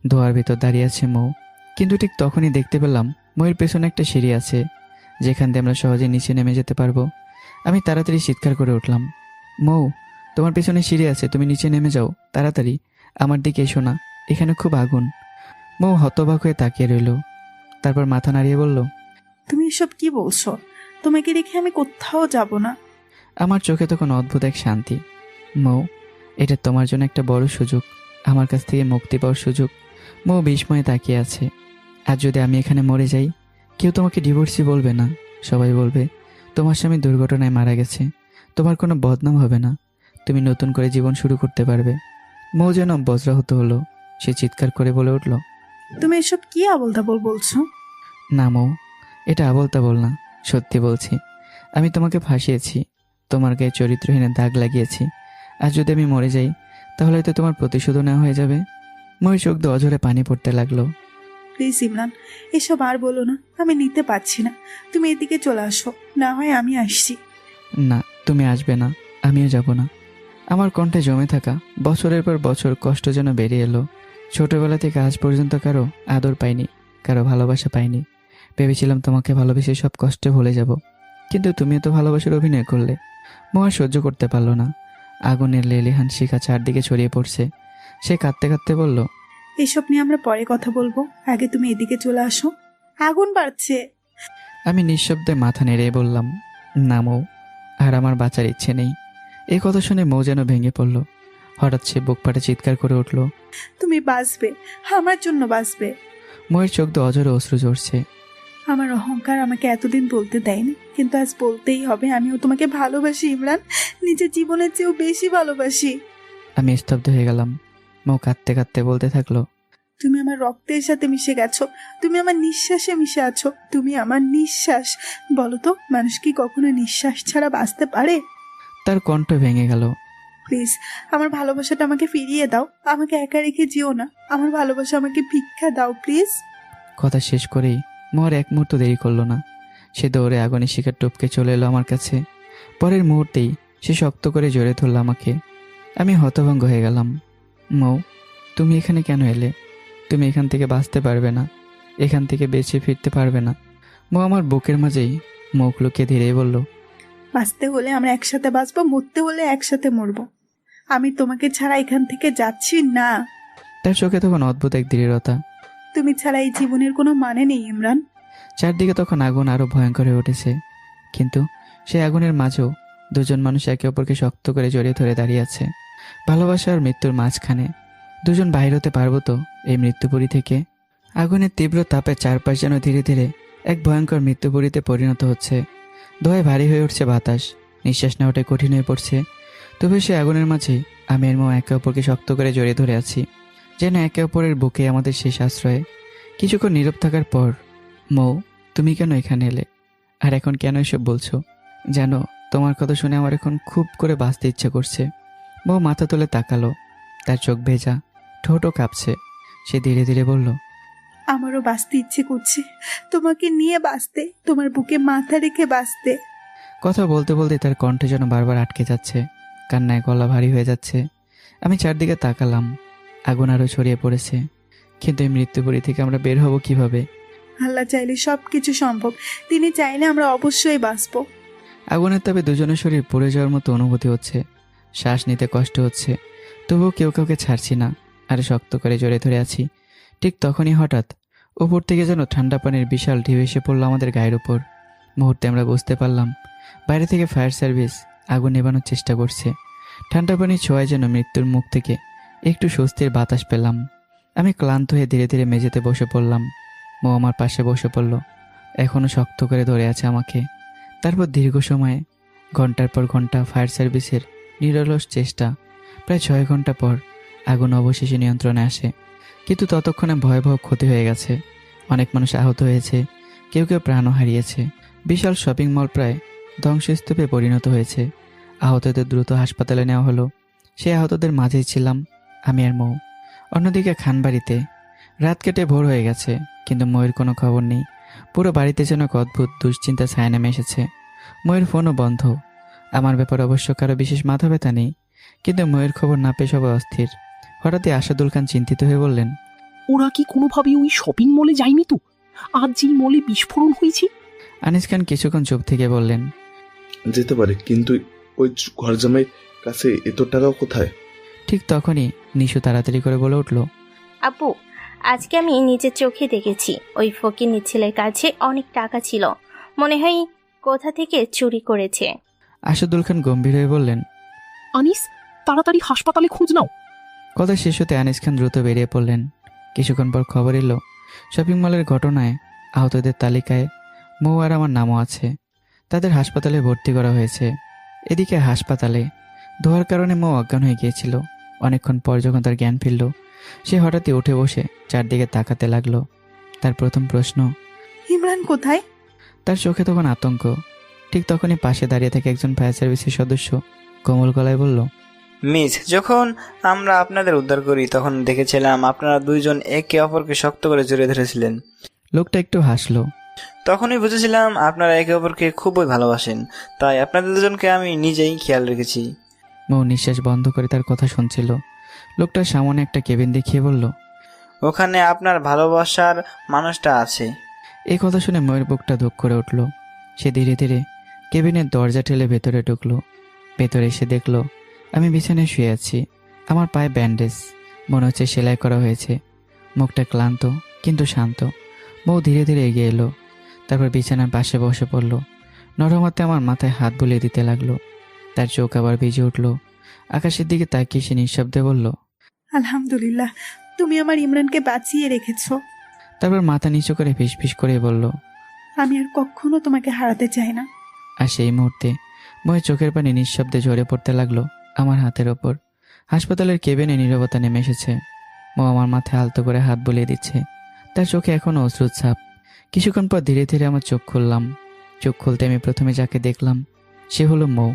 ধোয়ার ভিতর দাঁড়িয়ে আছে মৌ, কিন্তু ঠিক তখনই দেখতে পেলাম মৌয়ের পেছনে একটা সিঁড়ি আছে, যেখান দিয়ে আমরা সহজে নিচে নেমে যেতে পারবো। আমি তাড়াতাড়ি চিৎকার করে উঠলাম, মৌ, তোমার পেছনে সিঁড়ি আছে, তুমি নিচে নেমে যাও তাড়াতাড়ি, আমার দিকে এসো না, এখানে খুব আগুন। মৌ হতবাক হয়ে তাকিয়ে রইল, তারপর মাথা নাড়িয়ে বলল, তুমি এসব কি বলছো? তোমাকে রেখে আমি কোথাও যাব না। আমার চোখে তখন অদ্ভুত এক শান্তি। মৌ, এটা তোমার জন্য একটা বড় সুযোগ, আমার কাছ থেকে মুক্তি পাওয়ার সুযোগ। মৌ বিস্ময়ে তাকিয়ে আছে। আর যদি আমি এখানে মরে যাই, কেউ তোমাকে ডিভোর্সই বলবে না, সবাই বলবে তোমার স্বামী দুর্ঘটনায় মারা গেছে। তোমার কোনো বদনাম হবে না, তুমি নতুন করে জীবন শুরু করতে পারবে। মৌ যেন বজ্রাহত হলো, সে চিৎকার করে বলে উঠল, তুমি এসব কি আবল তাবল বলছো? না মৌ, এটা আবল তাবল না, সত্যি বলছি। আমি তোমাকে ফাঁসিয়েছি, তোমার গায়ে চরিত্রহীনের দাগ লাগিয়েছি। আর যদি আমি মরে যাই, তাহলে তো তোমার প্রতিশোধও নেওয়া হয়ে যাবে। ময়ের চোখ দিয়ে অঝরে পানি পড়তে লাগলো। প্লিজ ইমরান, এসব আর বলো না, আমি নিতে পারছি না। তুমি এদিকে চলে আসো, না হয় আমি আসছি। না, তুমি আসবে না, আমিও যাব না। আমার কণ্ঠে জমে থাকা বছরের পর বছর কষ্ট যেন বেরিয়ে এলো। ছোটবেলা থেকে আজ পর্যন্ত কারো আদর পাইনি, কারো ভালোবাসা পাইনি। ভেবেছিলাম তোমাকে ভালোবেসে সব কষ্টে ভুলে যাব, কিন্তু তুমিও তো ভালোবাসার অভিনয় করলে। মা সহ্য করতে পারলো না। আগুনের লেলিহান শিখা চারদিকে ছড়িয়ে পড়ছে। সে কাঁদতে কাঁদতে বলল, এসব নিয়ে আমরা পরে কথা বলবো, আগে তুমি এদিকে চলে আসো, আগুন বাড়ছে। আমি নিঃশব্দে মাথা নেড়ে বললাম, না মৌ, আর আমার বাঁচার ইচ্ছে নেই। এই কথা শুনে মৌ যেন ভেঙে পড়ল। হঠাৎ সে বুক ফাটে চিৎকার করে উঠল, তুমি বাঁচবে, আমার জন্য বাঁচবে। মৌয়ের চোখ দিয়ে অঝরে অশ্রু ঝরছে। আমার অহংকার আমাকে এতদিন বলতে দেয়নি, কিন্তু আজ বলতেই হবে, আমিও তোমাকে ভালোবাসি ইমরান, নিজের জীবনের চেয়েও বেশি ভালোবাসি। আমি স্তব্ধ হয়ে গেলাম। মৌ কাঁদতে কাঁদতে বলতে থাকলো, তুমি আমার রক্তের সাথে মিশে গেছো, তুমি আমার নিঃশ্বাসে মিশে আছো, তুমি আমার নিঃশ্বাস। বলো তো, মানুষ কি কখনো নিঃশ্বাস ছাড়া বাঁচতে পারে? তার কণ্ঠ ভেঙে গেল। প্লিজ, আমার ভালোবাসাটা আমাকে ফিরিয়ে দাও, আমাকে একা রেখে যেও না, আমার ভালোবাসা আমাকে ভিক্ষা দাও প্লিজ। কথা শেষ করেই মৌর এক মুহূর্ত দেরি করলো না। সে দৌড়ে আগুনের শিকার টপকে চলে এলো আমার কাছে। পরের মুহূর্তেই সে শক্ত করে জড়িয়ে ধরল আমাকে। আমি হতভঙ্গ হয়ে গেলাম। মৌ, তুমি এখানে কেন এলে? তুমি এখান থেকে বাঁচতে পারবে না, এখান থেকে বেঁচে ফিরতে পারবে না। মৌ আমার বুকের মাঝেই মুখ লুকিয়ে ধীরেই বলল, বাঁচতে হলে আমরা একসাথে বাঁচবো, মরতে হলে একসাথে মরবো। আমি তোমাকে ছাড়া এখান থেকে যাচ্ছি না। তার চোখে তখন অদ্ভুত এক দৃঢ়তা। তুমি ছাড়া এই জীবনের কোনো মানে নেই ইমরান। চারদিকে তখন আগুন আরো ভয়ঙ্কর হয়ে উঠেছে, কিন্তু সেই আগুনের মাঝেও দুজন মানুষ একে অপরকে শক্ত করে জড়িয়ে ধরে দাঁড়িয়ে আছে। ভালোবাসা আর মৃত্যুর মাঝখানে। দুজন বাইর হতে পারবো তো এই মৃত্যুপুরী থেকে? আগুনের তীব্র তাপে চারপাশ যেন ধীরে ধীরে এক ভয়ঙ্কর মৃত্যুপুরীতে পরিণত হচ্ছে। ধোঁয়ায় ভারী হয়ে উঠছে বাতাস, নিঃশ্বাস নেওয়াটাই কঠিন হয়ে পড়ছে। তবে সে আগুনের মাঝে আমি আর মৌ একে অপরকে শক্ত করে জড়িয়ে ধরে আছি, যেন একে অপরের বুকে আমাদের শেষ আশ্রয়ে। কিছুক্ষণ নীরব থাকার পর, মৌ, তুমি কেন এখানে এলে? আর এখন কেন এসব বলছো? জানো, তোমার কথা শুনে আমার এখন খুব করে বাঁচতে ইচ্ছে করছে। মৌ মাথা তুলে তাকালো, তার চোখ ভেজা, ঠোঁটও কাঁপছে। সে ধীরে ধীরে বলল, আমারও বাঁচতে ইচ্ছে করছে, তোমাকে নিয়ে বাঁচতে, তোমার বুকে মাথা রেখে বাঁচতে। কথা বলতে বলতে তার কণ্ঠে যেন বারবার আটকে যাচ্ছে, কান্নায় গলা ভারী হয়ে যাচ্ছে। আমি চারদিকে তাকালাম, আগুন আরো ছড়িয়ে পড়েছে। কিন্তু এই মৃত্যুপুরী থেকে আমরা বের হব কিভাবে? আল্লাহ চাইলে সবকিছু সম্ভব, তিনি চাইলে আমরা অবশ্যই বাঁচবো। আগুনের তাপে দুজনের শরীর পুড়ে যাওয়ার মতো অনুভূতি হচ্ছে, শ্বাস নিতে কষ্ট হচ্ছে, তবুও কেউ কাউকে ছাড়ছি না, আর শক্ত করে জড়ে ধরে আছি। ঠিক তখনই হঠাৎ উপর থেকে যেন ঠান্ডা পানির বিশাল ঢেউ এসে পড়লো আমাদের গায়ের উপর। মুহূর্তে আমরা বুঝতে পারলাম বাইরে থেকে ফায়ার সার্ভিস আগুন নেভানোর চেষ্টা করছে। ঠান্ডা পানির ছোঁয়ায় যেন মৃত্যুর মুখ থেকে একটু স্বস্তির বাতাস পেলাম। আমি ক্লান্ত হয়ে ধীরে ধীরে মেঝেতে বসে পড়লাম। মৌ আমার পাশে বসে পড়ল, এখনও শক্ত করে ধরে আছে আমাকে। তারপর দীর্ঘ সময়ে ঘন্টার পর ঘন্টা ফায়ার সার্ভিসের নিরলস চেষ্টা, প্রায় 6 ঘন্টা পর আগুন অবশেষে নিয়ন্ত্রণে আসে। কিন্তু ততক্ষণে ভয়াবহ ক্ষতি হয়ে গেছে, অনেক মানুষ আহত হয়েছে, কেউ কেউ প্রাণও হারিয়েছে। বিশাল শপিং মল প্রায় ধ্বংসস্তূপে পরিণত হয়েছে। আহতদের দ্রুত হাসপাতালে নেওয়া হলো। সেই আহতদের মাঝেই ছিলাম আমি আর মৌ। অন্যদিকে খানবাড়িতে রাত কেটে ভোর হয়ে গেছে, কিন্তু ময়ের কোনো খবর নেই। পুরো বাড়িতে যেন এক অদ্ভুত দুশ্চিন্তা ছায়া নেমে এসেছে। ময়ের ফোনও বন্ধ। আমার ব্যাপারে অবশ্য কারো বিশেষ মাথা ব্যথা নেই, কিন্তু ময়ের খবর না পেয়ে সবাই অস্থির। হঠাৎই আসাদুল খান চিন্তিত হয়ে বললেন, ওরা কি কোনোভাবে ওই শপিং মলে যায়নি তো? আজ যেই মলে বিস্ফোরণ হয়েছে। আনিস খান কিছুক্ষণ চুপ থেকে বললেন, যেতে পারে, কিন্তু ওই ঘর জামাইয়ের কাছে এত টাকা কোথায়? ঠিক তখনই নিশু তাড়াতাড়ি করে বলে উঠল, আপু, আজকে আমি নিজের চোখে দেখেছি ওই ফকিন্নির ছেলের কাছে অনেক টাকা ছিল, মনে হয় কোথা থেকে চুরি করেছে। আসাদুল খান গম্ভীর হয়ে বললেন, আনিস, তাড়াতাড়ি হাসপাতালে খোঁজ নাও। কথা শেষ হতে আনিস খান দ্রুত বেরিয়ে পড়লেন। কিছুক্ষণ পর খবর এলো, শপিং মলের ঘটনায় আহতদের তালিকায় মৌ আর আমার নামও আছে। তাদের হাসপাতালে ভর্তি করা হয়েছে। এদিকে হাসপাতালে ধোয়ার কারণে মৌ অজ্ঞান হয়ে গিয়েছিল। অনেকক্ষণ পর যখন তার জ্ঞান ফিরল, সে হঠাৎই উঠে বসে চারদিকে তাকাতে লাগলো। তার প্রথম প্রশ্ন, ইমরান কোথায়? তার চোখে তখন আতঙ্ক। ঠিক তখনই পাশে দাঁড়িয়ে থাকে একজন ফায়ার সার্ভিসের সদস্য কোমল গলায় বলল, মিস, যখন আমরা আপনাদের উদ্ধার করি তখন দেখেছিলাম আপনারা দুইজন একে অপরকে শক্ত করে জড়িয়ে ধরেছিলেন। লোকটা একটু হাসলো। তখনই বুঝেছিলাম আপনারা একে অপরকে খুবই ভালোবাসেন, তাই আপনাদের দুজনকে আমি নিজেই খেয়াল রেখেছি। মৌ নিঃশ্বাস বন্ধ করে তার কথা শুনছিল। লোকটার সামনে একটা কেবিন দেখিয়ে বলল, ওখানে আপনার ভালোবাসার মানুষটা আছে। এই কথা শুনে ময়ের বুকটা ধুক করে উঠল। সে ধীরে ধীরে কেবিনের দরজা ঠেলে ভেতরে ঢুকলো। ভেতরে এসে দেখলো আমি বিছানায় শুয়ে আছি। আমার পায়ে ব্যান্ডেজ, মনে হচ্ছে সেলাই করা হয়েছে। মুখটা ক্লান্ত কিন্তু শান্ত। মৌ ধীরে ধীরে এগিয়ে এলো, তারপর বিছানার পাশে বসে পড়ল। নরম হাতে আমার মাথায় হাত বুলিয়ে দিতে লাগলো। তার চোখ আবার ভিজে উঠল। আকাশের দিকে তাকিয়ে সে নিঃশব্দে বলল, আলহামদুলিল্লাহ, তুমি আমার ইমরানকে বাঁচিয়ে রেখেছো। তারপর মাথা নিচু করে ফিসফিস করে বলল, আমি আর কখনো তোমাকে হারাতে চাই না। আর সেই মুহূর্তে ময়ের চোখের পানি নিঃশব্দে ঝরে পড়তে লাগলো আমার হাতের ওপর। হাসপাতালের কেবিনে নীরবতা নেমে এসেছে। মৌ আমার মাথায় আলতো করে হাত বুলিয়ে দিচ্ছে। তার চোখে এখনো অশ্রুর ছাপ। কিছুক্ষণ পর ধীরে ধীরে আমার চোখ খুললাম। চোখ খুলতে আমি প্রথমে যাকে দেখলাম সে হলো মৌ।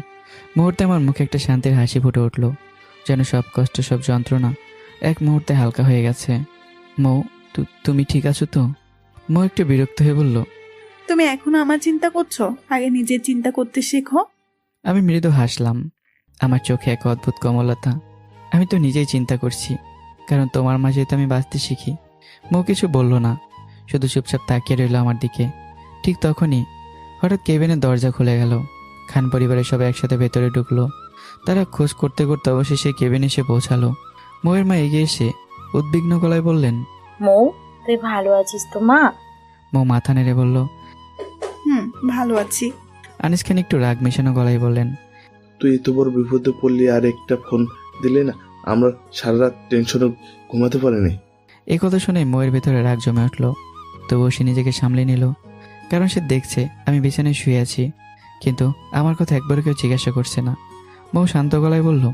মুহূর্তে আমার মুখে একটা শান্তির হাসি ফুটে উঠল, যেন সব কষ্ট, সব যন্ত্রণা এক মুহূর্তে হালকা হয়ে গেছে। মৌ, তুমি ঠিক আছো তো? মৌ একটু বিরক্ত হয়ে বলল, তুমি এখনো আমার চিন্তা করছো? আগে নিজের চিন্তা করতে শেখো। আমি মৃদু হাসলাম। আমার চোখে এক অদ্ভুত কমলতা। আমি তো নিজেই চিন্তা করছি, কারণ তোমার মাঝে তো আমি বাঁচতে শিখি। মৌ কিছু বলল না, শুধু চুপচাপ তাকিয়ে রইল আমার দিকে। ঠিক তখনই হঠাৎ কেবিনের দরজা খুলে গেল। খান পরিবারের সবাই একসাথে ভেতরে ঢুকলো। তারা খোঁজ করতে করতে অবশেষে কেবিনে এসে পৌঁছালো। মৌয়ের মা এগিয়ে এসে উদ্বিগ্ন গলায় বললেন, মৌ, তুই ভালো আছিস তো মা? মৌ মাথা নেড়ে বলল, ভালো আছি। আনিস খান একটু রাগ মেশানো গলায় বললেন, তুই এত বড় বিপদে পড়লি আর একটা ফোন দিলে না, আমরা সারা রাত টেনশনে ঘুমাতে পারিনি। এই কথা শুনে ময়ের ভেতরে রাগ জমে উঠল। তবুও সে নিজেকে সামলে নিল, কারণ সে দেখছে আমি বিছানায় শুয়ে আছি, কিন্তু আমার কথা একবার কেউ জিজ্ঞাসা করছে না। মৌ শান্ত গলায় বলল,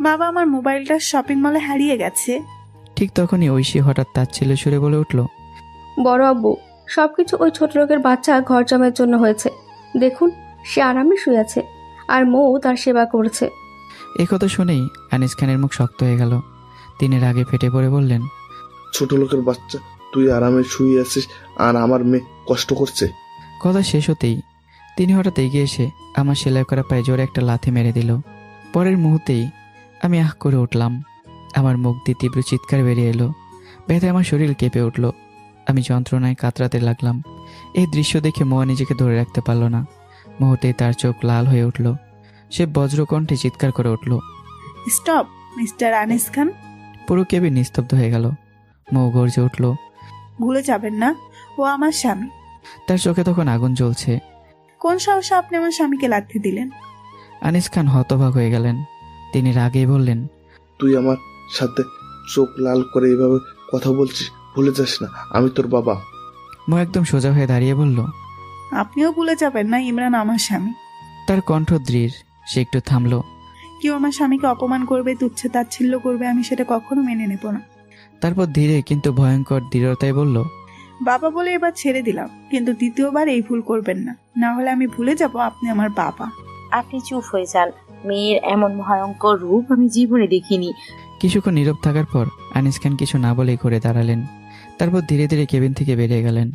বাবা, আমার মোবাইলটা শপিং মলে হারিয়ে গেছে। ঠিক তখনই ঐশী হঠাৎ তাচ্ছিল্য সুরে বলে উঠল, বড় আব্বু, সবকিছু ওই ছোট লোকের বাচ্চা ঘর জামাইয়ের জন্য হয়েছে। দেখুন, সে আরামে শুয়ে আছে আর মৌ তার সেবা করছে। এই কথা শুনেই আনিস খানের মুখ শক্ত হয়ে গেল। তিনি রাগে ফেটে পড়ে বললেন, ছোট লোকের বাচ্চা, তুই আরামে শুয়ে আছিস আর আমার মেয়ে কষ্ট করছে। কথা শেষ হতেই তিনি হঠাৎ এগিয়ে এসে আমার সেলাই করা পায়ে জোরে একটা লাথি মেরে দিল। পরের মুহূর্তেই আমি আহ করে উঠলাম। আমার মুখ দিয়ে তীব্র চিৎকার বেরিয়ে এলো। ব্যথায় আমার শরীর কেঁপে উঠল। আমি যন্ত্রণায় কাতরাতে লাগলাম। এই দৃশ্য দেখে মোয়া নিজেকে ধরে রাখতে পারল না। মুহূর্তেই তার চোখ লাল হয়ে উঠল। সে বজ্রকণ্ঠে চিৎকার করে উঠল, স্টপ, মিস্টার আনিস খান। পুরো কেবিন নিস্তব্ধ হয়ে গেল। মৌ গর্জে উঠল, ভুলে যাবেন না, ও আমার স্বামী। তার চোখে তখন আগুন জ্বলছে। কোন সাহসে আপনি আমার স্বামীকে লাথি দিলেন? আনিস খান হতবাক হয়ে গেলেন। তিনি রাগেই বললেন, তুই আমার সাথে চোখ লাল করে এইভাবে কথা বলছিস, ভুলে যাস না আমি তোর বাবা। মৌ একদম সোজা হয়ে দাঁড়িয়ে বলল, আপনিও ভুলে যাবেন না, ইমরান আমার স্বামী। তার কণ্ঠ দৃঢ়। সে একটু থামলো। কেউ আমার স্বামীকে অপমান করবে, তুচ্ছ তাচ্ছিল্য করবে, আমি সেটা কখনো মেনে নেব না। তারপর ধীরে কিন্তু ভয়ঙ্কর দৃঢ়তায় বলল, বাবা বলে এবার ছেড়ে দিলাম, কিন্তু দ্বিতীয়বার এই ভুল করবেন না, না হলে আমি ভুলে যাব আপনি আমার বাবা। আপনি চুপ হয়ে যান। মেয়ের এমন ভয়ঙ্কর রূপ আমি জীবনে দেখিনি। কিছুক্ষণ নীরব থাকার পর আনিস খান কিছু না বলেই ঘুরে দাঁড়ালেন। তারপর ধীরে ধীরে কেবিন থেকে বেরিয়ে গেলেন।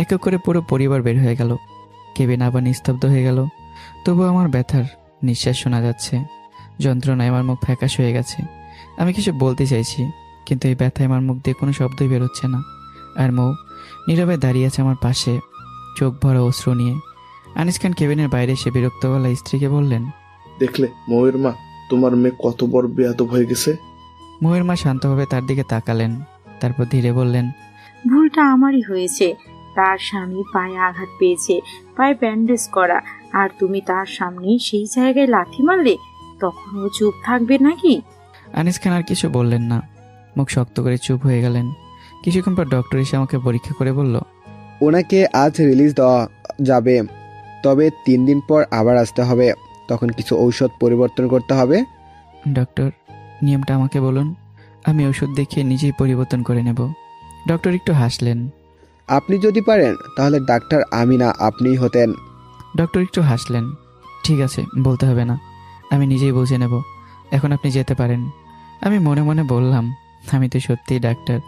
এক এক করে পুরো পরিবার বের হয়ে গেল। কেবিন আবার নিস্তব্ধ হয়ে গেল। তবুও আমার ব্যথার নিঃশ্বাস শোনা যাচ্ছে। যন্ত্রণায় আমার মুখ ফ্যাকাশ হয়ে গেছে। আমি কিছু বলতে চাইছি, কিন্তু এই ব্যথায় আমার মুখ দিয়ে কোনো শব্দই বেরোচ্ছে না। আর মৌ নীরবে দাঁড়িয়ে আছে আমার পাশে, চোখ ভরা অশ্রু নিয়ে। আনিস খান কেবিনের বাইরে এসে বিরক্ত গলায় স্ত্রীকে বললেন, দেখলে মৌয়ের মা, তোমার মেয়ে কত বড় বেয়াদব হয়ে গেছে। মৌয়ের মা শান্তভাবে তার দিকে তাকালেন, তারপর ধীরে বললেন, ভুলটা আমারই হয়েছে। তার স্বামী পায়ে আঘাত পেয়েছে, পায়ে ব্যান্ডেজ করা, আর তুমি তার সামনে সেই জায়গায় লাথি মারলে, তখন ও চুপ থাকবে নাকি? আনিস খান আর কিছু বললেন না, মুখ শক্ত করে চুপ হয়ে গেলেন। কিছুক্ষণ পর ডক্টর এসে আমাকে পরীক্ষা করে বলল, ওনাকে আজ রিলিজ দেওয়া যাবে, তবে 3 দিন পর আবার আসতে হবে। তখন কিছু ঔষধ পরিবর্তন করতে হবে। ডক্টর, নিয়মটা আমাকে বলুন, আমি ওষুধ দেখিয়ে নিজেই পরিবর্তন করে নেব। ডক্টর একটু হাসলেন। আপনি যদি পারেন তাহলে ডাক্তার আমি না, আপনিই হতেন। ডক্টর একটু হাসলেন। ঠিক আছে, বলতে হবে না, আমি নিজেই বুঝে নেব। এখন আপনি যেতে পারেন। আমি মনে মনে বললাম, আমি তো সত্যিই ডাক্তার।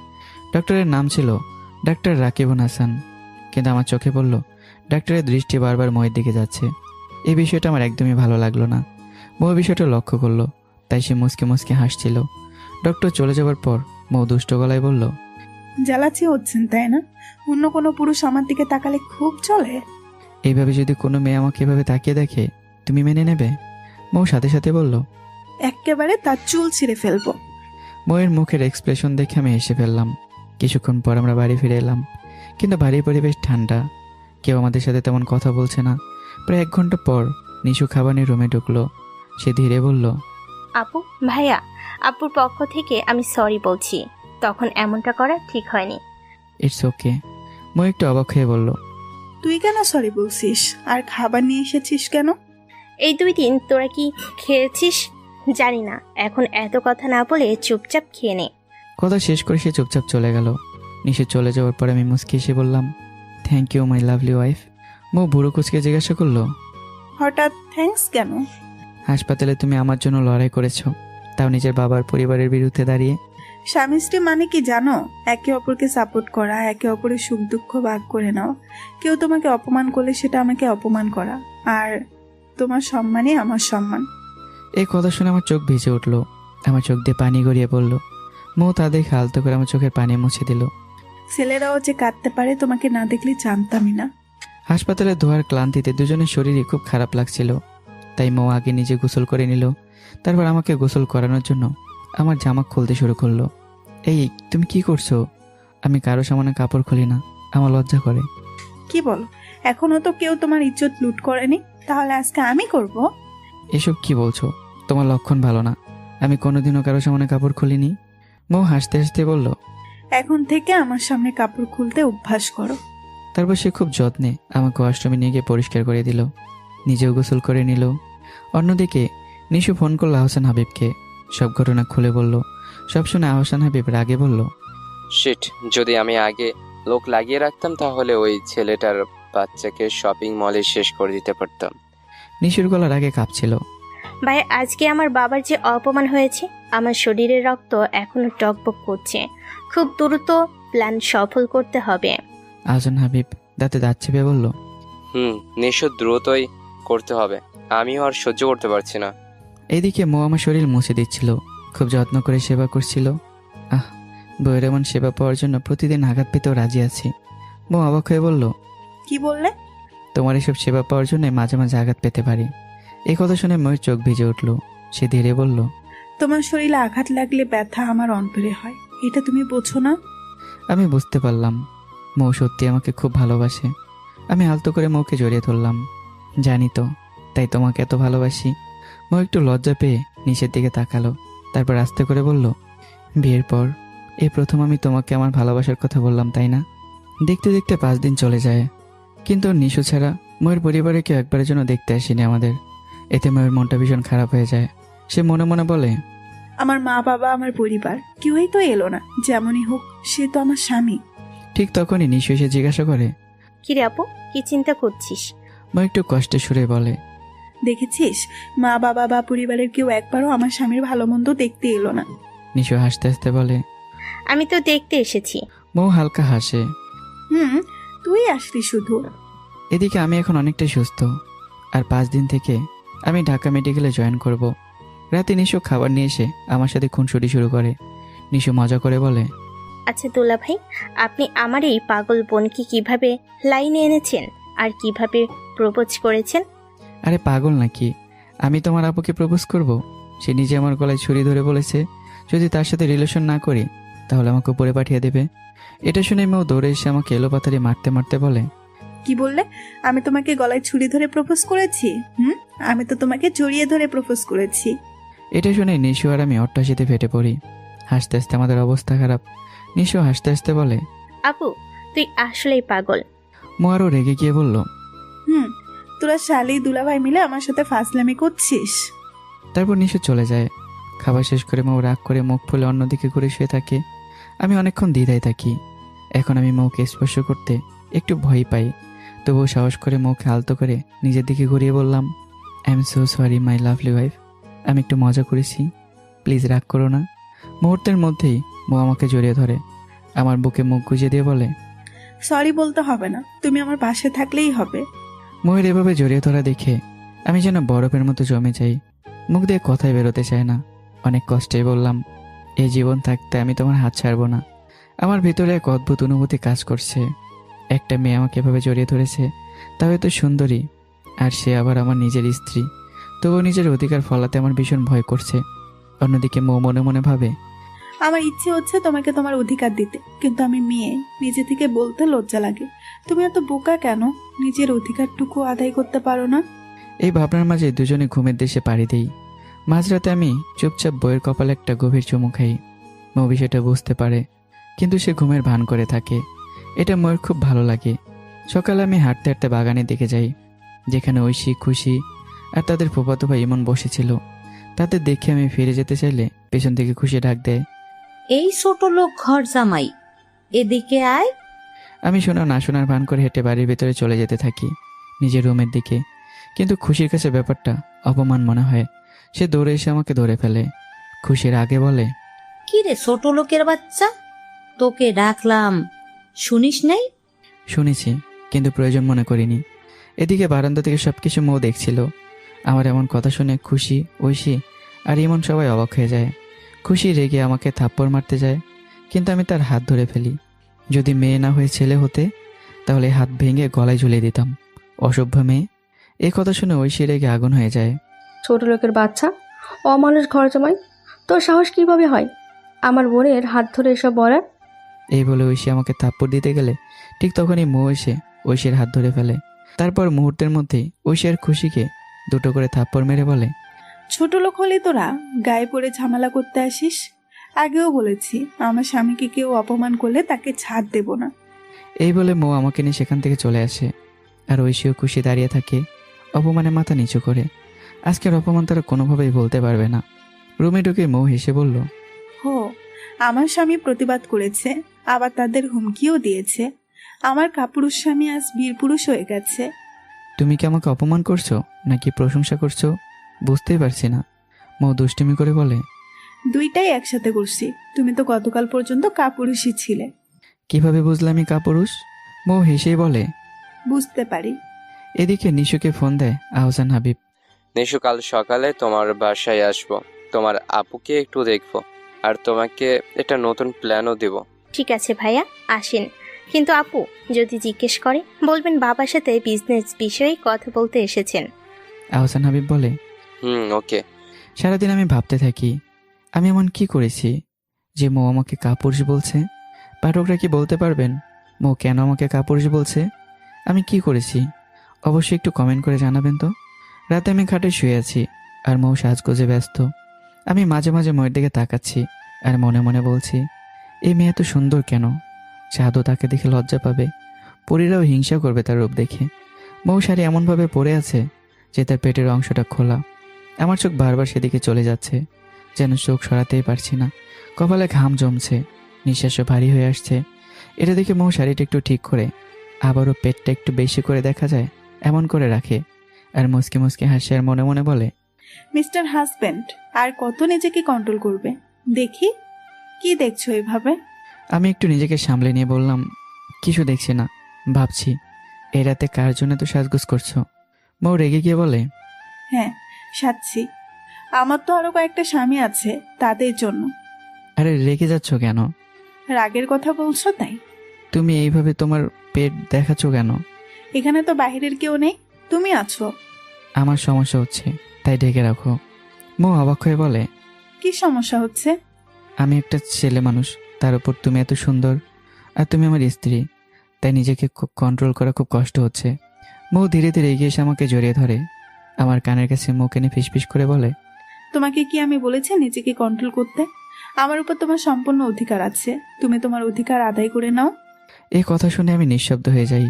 ডক্টরের নাম ছিল ডাক্তার রাকিবুল হাসান, কিন্তু আমার চোখে পড়ল ডাক্তারের দৃষ্টি বারবার ময়ের দিকে যাচ্ছে। এই বিষয়টা আমার একদমই ভালো লাগলো না। মৌ বিষয়টা লক্ষ্য করলো, তাই সে মুসকে মুসকে হাসছিল। ডক্টর চলে যাওয়ার পর মৌ দুষ্ট গলায় বলল, জ্বালাচি হচ্ছেন তাই না? অন্য কোনো পুরুষ আমার দিকে তাকালে খুব চলে। এইভাবে যদি কোনো মেয়ে আমাকে এভাবে তাকিয়ে দেখে, তুমি মেনে নেবে? মৌ সাথে সাথে বলল, একেবারে তার চুল ছিঁড়ে ফেলবো। মৌয়ের মুখের এক্সপ্রেশন দেখে আমি হেসে ফেললাম। কিছুক্ষণ পর আমরা বাড়ি ফিরে এলাম, কিন্তু বাড়ির পরিবেশ ঠান্ডা, কেউ আমাদের সাথে তেমন কথা বলছে না। প্রায় 1 ঘন্টা পর নিশু খাবার নিয়ে রুমে ঢুকলো। সে ধীরে বলল, আপু, ভাইয়া, আপুর পক্ষ থেকে আমি সরি বলছি। তখন এমনটা করা ঠিক হয়নি। It's okay. মৌ একটু অবাক হয়ে বলল, তুই কেন সরি বলছিস? আর খাবার নিয়ে এসেছিস কেন? এই 2 দিন তোরা কি খেয়েছিস জানি না, এখন এত কথা না বলে চুপচাপ খেয়ে নে। কথা শেষ করে সে চুপচাপ চলে গেল। নিশু চলে যাওয়ার পর আমি মুচকি এসে বললাম, thank you my lovely wife. Mou বুড়ো কুচকে জিজ্ঞাসা করলো, হঠাৎ থ্যাঙ্কস কেন? হাসপাতালে তুমি আমার জন্য লড়াই করেছো, তাও নিজের বাবার পরিবারের বিরুদ্ধে দাঁড়িয়ে। স্বামী স্ত্রী মানে কি জানো? একে অপরকে সাপোর্ট করা, একে অপরের সুখ দুঃখ ভাগ করে নাও। কেউ তোমাকে অপমান করলে সেটা আমাকে অপমান করা, আর তোমার সম্মানই আমার সম্মান। এই কথা শুনে আমার চোখ ভিজে উঠলো, আমার চোখ দিয়ে পানি গড়িয়ে পড়ল। মৌ তা দেখে আলতো করে আমার চোখের পানি মুছে দিল। ছেলেরাও যে কাঁদতে পারে তোমাকে না দেখলে জানতামই না। হাসপাতালে ধোয়ার ক্লান্তিতে দুজনের শরীরই খুব খারাপ লাগছিল, তাই মৌ আগে নিজে গোসল করে নিল। তারপর আমাকে গোসল করানোর জন্য আমার জামা খুলতে শুরু করলো। এই তুমি কি করছো? আমি কারো সামনে কাপড় খুলি না, আমার লজ্জা করে। কি বলো? এখনো তো কেউ তোমার ইজ্জত লুট করেনি, তাহলে আজকে আমি করব? এসব কি বলছো? তোমার লক্ষণ ভালো না। আমি কোনোদিনও কারো সামনে কাপড় খুলিনি। মৌ হাসতে হাসতে বলল, এখন থেকে আমার সামনে কাপড় খুলতে অভ্যাস করো। তারপর সে খুব যত্নে আমাকে ওয়াশরুমে নিয়ে গিয়ে পরিষ্কার করে দিল, নিজেও গোসল করে নিল। অন্যদিকে নিশু ফোন করলো আহসান হাবিবকে, সব ঘটনা খুলে বলল। সব শুনে আহসান হাবিব রাগে বলল, শিট, যদি আমি আগে লোক লাগিয়ে রাখতাম তাহলে ওই ছেলেটার বাচ্চাকে শপিং মলে শেষ করে দিতে পারতাম। নিশুর গলা রাগে কাঁপছিল। ভাই, আজকে আমার বাবার যে অপমান হয়েছে, আমার শরীরের রক্ত এখনো টকবক করছে। খুব দ্রুত প্ল্যান সফল করতে হবে। আহসান হাবিব দাঁতে দাঁত চেপে বলল, নিশ্চয় দ্রুতই করতে হবে, আমিও আর সহ্য করতে পারছি না। এইদিকে মৌ আমার শরীর মুছে দিচ্ছিল, খুব যত্ন করে সেবা করছিল। বউয়ের এমন সেবা পাওয়ার জন্য প্রতিদিন আঘাত পেতেও রাজি আছি। মৌ অবাক হয়ে বলল, কি বললে? তোমার এসব সেবা পাওয়ার জন্য মাঝে মাঝে আঘাত পেতে পারি। এই কথা শুনে ময়ের চোখ ভিজে উঠল। সে ধীরে বলল, তোমার শরীরে আঘাত লাগলে ব্যথা আমার অন্তরে হয়, এটা তুমি বোঝো না? আমি বুঝতে পারলাম মৌ সত্যি আমাকে খুব ভালোবাসে। আমি আলতো করে মৌকে জড়িয়ে ধরলাম। জানি তো, তাই তোমাকে এত ভালোবাসি। মৌ একটু লজ্জা পেয়ে নিচের দিকে তাকালো, তারপর আস্তে করে বলল, বিয়ের পর এই প্রথম আমি তোমাকে আমার ভালোবাসার কথা বললাম, তাই না? দেখতে দেখতে 5 দিন চলে যায়, কিন্তু নিশু ছাড়া ময়ের পরিবারে কেউ একবারের জন্য দেখতে আসেনি আমাদের। এতে ময়ের মনটা ভীষণ খারাপ হয়ে যায়। সে মনে মনে বলে, আমার মা বাবা, আমার পরিবার কেউই তো এলো না, যেমনই হোক সে তো আমার স্বামী। ঠিক তখনই নিশু এসে জিজ্ঞাসা করে, কিরে আপু, কি চিন্তা করছিস? মা একটু কষ্টে সুরে বলে, দেখেছিস, মা বাবা বা পরিবারের কেউ একবারও আমার স্বামীর ভালো মন্দ দেখতে এলো না। নিশু হাসতে হাসতে বলে, আমি তো দেখতে এসেছি। মৌ হালকা হাসে। তুই আসলি শুধু। এদিকে আমি এখন অনেকটাই সুস্থ, আর 5 দিন থেকে আমি ঢাকা মেডিকেলে জয়েন করব। রাতে নিশু খাবার নিয়ে এসে আমার সাথে খুনসুটি শুরু করে। নিশু মজা করে বলে, আচ্ছা দুলা ভাই, আপনি আমার এই পাগল বোনকে কিভাবে লাইনে এনেছেন আর কিভাবে প্রপোজ করেছেন? আরে পাগল নাকি, আমি তোমার আপুকে প্রপোজ করব? সে নিজে আমার গলায় ছুরি ধরে বলেছে যদি তার সাথে রিলেশন না করি তাহলে আমাকে উপরে পাঠিয়ে দেবে। এটা শুনে মেয়েও দৌড়ে এসে আমাকে এলোপাথারি মারতে মারতে বলে, কি বললে? আমি তোমাকে গলায় ছুরি ধরে প্রপোজ করেছি? আমি তো তোমাকে জড়িয়ে ধরে প্রপোজ করেছি। এটা শুনে নিশু আর আমি অট্টহাসিতে ফেটে পড়ি। হাসতে হাসতে আমাদের অবস্থা খারাপ। নিশু হাসতে হাসতে বলে, আপু তুই আসলেই পাগল। মো আরও রেগে গিয়ে বলল, তোরা শালি দুলাভাই মিলে আমার সাথে ফাজলামি করছিস। তারপর নিশু চলে যায়। খাবার শেষ করে মৌ রাগ করে মুখ ফুলে অন্যদিকে ঘুরে শুয়ে থাকে। আমি অনেকক্ষণ দ্বিধায় থাকি। এখন আমি মৌকে স্পর্শ করতে একটু ভয় পাই, তবুও সাহস করে মুখে আলতো করে নিজের দিকে ঘুরিয়ে বললাম, I am so sorry my lovely wife. আমি একটু মজা করেছি, প্লিজ রাগ করো না। মুহূর্তের মধ্যেই মৌ আমাকে জড়িয়ে ধরে আমার বুকে মুখ গুজে দিয়ে বলে, সরি বলতে হবে না, তুমি আমার পাশে থাকলেই হবে। মৌয়ের এভাবে জড়িয়ে ধরা দেখে আমি যেন বরফের মতো জমে যাই। মুখ দিয়ে কথাই বেরোতে চায় না। অনেক কষ্টেই বললাম, এই জীবন থাকতে আমি তোমার হাত ছাড়বো না। আমার ভিতরে এক অদ্ভুত অনুভূতি কাজ করছে। একটা মেয়ে আমাকে এভাবে জড়িয়ে ধরেছে, তাও এত সুন্দরী, আর সে আবার আমার নিজের স্ত্রী। তবুও নিজের অধিকার ফলাতে আমার ভীষণ ভয় করছে। অন্যদিকে মৌ মনে মনে ভাবে, আমার ইচ্ছে হচ্ছে তোমাকে তোমার অধিকার দিতে, কিন্তু আমি মেয়ে, নিজে থেকে বলতে লজ্জা লাগে। তুমি এত বোকা কেন? নিজের অধিকারটুকু আদায় করতে পারো না? এই ভাবনার মাঝে দুজনে ঘুমের দেশে পাড়ি দিই। মাঝরাতে আমি চুপচাপ বইয়ের কপালে একটা গভীর চুমু খাই। মৌ বিষয়টা বুঝতে পারে, কিন্তু সে ঘুমের ভান করে থাকে। এটা ময়ের খুব ভালো লাগে। সকালে আমি হাঁটতে হাঁটতে বাগানের দিকে যাই, যেখানে ঐশী, খুশি আর তাদের ফুফাতো ভাই ইমন বসেছিল। তাদের দেখে আমি ফিরে যেতে চাইলে পেছন থেকে খুশি ডাক দেয়, এই ছোট লোক ঘর জামাই, এদিকে আয়। আমি শোনা না শোনার ভান করে হেঁটে বাড়ির ভেতরে চলে যেতে থাকি নিজের রুমের দিকে। কিন্তু খুশির কাছে ব্যাপারটা অপমান মনে হয়। সে দৌড়ে এসে আমাকে ধরে ফেলে। খুশির আগে বলে, কি রে ছোট লোকের বাচ্চা, তোকে ডাকলাম শুনিস নাই? শুনেছি, কিন্তু প্রয়োজন মনে করিনি। এদিকে বারান্দা থেকে সবকিছু মৌ দেখছিল। আমার এমন কথা শুনে খুশি, ঐশী আর ইমন সবাই অবাক হয়ে যায়। খুশি রেগে আমাকে থাপ্পড় মারতে যায়, কিন্তু আমি তার হাত ধরে ফেলি। যদি মেয়ে না হয়ে ছেলে হতে তাহলে হাত ভেঙে গলায় ঝুলিয়ে দিতাম। অসভ্য মেয়ে। এই কথা শুনে ঐশী রেগে আগুন হয়ে যায়। ছোট লোকের বাচ্চা, অমানুষ ঘর জামাই, তোর সাহস কিভাবে হয় আমার বোনের হাত ধরে এসব বলার? এই বলে ঐশী আমাকে থাপ্পড় দিতে গেলে ঠিক তখনই মৌ এসে ঐশীর হাত ধরে ফেলে। তারপর মুহূর্তের মধ্যেই ঐশী আর খুশিকে দুটো করে থাপ্পড় মেরে বলে, ছোট লোক হলে তোরা গায়ে পড়ে ঝামেলা করতে আসিস। আগেও বলেছি, আমার স্বামীকে কেউ অপমান করলে তাকে ছাড় দেব না। এই বলে মৌ আমাকে নিয়ে সেখান থেকে চলে আসে। আর ঐশীও খুশি দাঁড়িয়ে থাকে অপমানে মাথা নিচু করে। আজকের অপমান তারা কোনোভাবেই বলতে পারবে না। রুমে ঢুকে মৌ হেসে বলল, হো, আমার স্বামী প্রতিবাদ করেছে, আবার তাদের হুমকিও দিয়েছে। আমার কাপুরুষ স্বামী আজ বীরপুরুষ হয়ে গেছে। তুমি কি আমাকে অপমান করছো নাকি প্রশংসা করছো বুঝতেই পারছি না। মৌ দুষ্টুমি করে বলে, দুইটাই একসাথে করছি। তুমি তো গতকাল পর্যন্ত কাপুরুষই ছিলে। কিভাবে বুঝলে আমি কাপুরুষ? মৌ হেসেই বলে, বুঝতে পারি। এদিকে নিশুকে ফোন দেয় আহসান হাবিব। নিশু, কাল সকালে তোমার বাসায় আসবো, তোমার আপুকে একটু দেখবো, আর তোমাকে একটা নতুন প্ল্যানও দেব। ঠিক আছে ভাইয়া, আসেন। কিন্তু আপু যদি জিজ্ঞেস করে বলবেন বাবার সাথে বিজনেস বিষয়ে কথা বলতে এসেছেন। আহসান হাবিব বলে, ওকে। সারাদিন আমি ভাবতে থাকি, আমি এমন কি করেছি যে মৌ আমাকে কাপুরুষ বলছে? পাঠকরা কি বলতে পারবেন মৌ কেন আমাকে কাপুরুষ বলছে? আমি কি করেছি? অবশ্যই একটু কমেন্ট করে জানাবেন তো। রাতে আমি খাটে শুয়ে আছি আর মৌ সাজগোজে ব্যস্ত। আমি মাঝে মাঝে ময়ের দিকে তাকাচ্ছি আর মনে মনে বলছি, এই মেয়ে এত সুন্দর কেন? চাঁদও তাকে দেখে লজ্জা পাবে, পরীরাও হিংসা করবে তার রূপ দেখে। মৌ শাড়ি এমনভাবে পরে আছে যে তার পেটের অংশটা খোলা। আমার চোখ বারবার সেদিকে চলে যাচ্ছে, যেন চোখ সরাতেই পারছি না। কপালে ঘাম জমছে, নিঃশ্বাসও ভারী হয়ে আসছে। এটা দেখে মৌ শাড়িটা একটু ঠিক করে আবারও পেটটা একটু বেশি করে দেখা যায় এমন করে রাখে আর মুসকি মুসকি হাসে আর মনে মনে বলে, মিস্টার হাজব্যান্ড, আর কত নিজেকে কন্ট্রোল করবে? দেখি। কি দেখছো এভাবে? আমি একটু নিজেকে সামলে নিয়ে বললাম, কিছু দেখছি না, ভাবছি এই রাতে কার জন্য তো সাজগোজ করছো। মৌ রেগে গিয়ে বলে, হ্যাঁ, সাচ্ছি। আমার তো আরো কয়েকটা স্বামী আছে, তাদের জন্য। আরে রেগে যাচ্ছ কেন? রাগের কথা বলছো তাই? তুমি এইভাবে তোমার পেট দেখাচ্ছ কেন? এখানে তো বাহিরের কেউ নেই, তুমি আছো। আমার সমস্যা হচ্ছে, তাই ঢেকে রাখো। মৌ অবাক হয়ে বলে, কি সমস্যা হচ্ছে? আমি একটা ছেলে মানুষ, তার উপর তুমি এত সুন্দর, আর তুমি আমার স্ত্রী, তাই নিজেকে খুব কন্ট্রোল করা খুব কষ্ট হচ্ছে। মৌ ধীরে ধীরে এগিয়ে এসে আমাকে জড়িয়ে ধরে, আমার কানের কাছে মুখ এনে ফিসফিস করে বলে, তোমাকে কি আমি বলেছি নিজেকে কন্ট্রোল করতে? আমার উপর তোমার সম্পূর্ণ অধিকার আছে, তুমি তোমার অধিকার আদায় করে নাও। এই কথা শুনে আমি নিঃশব্দ হয়ে যাই।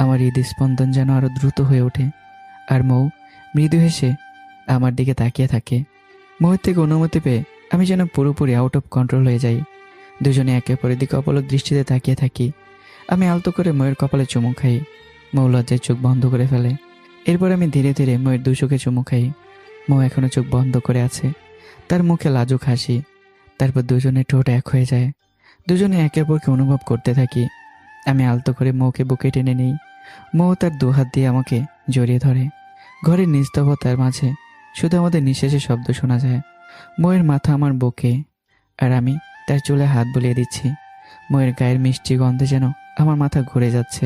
আমার হৃদস্পন্দন যেন আরো দ্রুত হয়ে ওঠে, আর মৌ মৃদু হেসে আমার দিকে তাকিয়ে থাকে। মৌয়ের থেকে অনুমতি পেয়ে আমি যেন পুরোপুরি আউট অফ কন্ট্রোল হয়ে যাই। দুজনে একে অপরের দিকে অপলক দৃষ্টিতে তাকিয়ে থাকি। আমি আলতো করে ময়ের কপালে চুমু খাই। মৌ লজ্জায় চোখ বন্ধ করে ফেলে। এরপর আমি ধীরে ধীরে ময়ের দু চোখে চুমু খাই। মৌ এখনো চোখ বন্ধ করে আছে, তার মুখে লাজুক হাসি। তারপর দুজনে ঠোঁট এক হয়ে যায়। দুজনে একে অপরকে অনুভব করতে থাকি। আমি আলতো করে মৌকে বুকে টেনে নিই। মৌ তার দুহাত দিয়ে আমাকে জড়িয়ে ধরে। ঘরের নিস্তব্ধতার মাঝে শুধু আমাদের নিঃশ্বাসের শব্দ শোনা যায়। ময়ের মাথা আমার বুকে, আর আমি তার চুলে হাত বুলিয়ে দিচ্ছি। ময়ের গায়ের মিষ্টি গন্ধে যেন আমার মাথা ঘুরে যাচ্ছে।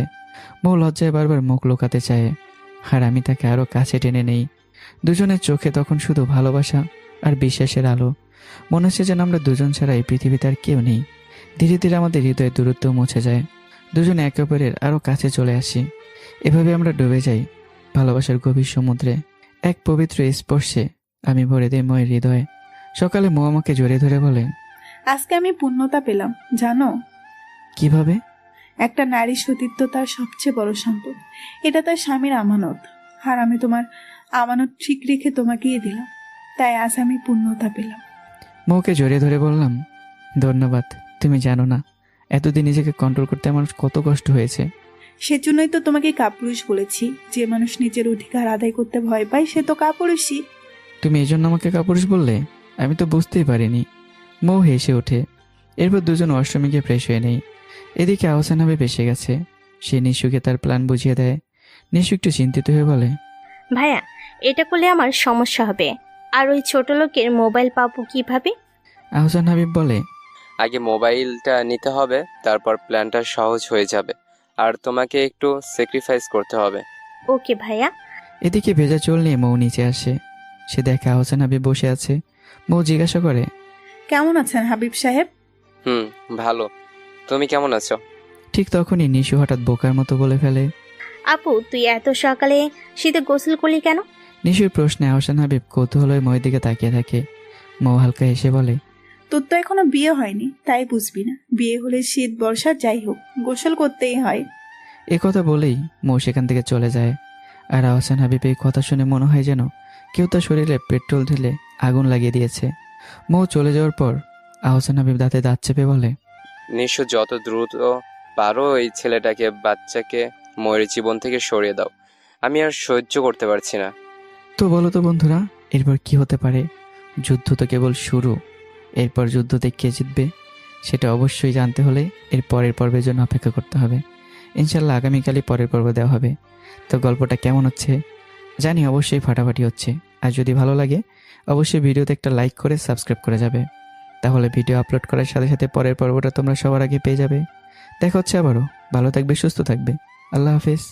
মৌ লজ্জায় বারবার মুখ লুকাতে চায়, আর আমি তাকে আরো কাছে টেনে নেই। দুজনের চোখে তখন শুধু ভালোবাসা আর বিশ্বাসের আলো। মনে হচ্ছে যেন আমরা দুজন ছাড়া এই পৃথিবীতে আর কেউ নেই। ধীরে ধীরে আমাদের হৃদয়ের দূরত্ব মুছে যায়। দুজনে একে অপরের আরো কাছে চলে আসি। এভাবে আমরা ডুবে যাই ভালোবাসার গভীর সমুদ্রে। এক পবিত্র স্পর্শে আমি ভরে দিই ময়ের হৃদয়ে। সকালে মৌ আমাকে জড়িয়ে ধরে বলে, আজকে আমি পূর্ণতা পেলাম, জানো? কিভাবে? একটা নারী সতীত্ব তার সবচেয়ে বড় সম্পদ। এটা তার স্বামীর আমানত, আর আমি তোমার আমানত ঠিক রেখে তোমাকেই দিলাম, তাই আজ আমি পূর্ণতা পেলাম। মৌকে জড়িয়ে ধরে বললাম, ধন্যবাদ। তুমি জানো না এতদিন নিজেকে কন্ট্রোল করতে আমার কত কষ্ট হয়েছে। সেজন্যই তো তোমাকে কাপুরুষ বলেছি। যে মানুষ নিজের অধিকার আদায় করতে ভয় পায় সে তো কাপুরুষই। তুমি এই জন্য আমাকে কাপুরুষ বললে? আমি তো বুঝতেই পারিনি। মৌ হেসে ওঠে। এরপর দুজন ওয়াশরুমে গিয়ে ফ্রেশ হয়ে নেই। এদিকে আহসান হাবিব এসে গেছে। সে নিশুকে তার প্ল্যান বুঝিয়ে দেয়। নিশু একটু চিন্তিত হয়ে বলে, ভাইয়া, এটা করলে আমার সমস্যা হবে। আর ওই ছোট লোকের মোবাইল পাবো কিভাবে? আহসান হাবিব বলে, আগে মোবাইলটা নিতে হবে, তারপর প্ল্যানটা সহজ হয়ে যাবে। আর তোমাকে একটু স্যাক্রিফাইস করতে হবে। ওকে ভাইয়া। এদিকে ভেজা চুল নিয়ে মৌ নিচে আসে। সে দেখে আহসান হাবিব বসে আছে। মৌ জিজ্ঞাসা করে, কেমন আছেন হাবিব সাহেব? ভালো। তুমি কেমন আছো? ঠিক তখনই নিশু হঠাৎ বোকার মতো বলে ফেলে, আপু, তুই এত সকালে শীতে গোসল করলি কেন? নিশুর প্রশ্নে আহসান হাবিব কৌতূহল হয়ে মৌয়ের দিকে তাকিয়ে থাকে। মৌ হালকা হেসে বলে, তোর তো এখনো বিয়ে হয়নি, তাই বুঝবি না। বিয়ে হলে শীত বর্ষা যাই হোক গোসল করতেই হয়। এ কথা বলেই মৌ সেখান থেকে চলে যায়। আর আহসান হাবিব এই কথা শুনে মনে হয় যেন কেউ তার শরীরে পেট্রোল ঢেলে আগুন লাগিয়ে দিয়েছে। মৌ চলে যাওয়ার পর আহসান হাবিব দাঁতে দাঁত চেপে বলে, নিশ্চয় যত দ্রুত পারো এই ছেলেটাকে, বাচ্চাকে ময়ের জীবন থেকে সরিয়ে দাও। আমি আর সহ্য করতে পারছি না। তো বলো তো বন্ধুরা, এরপর কি হতে পারে? যুদ্ধ তো কেবল শুরু। এরপর যুদ্ধতে কে জিতবে সেটা অবশ্যই জানতে হলে এর পরের পর্বের জন্য অপেক্ষা করতে হবে। ইনশাল্লাহ আগামীকালই পরের পর্ব দেওয়া হবে। তো গল্পটা কেমন হচ্ছে জানি অবশ্যই ফাটাফাটি হচ্ছে। আর যদি ভালো লাগে অবশ্যই ভিডিওতে একটা লাইক করে সাবস্ক্রাইব করে যাবে। তাহলে ভিডিও আপলোড করার সাথে সাথে পরের পর্বটা তোমরা সবার আগে পেয়ে যাবে। দেখা হচ্ছে আবারও। ভালো থাকবে, সুস্থ থাকবে। আল্লাহ হাফেজ।